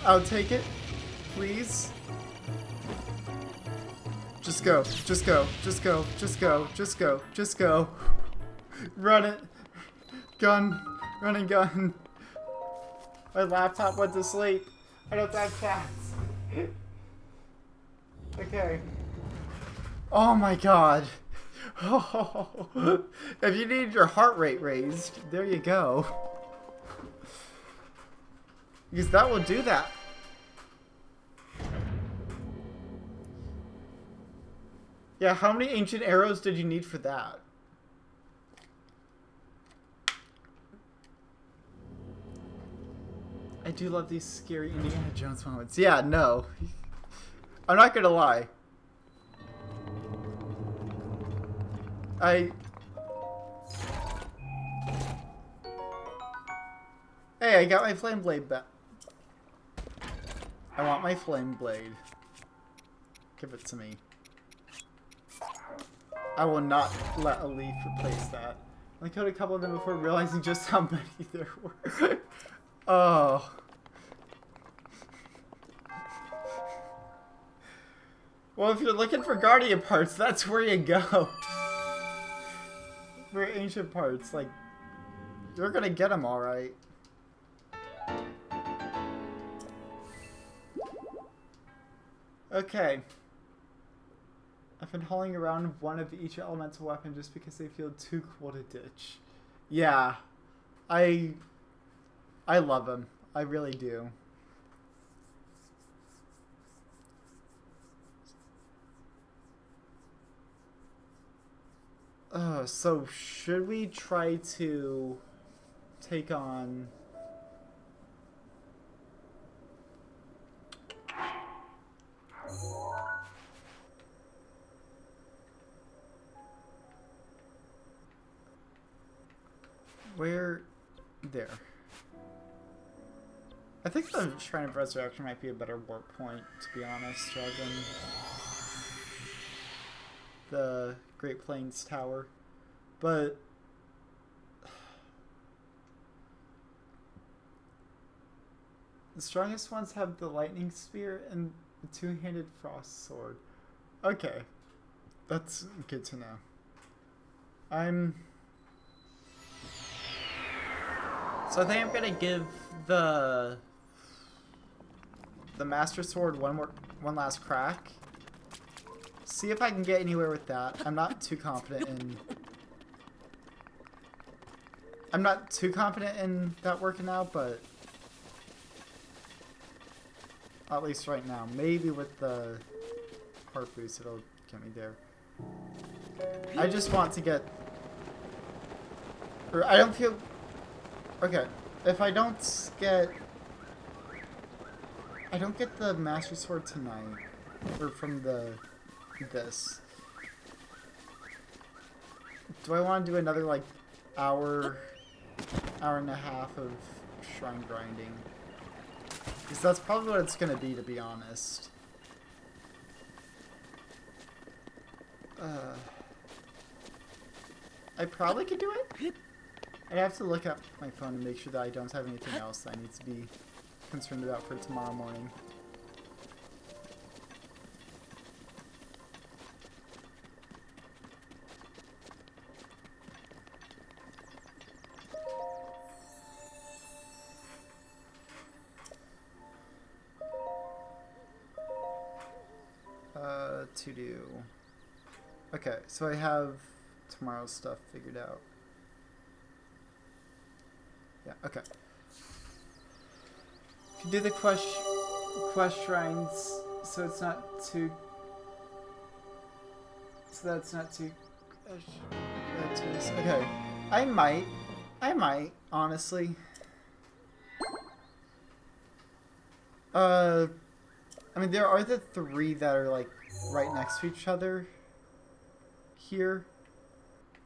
I'll take it. Please. Just go. Just go. Just go. Just go. Just go. Just go. Run it. Gun. Running gun. My laptop went to sleep. I don't have chats. Okay. Oh my god. Oh. If you need your heart rate raised, there you go. Because that will do that. Yeah, how many ancient arrows did you need for that? I do love these scary Indiana Jones moments. Yeah, no. I'm not gonna lie. Hey, I got my flame blade back. I want my flame blade. Give it to me. I will not let a leaf replace that. I killed a couple of them before realizing just how many there were. Oh. Well, if you're looking for Guardian parts, that's where you go. For ancient parts, like, you're gonna get them alright. Okay. I've been hauling around one of each elemental weapon just because they feel too cool to ditch. Yeah. I love them. I really do. So should we try to take on... Where? There. I think the Shrine of Resurrection might be a better warp point, to be honest, rather than the Great Plains Tower. But the strongest ones have the Lightning Spear and the two-handed Frost Sword. Okay. That's good to know. So I think I'm gonna give the Master Sword one last crack. See if I can get anywhere with that. I'm not too confident in that working out, but at least right now. Maybe with the heart boost it'll get me there. I just want to get, or I don't feel, okay, if I don't get the Master Sword tonight, or from this, do I want to do another like hour and a half of shrine grinding? Because that's probably what it's gonna be, to be honest. I probably could do it. I'd have to look at my phone and make sure that I don't have anything else that I need to be concerned about for tomorrow morning. To do. Okay, so I have tomorrow's stuff figured out. Yeah, okay. Can do the quest shrines so that's not too okay. I might honestly. I mean, there are the three that are like right next to each other here,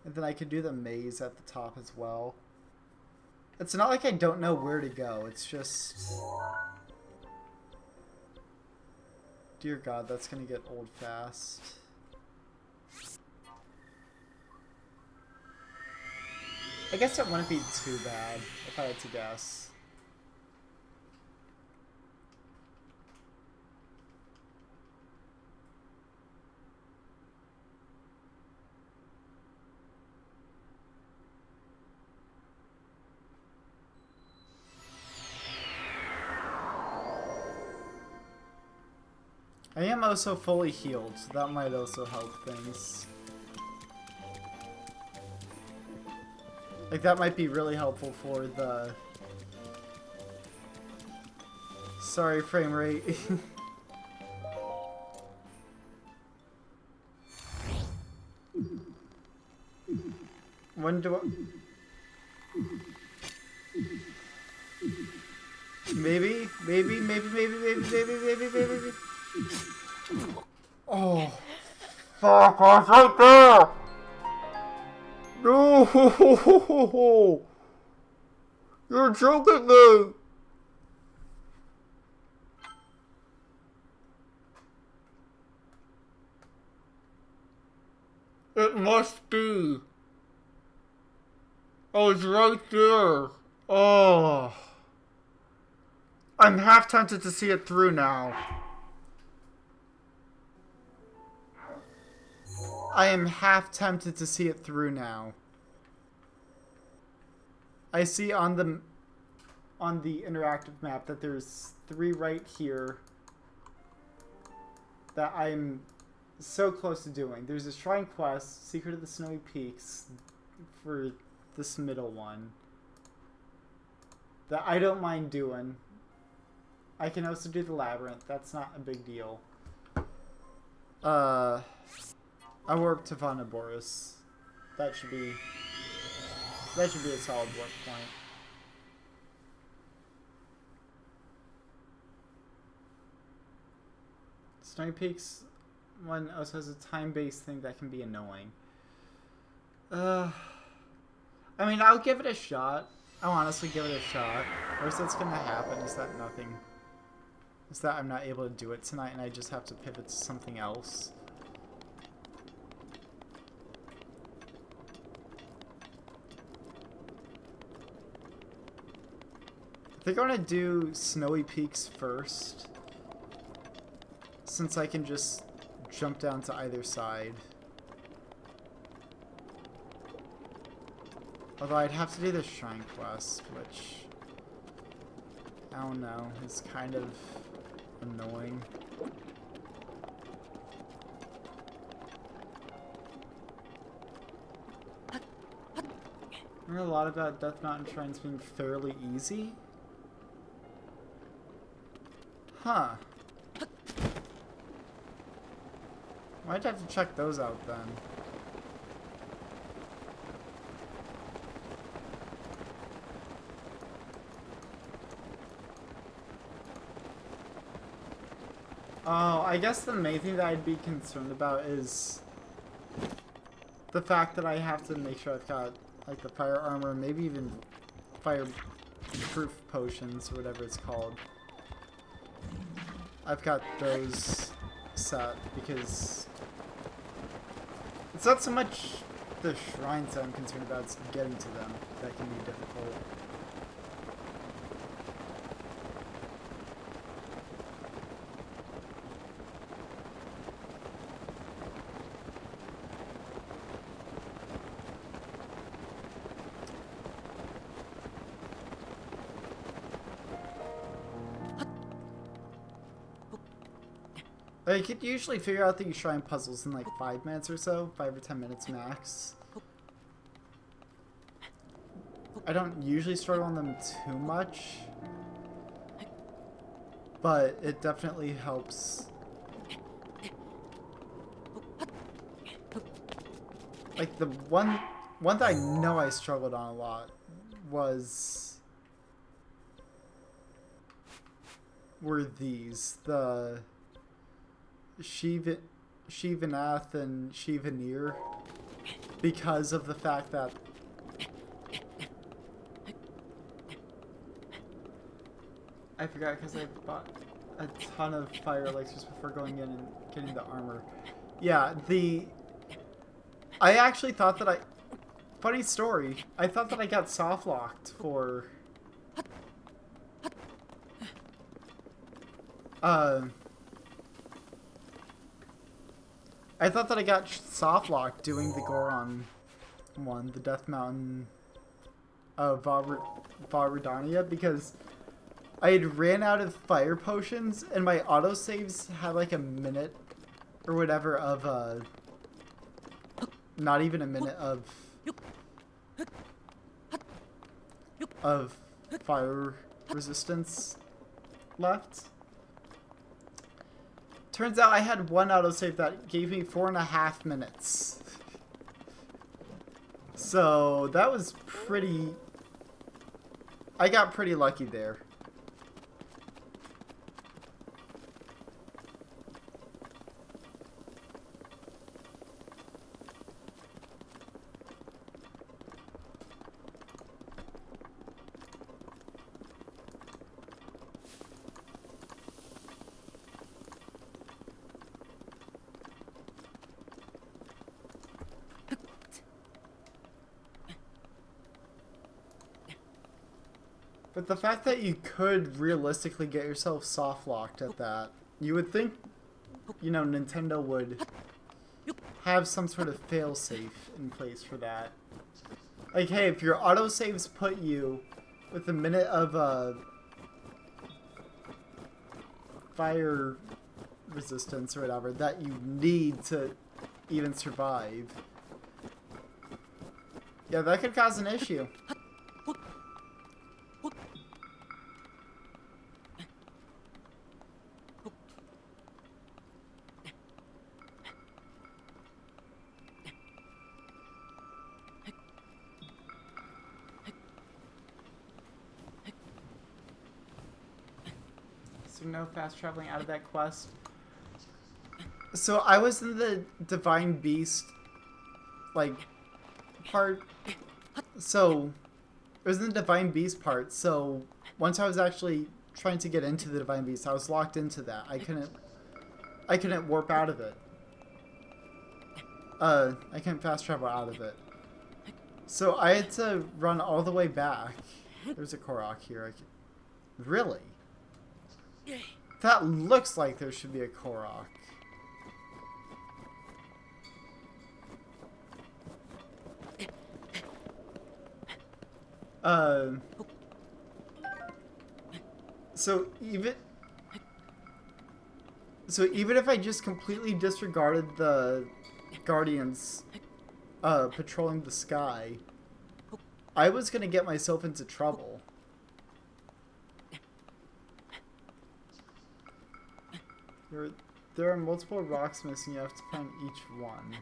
and then I could do the maze at the top as well. It's not like I don't know where to go, it's just Dear God, that's gonna get old fast. I guess it wouldn't be too bad if I had to guess. I am also fully healed, so that might also help things. Like, that might be really helpful for the... Sorry, frame rate. When do I... Maybe. Oh, fuck! I was right there. No, you're joking me. It must be. I was right there. Oh, I'm half tempted to see it through now. I am half tempted to see it through now. I see on the interactive map that there's 3 right here that I'm so close to doing. There's a shrine quest, Secret of the Snowy Peaks, for this middle one that I don't mind doing. I can also do the labyrinth. That's not a big deal. I warp to Vanaboris. That should be a solid warp point. Snowy Peaks one also has a time-based thing that can be annoying. I mean, I'll give it a shot. I'll honestly give it a shot. Worst that's gonna happen is that I'm not able to do it tonight and I just have to pivot to something else. I think I'm gonna do Snowy Peaks first, since I can just jump down to either side. Although I'd have to do the shrine quest, which I don't know, is kind of annoying. I heard a lot about Death Mountain shrines being fairly easy. Huh. Might have to check those out then. Oh, I guess the main thing that I'd be concerned about is the fact that I have to make sure I've got like the fire armor, maybe even fireproof potions or whatever it's called. I've got those set because it's not so much the shrines that I'm concerned about, it's getting to them that can be difficult. I could usually figure out the shrine puzzles in like 5 minutes or so, 5 or 10 minutes max. I don't usually struggle on them too much, but it definitely helps. Like the one that I know I struggled on a lot were these, the Shivanath and Shivanir, because of the fact that I forgot because I bought a ton of fire elixirs before going in and getting the armor. Yeah, I actually thought that funny story, I thought that I got soft locked for... I thought that I got soft locked doing the Goron one, the Death Mountain of Varadania, because I had ran out of fire potions and my autosaves had like a minute or whatever of not even a minute of fire resistance left. Turns out I had one autosave that gave me 4.5 minutes. So that was pretty... I got pretty lucky there. But the fact that you could realistically get yourself soft locked at that, you would think, you know, Nintendo would have some sort of failsafe in place for that. Like, hey, if your autosaves put you with a minute of fire resistance or whatever that you need to even survive, yeah, that could cause an issue. So no fast traveling out of that quest. So I was in the Divine Beast, like, part. So it was in the Divine Beast part. So once I was actually trying to get into the Divine Beast, I was locked into that. I couldn't warp out of it. I couldn't fast travel out of it. So I had to run all the way back. There's a Korok here. Really? That looks like there should be a Korok. So even if I just completely disregarded the Guardians patrolling the sky, I was gonna get myself into trouble. There are multiple rocks missing. You have to find each one.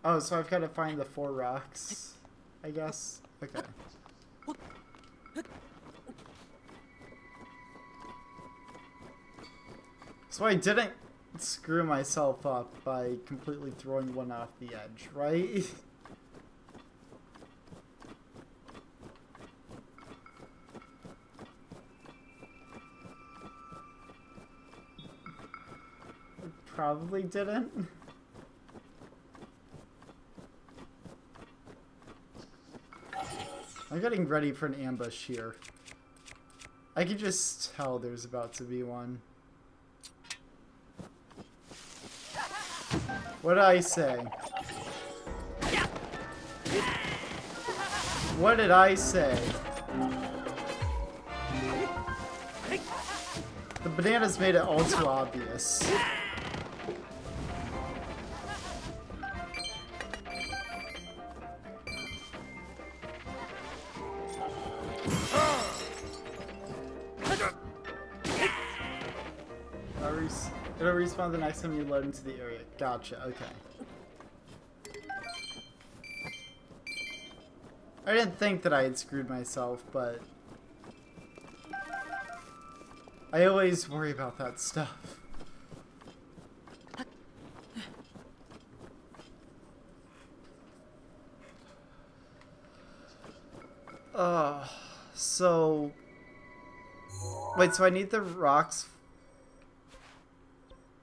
Oh, so I've got to find the 4 rocks, I guess? Okay. So I didn't screw myself up by completely throwing one off the edge, right? Probably didn't. I'm getting ready for an ambush here. I can just tell there's about to be one. What did I say? What did I say? The bananas made it all too obvious. It'll respawn the next time you load into the area. Gotcha, okay. I didn't think that I had screwed myself, but I always worry about that stuff. So Wait, so I need the rocks.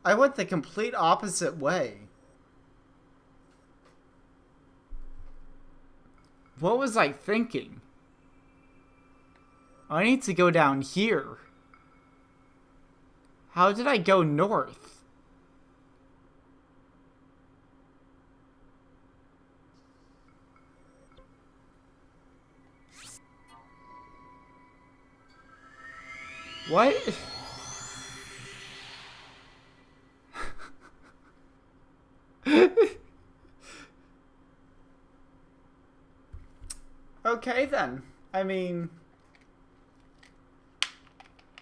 I went the complete opposite way. What was I thinking? I need to go down here. How did I go north? What? Okay then. I mean,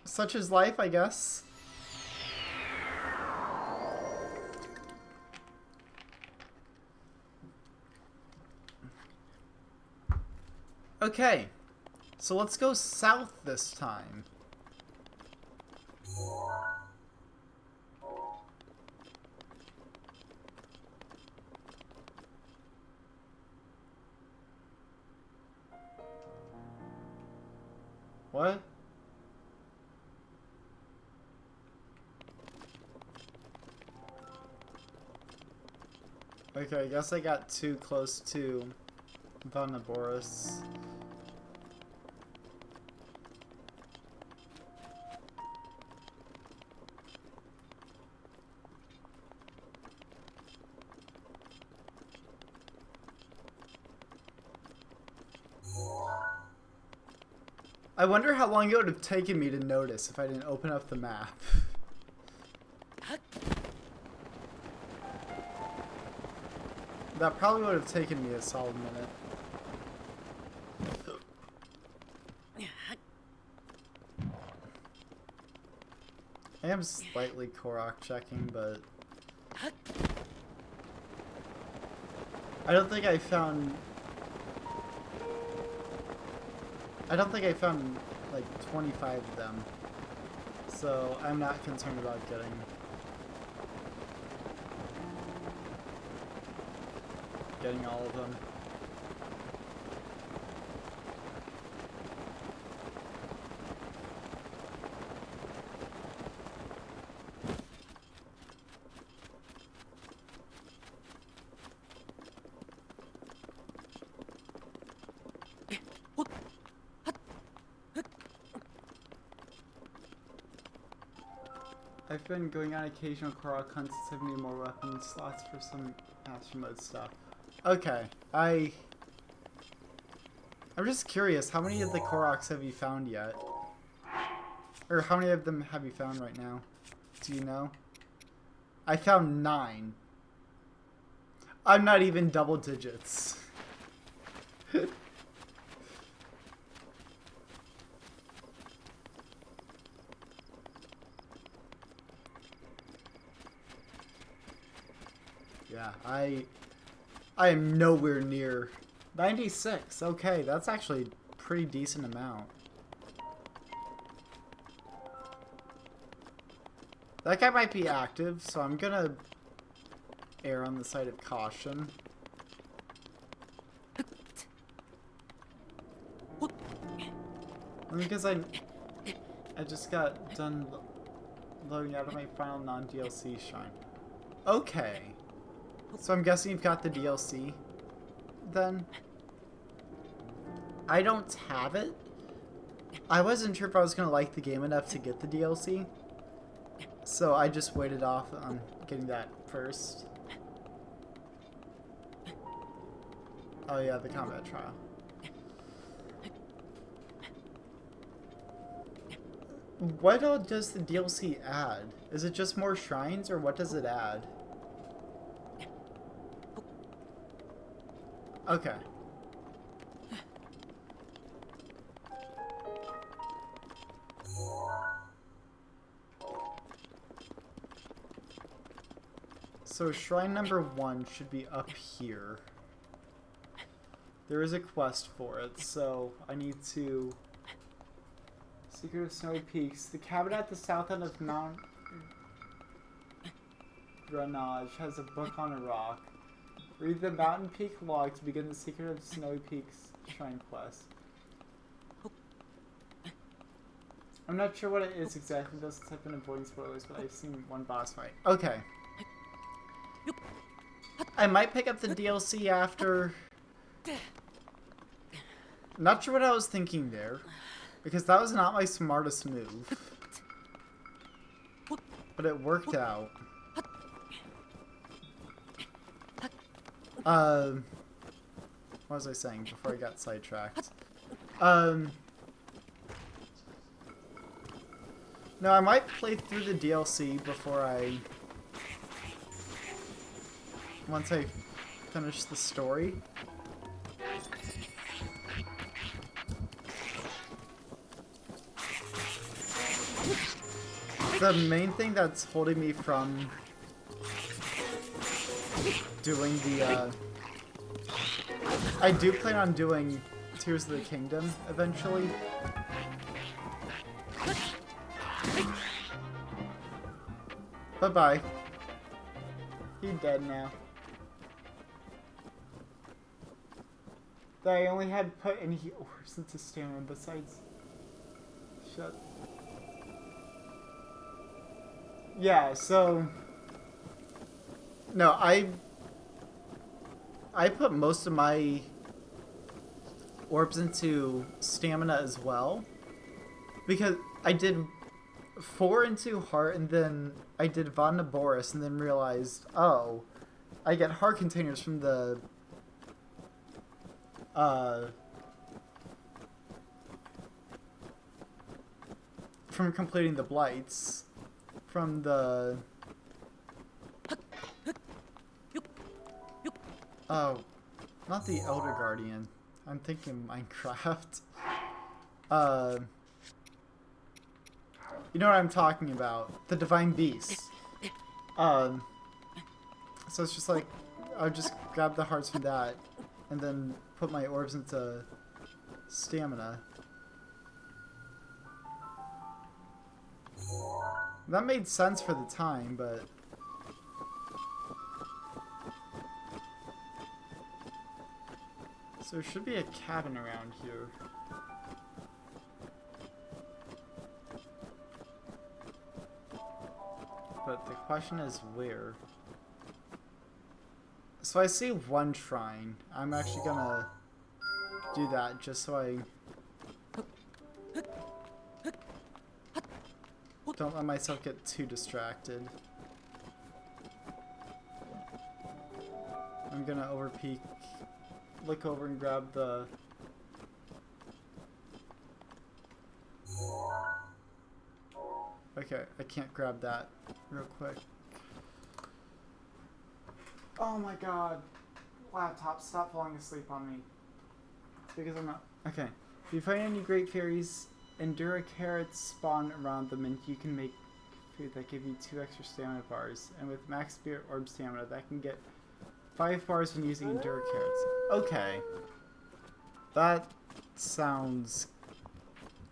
such is life, I guess. Okay, so let's go south this time. What? Okay, I guess I got too close to Vanaboris. I wonder how long it would have taken me to notice if I didn't open up the map. That probably would have taken me a solid minute. I am slightly Korok checking, but I don't think I found like 25 of them, so I'm not concerned about getting all of them. I've been going on occasional Korok hunts to give me more weapon slots for some Master Mode stuff. Okay, I'm just curious, how many of the Koroks have you found yet? Or how many of them have you found right now? Do you know? I found 9. I'm not even double digits. Yeah, I am nowhere near 96. Okay, that's actually a pretty decent amount. That guy might be active, so I'm gonna err on the side of caution. Because I just got done loading out of my final non-DLC shrine. Okay. So I'm guessing you've got the DLC, then? I don't have it. I wasn't sure if I was going to like the game enough to get the DLC, so I just waited off on getting that first. Oh yeah, the combat trial. What all does the DLC add? Is it just more shrines, or what does it add? Okay. So shrine number 1 should be up here. There is a quest for it, so I need to... Secret of Snowy Peaks. The cabin at the south end of Mount Granage has a book on a rock. Read the Mountain Peak log to begin the Secret of Snowy Peaks shrine quest. I'm not sure what it is exactly. It doesn't have been avoiding spoilers, but I've seen one boss fight. Okay. I might pick up the DLC after. Not sure what I was thinking there, because that was not my smartest move. But it worked out. What was I saying before I got sidetracked? No, I might play through the DLC before once I finish the story. The main thing that's holding me from doing the, I do plan on doing Tears of the Kingdom eventually. Bye-bye. He's dead now. That I only had put any ores into stamina besides... Shut... Yeah, so... No, I put most of my orbs into stamina as well. Because I did 4 into heart, and then I did Von Boris, and then realized, oh, I get heart containers from the from completing the blights, from the oh, not the Elder Guardian. I'm thinking Minecraft. You know what I'm talking about. The Divine Beast. So it's just like, I'll just grab the hearts from that, and then put my orbs into stamina. That made sense for the time, but... So there should be a cabin around here. But the question is where? So I see one shrine. I'm actually gonna do that just so I don't let myself get too distracted. I'm gonna overpeak, look over and grab the... Okay, I can't grab that real quick. Oh my god. Laptop, stop falling asleep on me. Because I'm not... Okay. If you find any great fairies, Endura carrots spawn around them, and you can make food that give you 2 extra stamina bars. And with max spirit orb stamina, that can get 5 bars when using Endura carrots. Okay. That sounds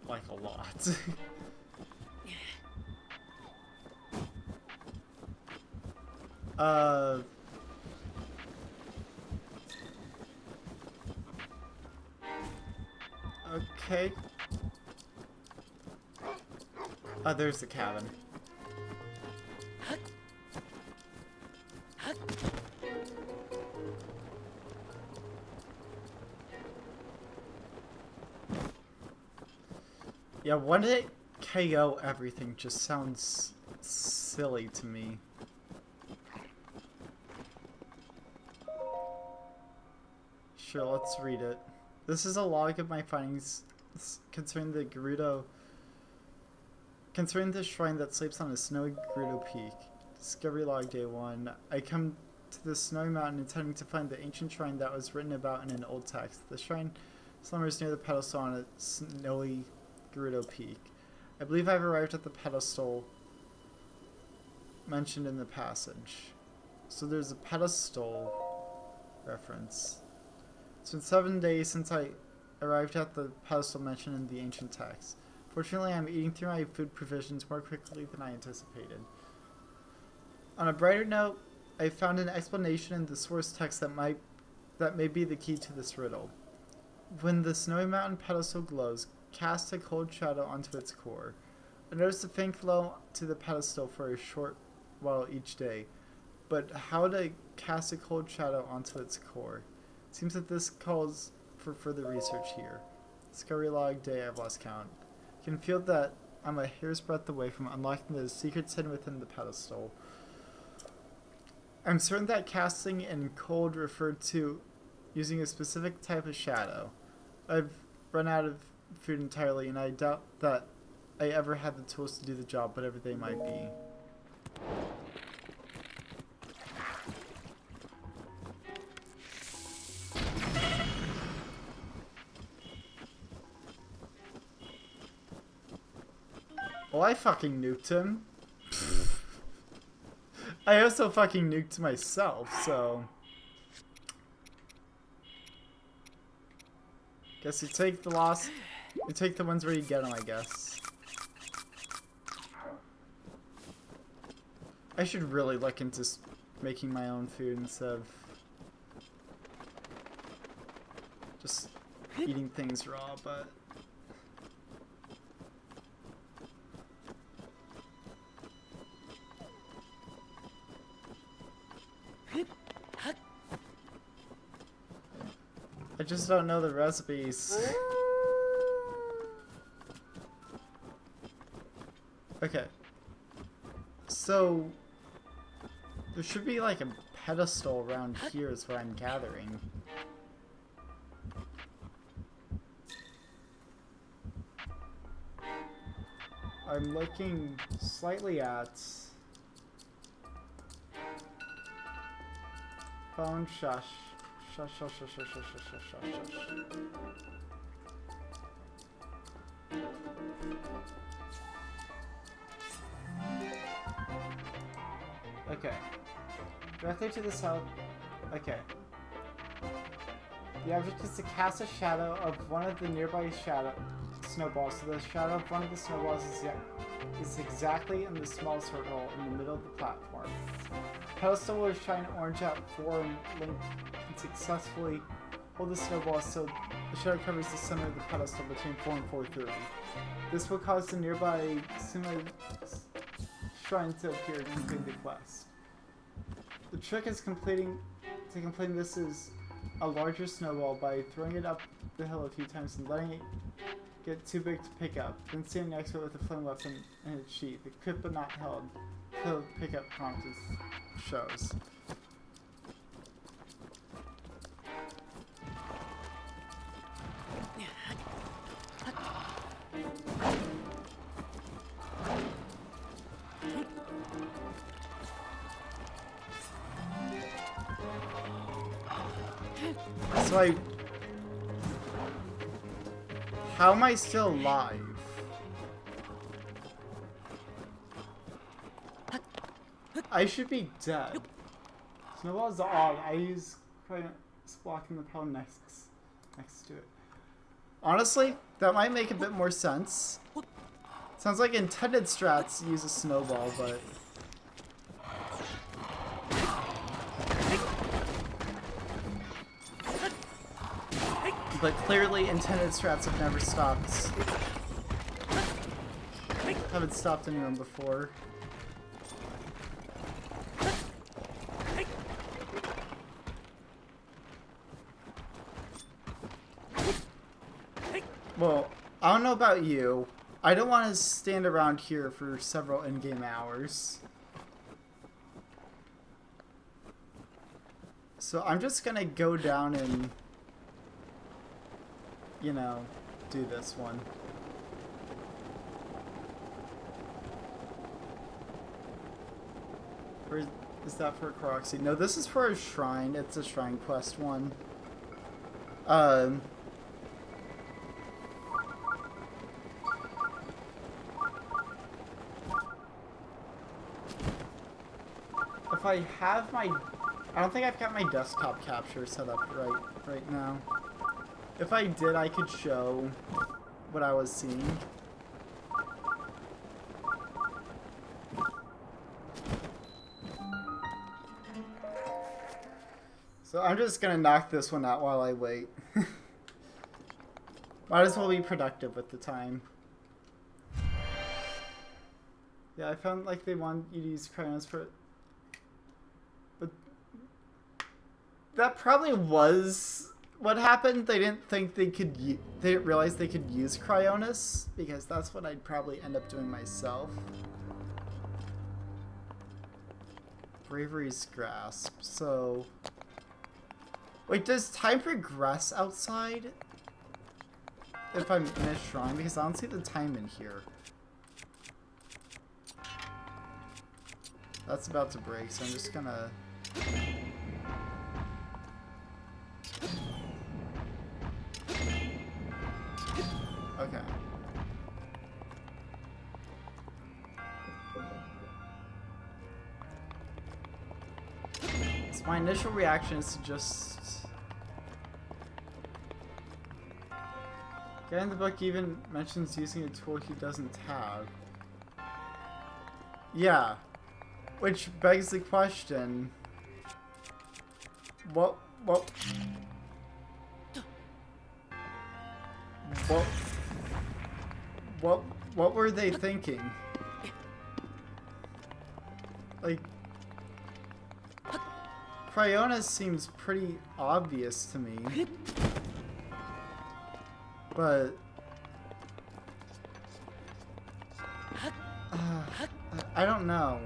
like a lot. Okay. Oh, there's the cabin. Yeah, when did it KO everything just sounds silly to me. Sure, let's read it. This is a log of my findings concerning the shrine that sleeps on a snowy Gerudo Peak. Discovery log day 1. I come to the snowy mountain intending to find the ancient shrine that was written about in an old text. The shrine slumbers near the pedestal on a snowy Gerudo Peak. I believe I've arrived at the pedestal mentioned in the passage. So there's a pedestal reference. It's been 7 days since I arrived at the pedestal mentioned in the ancient text. Fortunately, I'm eating through my food provisions more quickly than I anticipated. On a brighter note, I found an explanation in the source text that may be the key to this riddle. When the snowy mountain pedestal glows, cast a cold shadow onto its core. I noticed a faint glow to the pedestal for a short while each day, but how to cast a cold shadow onto its core? Seems that this calls for further research here. Discovery log day, I've lost count. You can feel that I'm a hair's breadth away from unlocking the secrets hidden within the pedestal. I'm certain that casting in cold referred to using a specific type of shadow. I've run out of food entirely, and I doubt that I ever had the tools to do the job, whatever they might be. Well, I fucking nuked him. I also fucking nuked myself, so... Guess you take the loss... You take the ones where you get them, I guess. I should really look into making my own food instead of... just eating things raw, but... I just don't know the recipes. Okay. So, there should be like a pedestal around here is what I'm gathering. I'm looking slightly at... Phone shush. Shush, shush, shush, shush, shush, shush, shush, shush. Okay. Directly to the south. Okay. The object is to cast a shadow of one of the nearby snowballs. So the shadow of one of the snowballs is exactly in the small circle in the middle of the platform. Pedestal will shine orange out 4 and Link can successfully hold the snowball so the shadow covers the center of the pedestal between 4 and 4:30. This will cause the nearby similar shrine to appear and complete the quest. The trick is completing this is a larger snowball by throwing it up the hill a few times and letting it get too big to pick up, then standing next to it with a flame weapon in its sheath, equipped but not held, till pickup prompt shows. So how am I still alive? I should be dead. Snowball's odd. I use blocking the pedal next to it. Honestly, that might make a bit more sense. Sounds like intended strats use a snowball, but... But clearly intended strats have never stopped. Haven't stopped anyone before. Well, I don't know about you. I don't want to stand around here for several in-game hours. So I'm just gonna go down and, you know, do this one. Or is that for Croxy? No, this is for a shrine. It's a shrine quest one. If I have my... I don't think I've got my desktop capture set up right now. If I did, I could show what I was seeing. So I'm just gonna knock this one out while I wait. Might as well be productive with the time. Yeah, I found like they want you to use crayons for... But that probably was what happened. They didn't think they could... They didn't realize they could use Cryonis, because that's what I'd probably end up doing myself. Bravery's Grasp. So... Wait, does time progress outside? If I'm in a shrine? Because I don't see the time in here. That's about to break, so I'm just gonna... Okay. So my initial reaction is to just... Guy in the book even mentions using a tool he doesn't have. Yeah. Which begs the question, what were they thinking? Like, Cryonis seems pretty obvious to me, but I don't know.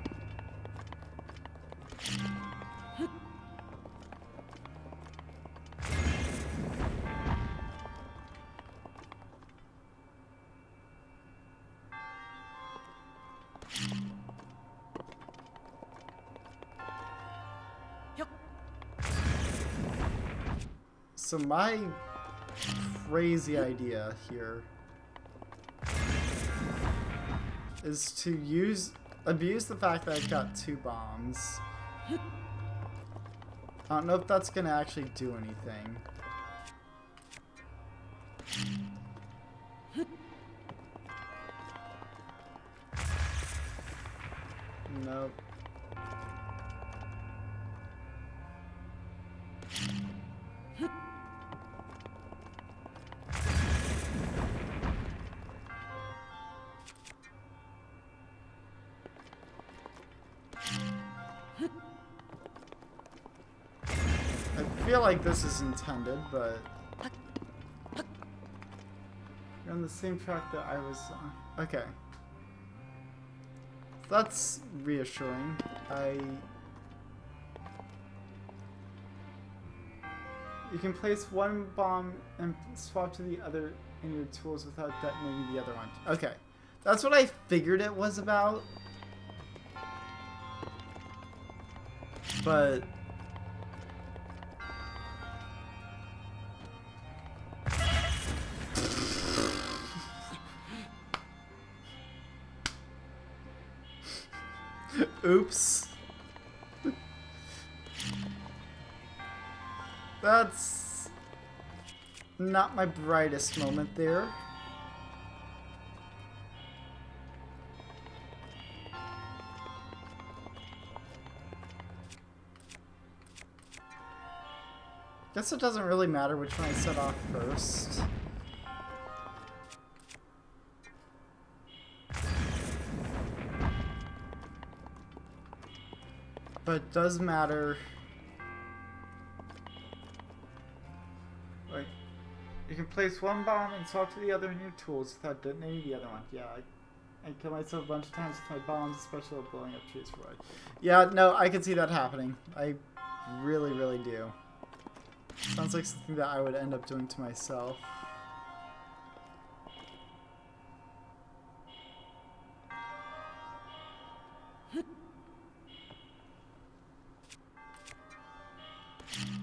So my crazy idea here is to abuse the fact that I've got 2 bombs. I don't know if that's gonna actually do anything. Nope. I feel like this is intended, but you're on the same track that I was on. Okay. That's reassuring. You can place one bomb and swap to the other in your tools without detonating the other one. Okay. That's what I figured it was about. But... Oops. That's not my brightest moment there. Guess it doesn't really matter which one I set off first. But it does matter. Like, you can place one bomb and swap to the other in your tools without detonating the other one. Yeah, I kill myself a bunch of times with my bombs, especially while blowing up trees for wood. Yeah, no, I can see that happening. I really, really do. Sounds like something that I would end up doing to myself.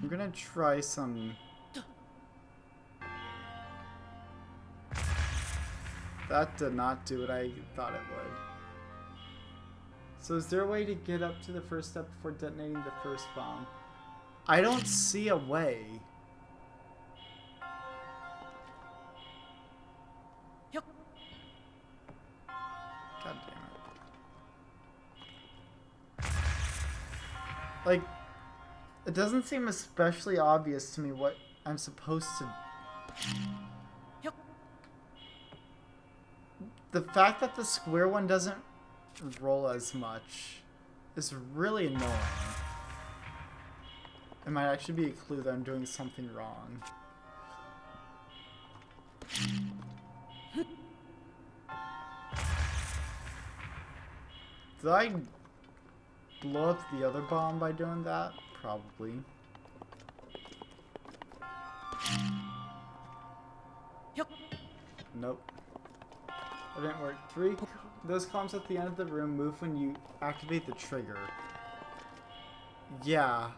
I'm gonna try some... That did not do what I thought it would. So is there a way to get up to the first step before detonating the first bomb? I don't see a way. God damn it. Like, it doesn't seem especially obvious to me what I'm supposed to... The fact that the square one doesn't roll as much is really annoying. It might actually be a clue that I'm doing something wrong. Did I blow up the other bomb by doing that? Probably. Nope. That didn't work. 3. Those columns at the end of the room move when you activate the trigger. Yeah.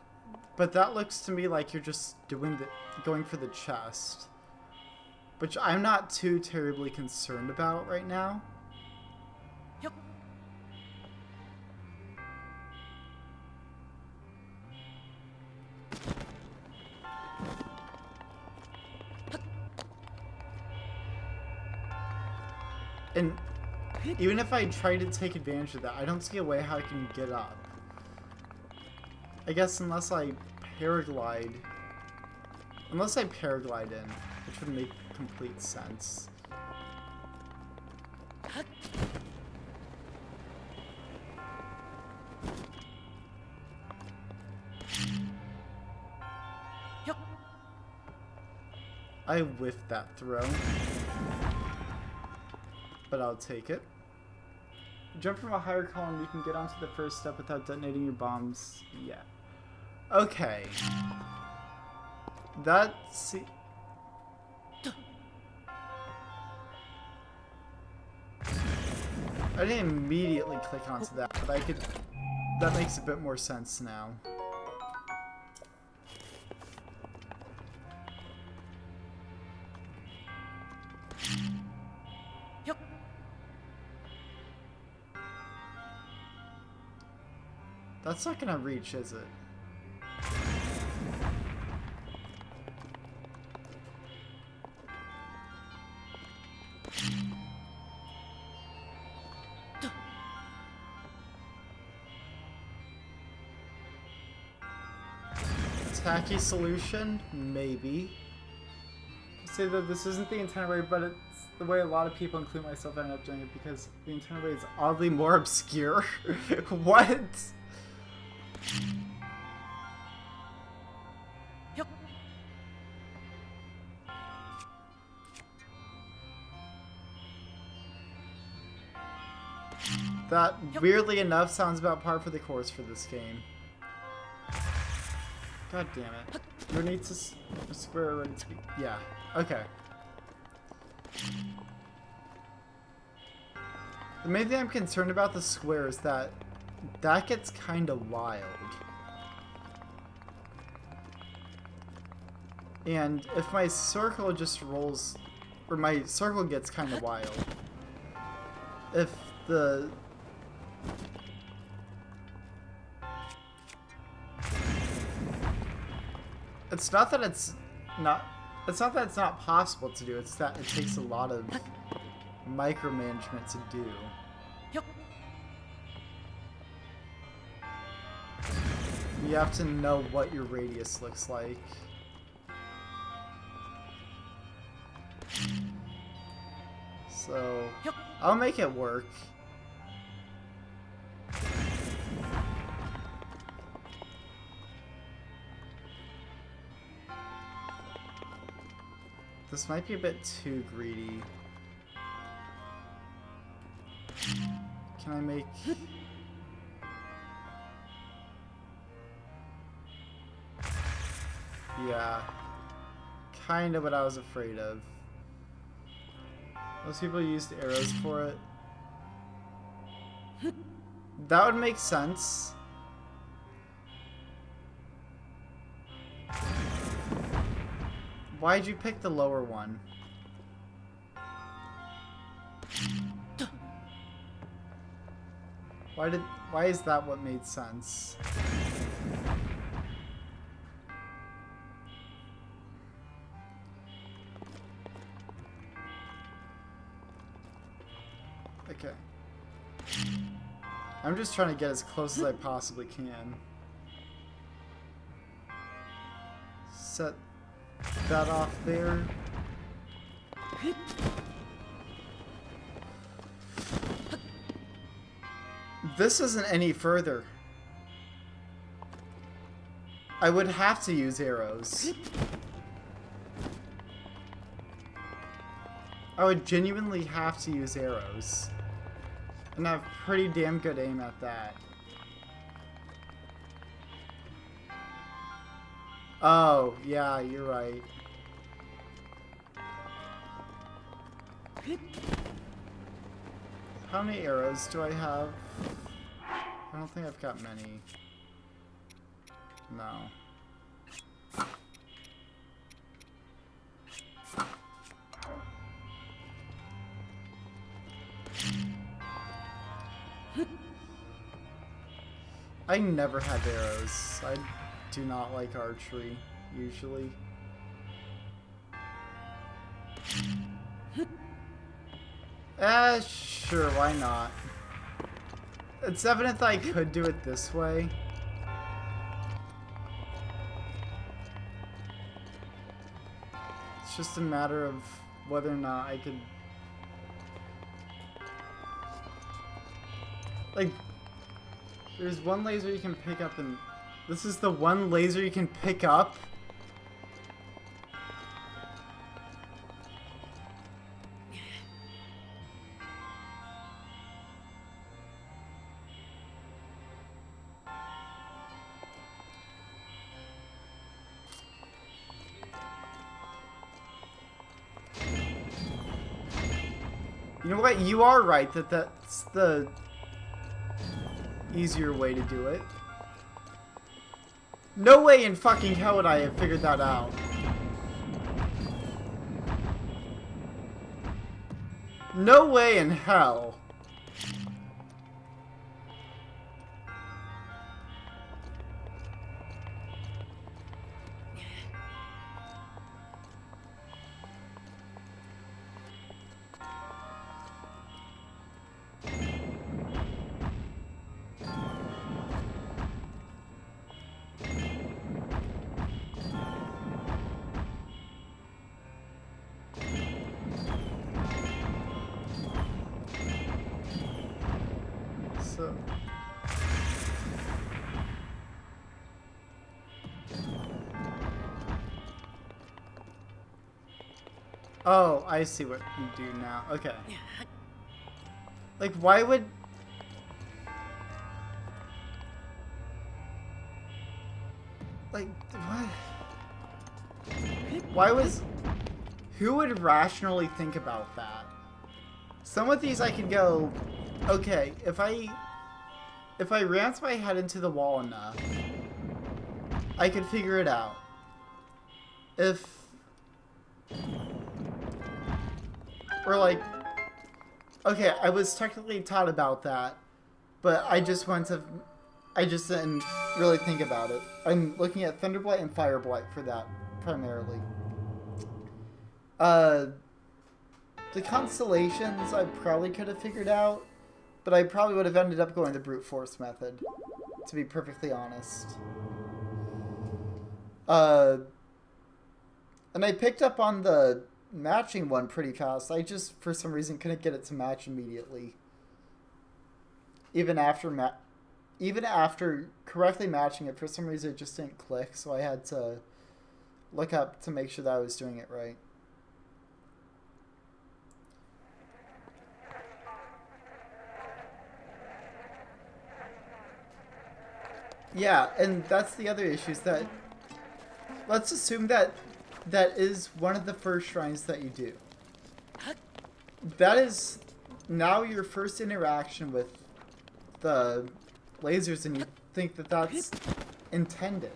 But that looks to me like you're just going for the chest. Which I'm not too terribly concerned about right now. And even if I try to take advantage of that, I don't see a way how I can get up. I guess unless I paraglide. Unless I paraglide in, which would make complete sense. I whiffed that throw. But I'll take it. Jump from a higher column, you can get onto the first step without detonating your bombs. Yeah. Okay. That's... I didn't immediately click onto that, but I could... That makes a bit more sense now. That's not gonna reach, is it? Tacky solution? Maybe. I say that this isn't the intended way, but it's the way a lot of people, including myself, end up doing it because the intended way is oddly more obscure. What? That, weirdly enough, sounds about par for the course for this game. God damn it. There needs a square ready to be... Yeah, okay. The main thing I'm concerned about the square is that gets kind of wild. And if my circle just rolls... Or my circle gets kind of wild. If the... It's not that it's not possible to do, it's that it takes a lot of micromanagement to do. You have to know what your radius looks like. So, I'll make it work. This might be a bit too greedy. Can I make... Yeah. Kind of what I was afraid of. Most people used arrows for it. That would make sense. Why'd you pick the lower one? Why is that what made sense? Okay. I'm just trying to get as close as I possibly can. Set that off there. This isn't any further. I would have to use arrows. I would genuinely have to use arrows. And I have pretty damn good aim at that. Oh, yeah, you're right. How many arrows do I have? I don't think I've got many. No. I never have arrows. I do not like archery, usually. Sure, why not? It's evident that I could do it this way. It's just a matter of whether or not I could... Like, there's one laser you can pick up and... This is the one laser you can pick up? You know what? You are right that that's the easier way to do it. No way in fucking hell would I have figured that out. No way in hell. So... Oh, I see what you do now. Okay. Like, why would... Like, what? Why was... Who would rationally think about that? Some of these I can go... Okay, if I rammed my head into the wall enough, I could figure it out. If... Or like... Okay, I was technically taught about that, but I just didn't really think about it. I'm looking at Thunderblight and Fireblight for that, primarily. The constellations I probably could have figured out, but I probably would have ended up going the brute force method, to be perfectly honest. And I picked up on the matching one pretty fast. I just, for some reason, couldn't get it to match immediately. Even after correctly matching it, for some reason it just didn't click, so I had to look up to make sure that I was doing it right. Yeah, and that's the other issue, is that let's assume that that is one of the first shrines that you do. That is now your first interaction with the lasers, and you think that that's intended.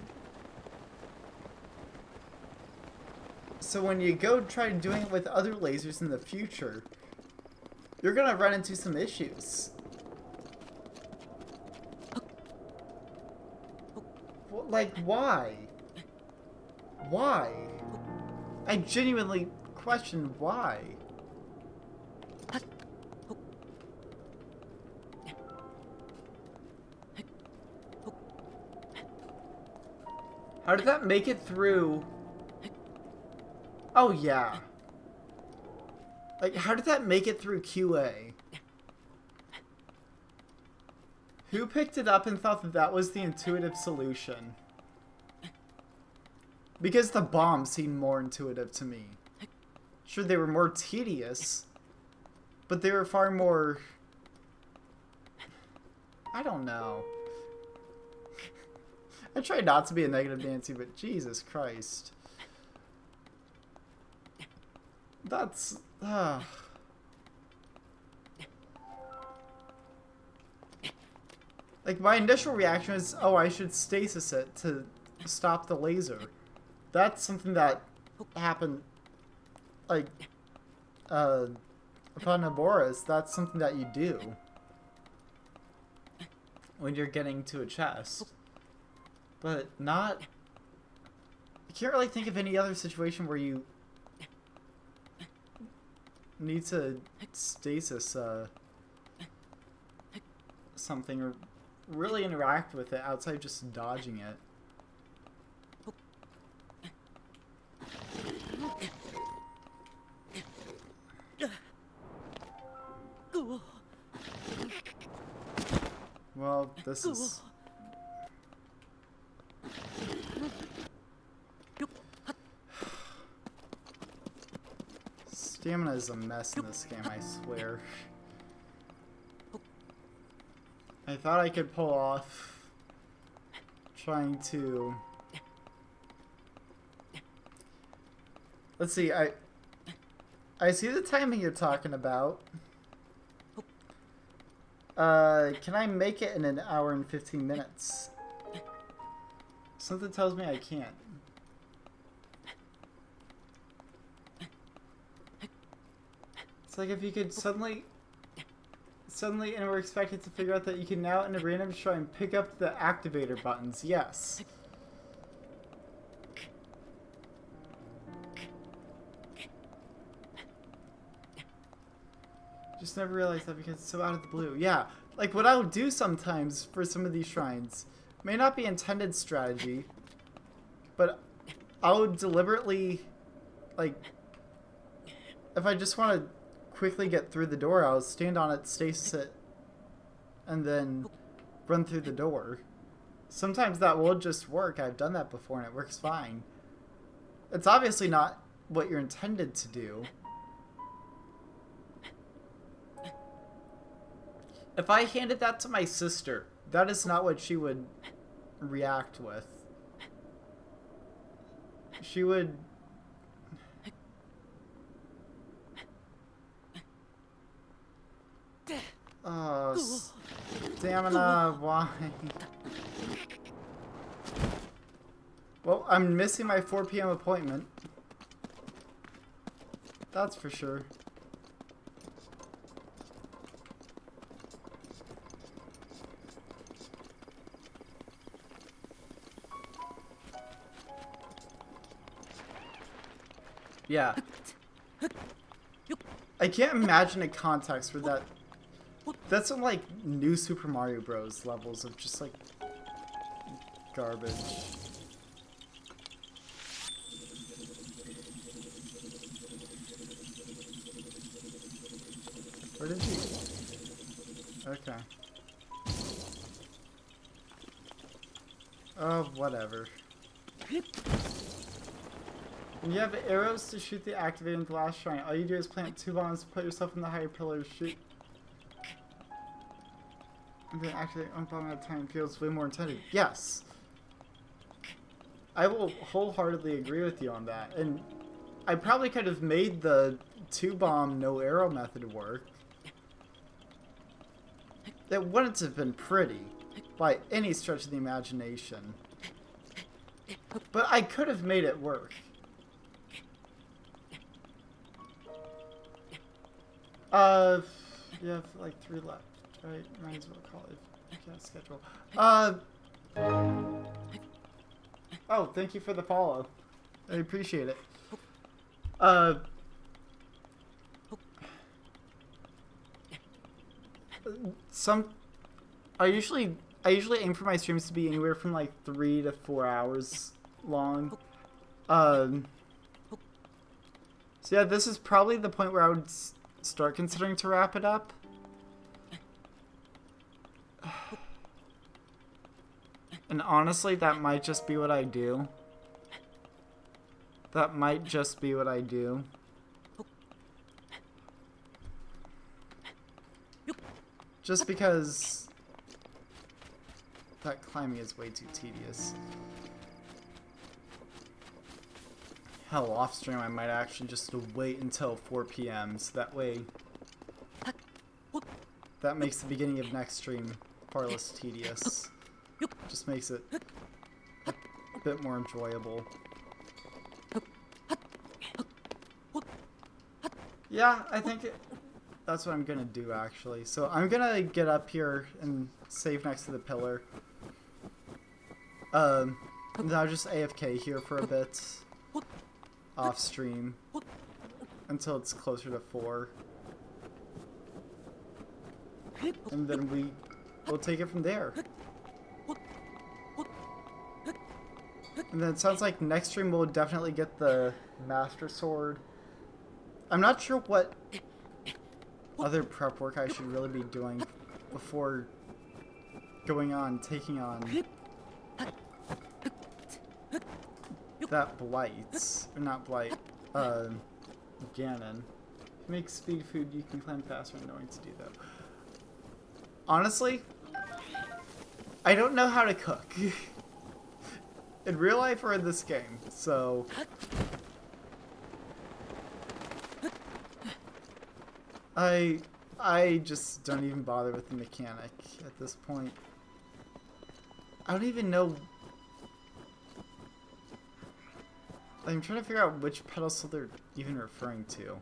So when you go try doing it with other lasers in the future, you're gonna run into some issues. Like, why? Why? I genuinely question why. How did that make it through? Oh, yeah. Like, how did that make it through QA? Who picked it up and thought that that was the intuitive solution? Because the bombs seemed more intuitive to me. Sure, they were more tedious, but they were far more... I don't know. I try not to be a negative Nancy, but Jesus Christ. That's... Like, my initial reaction is, oh, I should stasis it to stop the laser. That's something that happened, like, upon Naboris. That's something that you do when you're getting to a chest. But not... I can't really think of any other situation where you need to stasis something or really interact with it outside just dodging it. Well, this is... Stamina is a mess in this game, I swear. I thought I could pull off trying to... Let's see, I see the timing you're talking about. Can I make it in an hour and 15 minutes? Something tells me I can't. It's like if you could suddenly and we're expected to figure out that you can now in a random shrine pick up the activator buttons. Yes. Just never realized that because it's so out of the blue. Yeah, like what I'll do sometimes for some of these shrines may not be intended strategy, but I'll deliberately, like, if I just want to quickly get through the door, I'll stand on it, stasis it, and then run through the door. Sometimes that will just work. I've done that before and it works fine. It's obviously not what you're intended to do. If I handed that to my sister, that is not what she would react with. She would... Oh, stamina, why? Well, I'm missing my 4 p.m. appointment. That's for sure. Yeah. I can't imagine a context where that... That's some, like, new Super Mario Bros. Levels of just, like, garbage. Where did he... Okay. Oh, whatever. When you have arrows to shoot the activating glass shrine, all you do is plant 2 bombs, put yourself in the higher pillar, shoot... And then activate one bomb at a time feels way more intended. Yes! I will wholeheartedly agree with you on that. And I probably could have made the 2-bomb no arrow method work. It wouldn't have been pretty by any stretch of the imagination. But I could have made it work. You have like 3 left, right? Might as well call it. Yeah, schedule. Oh, thank you for the follow. I appreciate it. I usually aim for my streams to be anywhere from like 3 to 4 hours long. So yeah, this is probably the point where I would start considering to wrap it up. And honestly, that might just be what I do. That might just be what I do. Just because that climbing is way too tedious. Hell, off stream I might actually just wait until 4 p.m. so that way that makes the beginning of next stream far less tedious. Just makes it a bit more enjoyable. Yeah, I think that's what I'm gonna do actually. So I'm gonna get up here and save next to the pillar. And then I'll just AFK here for a bit. Off stream. Until it's closer to 4. And then we'll take it from there. And then it sounds like next stream we'll definitely get the Master Sword. I'm not sure what other prep work I should really be doing before taking on that Blight. Or not Blight, Ganon. Make speed food you can climb faster and knowing to do that. Honestly, I don't know how to cook. In real life or in this game, so I just don't even bother with the mechanic at this point. I don't even know. I'm trying to figure out which pedestal they're even referring to.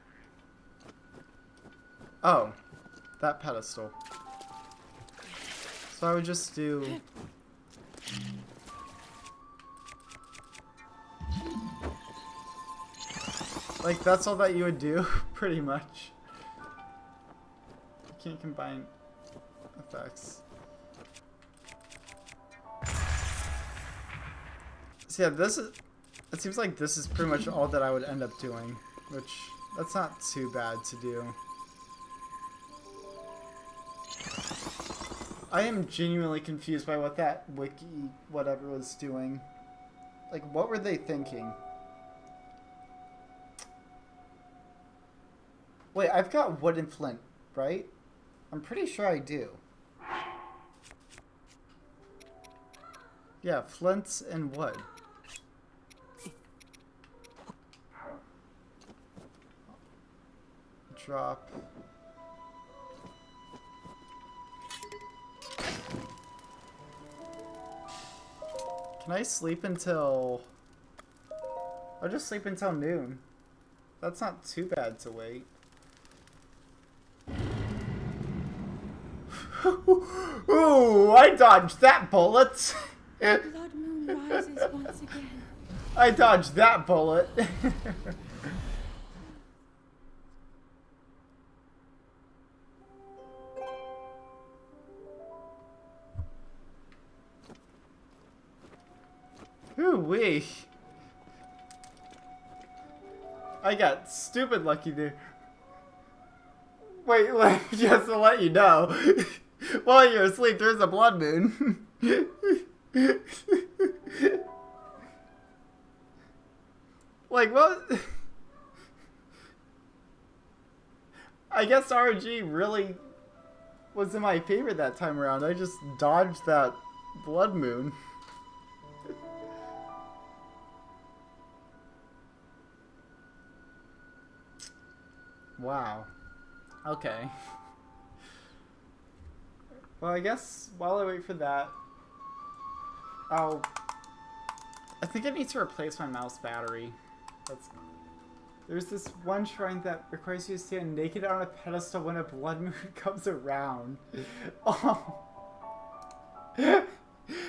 Oh, that pedestal. So I would just do... Like, that's all that you would do, pretty much. You can't combine effects. So yeah, this is... It seems like this is pretty much all that I would end up doing, which, that's not too bad to do. I am genuinely confused by what that wiki whatever was doing. Like, what were they thinking? Wait, I've got wood and flint, right? I'm pretty sure I do. Yeah, flint and wood. Drop. Can I sleep until... I'll just sleep until noon. That's not too bad to wait. Ooh, I dodged that bullet! Blood moon rises once again. I dodged that bullet. Ooh-wee. I got stupid lucky there. Wait, just to let you know, while you're asleep, there's a blood moon. Like, what? I guess RNG really was in my favor that time around. I just dodged that blood moon. Wow. Okay. Well, I guess while I wait for that, I think I need to replace my mouse battery. There's this one shrine that requires you to stand naked on a pedestal when a blood moon comes around. Oh.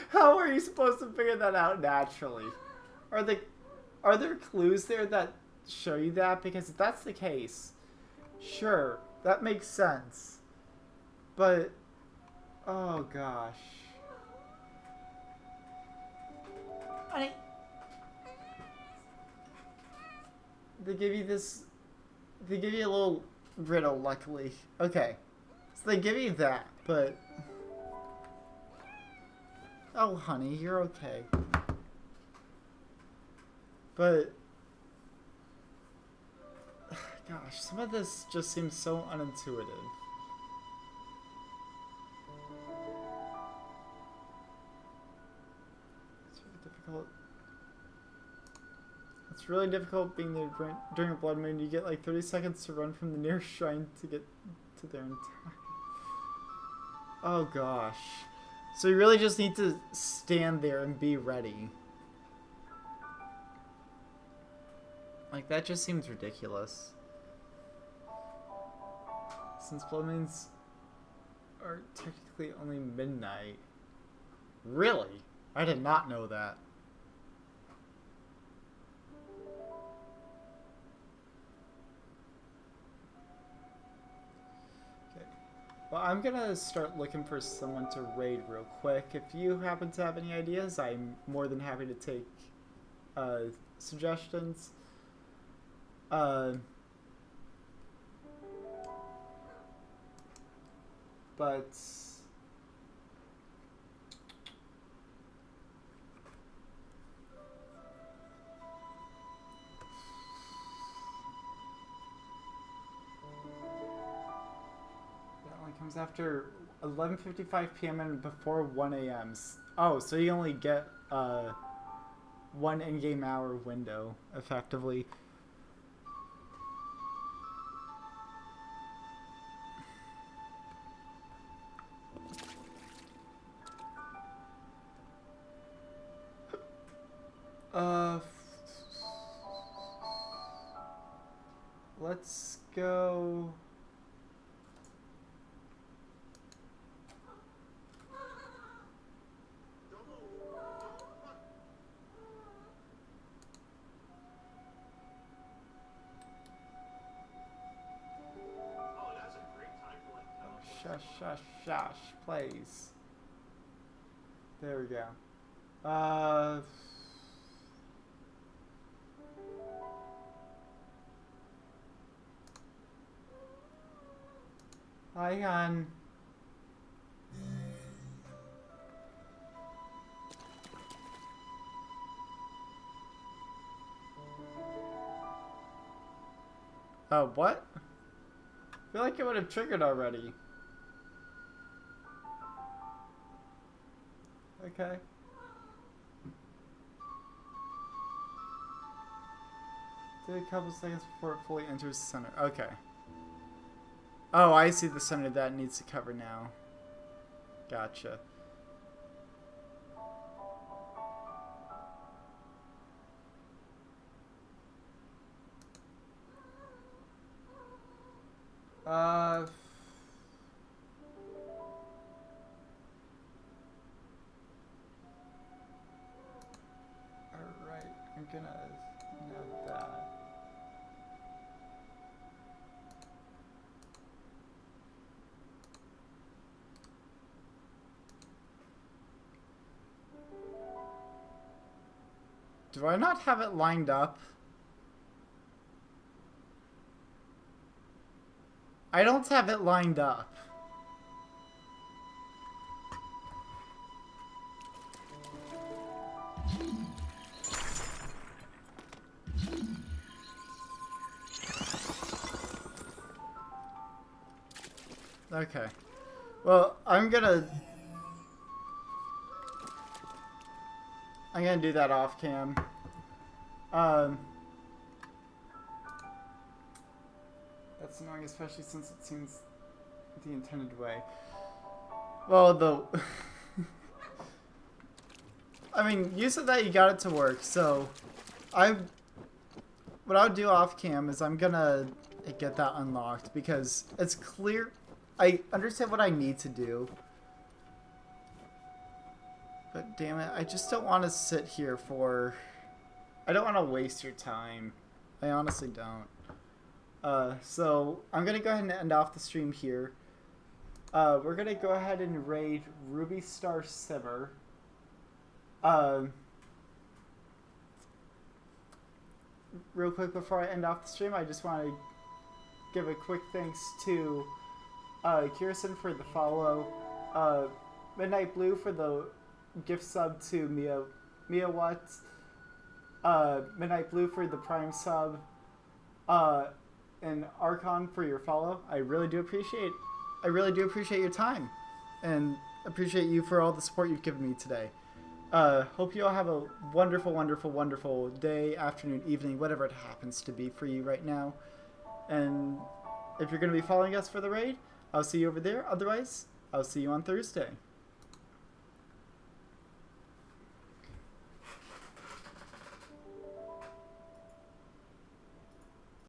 How are you supposed to figure that out naturally? Are there clues there that show you that? Because if that's the case, sure, that makes sense. But, oh gosh. They give you a little riddle, luckily. Okay. So they give you that, but... oh, honey, you're okay. But, gosh, some of this just seems so unintuitive. It's really difficult. It's really difficult being there during a blood moon. You get like 30 seconds to run from the nearest shrine to get to there in time. Oh gosh. So you really just need to stand there and be ready. Like, that just seems ridiculous. Since blood moons are technically only midnight. Really? I did not know that. Well, I'm gonna start looking for someone to raid real quick. If you happen to have any ideas, I'm more than happy to take suggestions. But comes after 11:55 p.m. and before 1 a.m. Oh, so you only get one in-game hour window, effectively. Let's go. Shush, please. There we go. Hang on. Oh, what? I feel like it would have triggered already. Okay. Take a couple seconds before it fully enters the center. Okay. Oh, I see the center that needs to cover now. Gotcha. Alright, I'm gonna note that. Do I not have it lined up? I don't have it lined up. Okay. Well, I'm gonna do that off cam. That's annoying, especially since it seems the intended way. Well, the I mean, you said that you got it to work, so what I'll do off cam is I'm gonna get that unlocked because it's clear. I understand what I need to do. But damn it, I just don't want to sit here for... I don't want to waste your time. I honestly don't. So I'm going to go ahead and end off the stream here. We're going to go ahead and raid Ruby Star Simmer. Real quick before I end off the stream, I just want to give a quick thanks to Kirsten for the follow, Midnight Blue for the gift sub to Mia Watts, Midnight Blue for the Prime sub, and Archon for your follow. I really do appreciate your time, and appreciate you for all the support you've given me today. Hope you all have a wonderful, wonderful, wonderful day, afternoon, evening, whatever it happens to be for you right now. And if you're going to be following us for the raid, I'll see you over there. Otherwise, I'll see you on Thursday.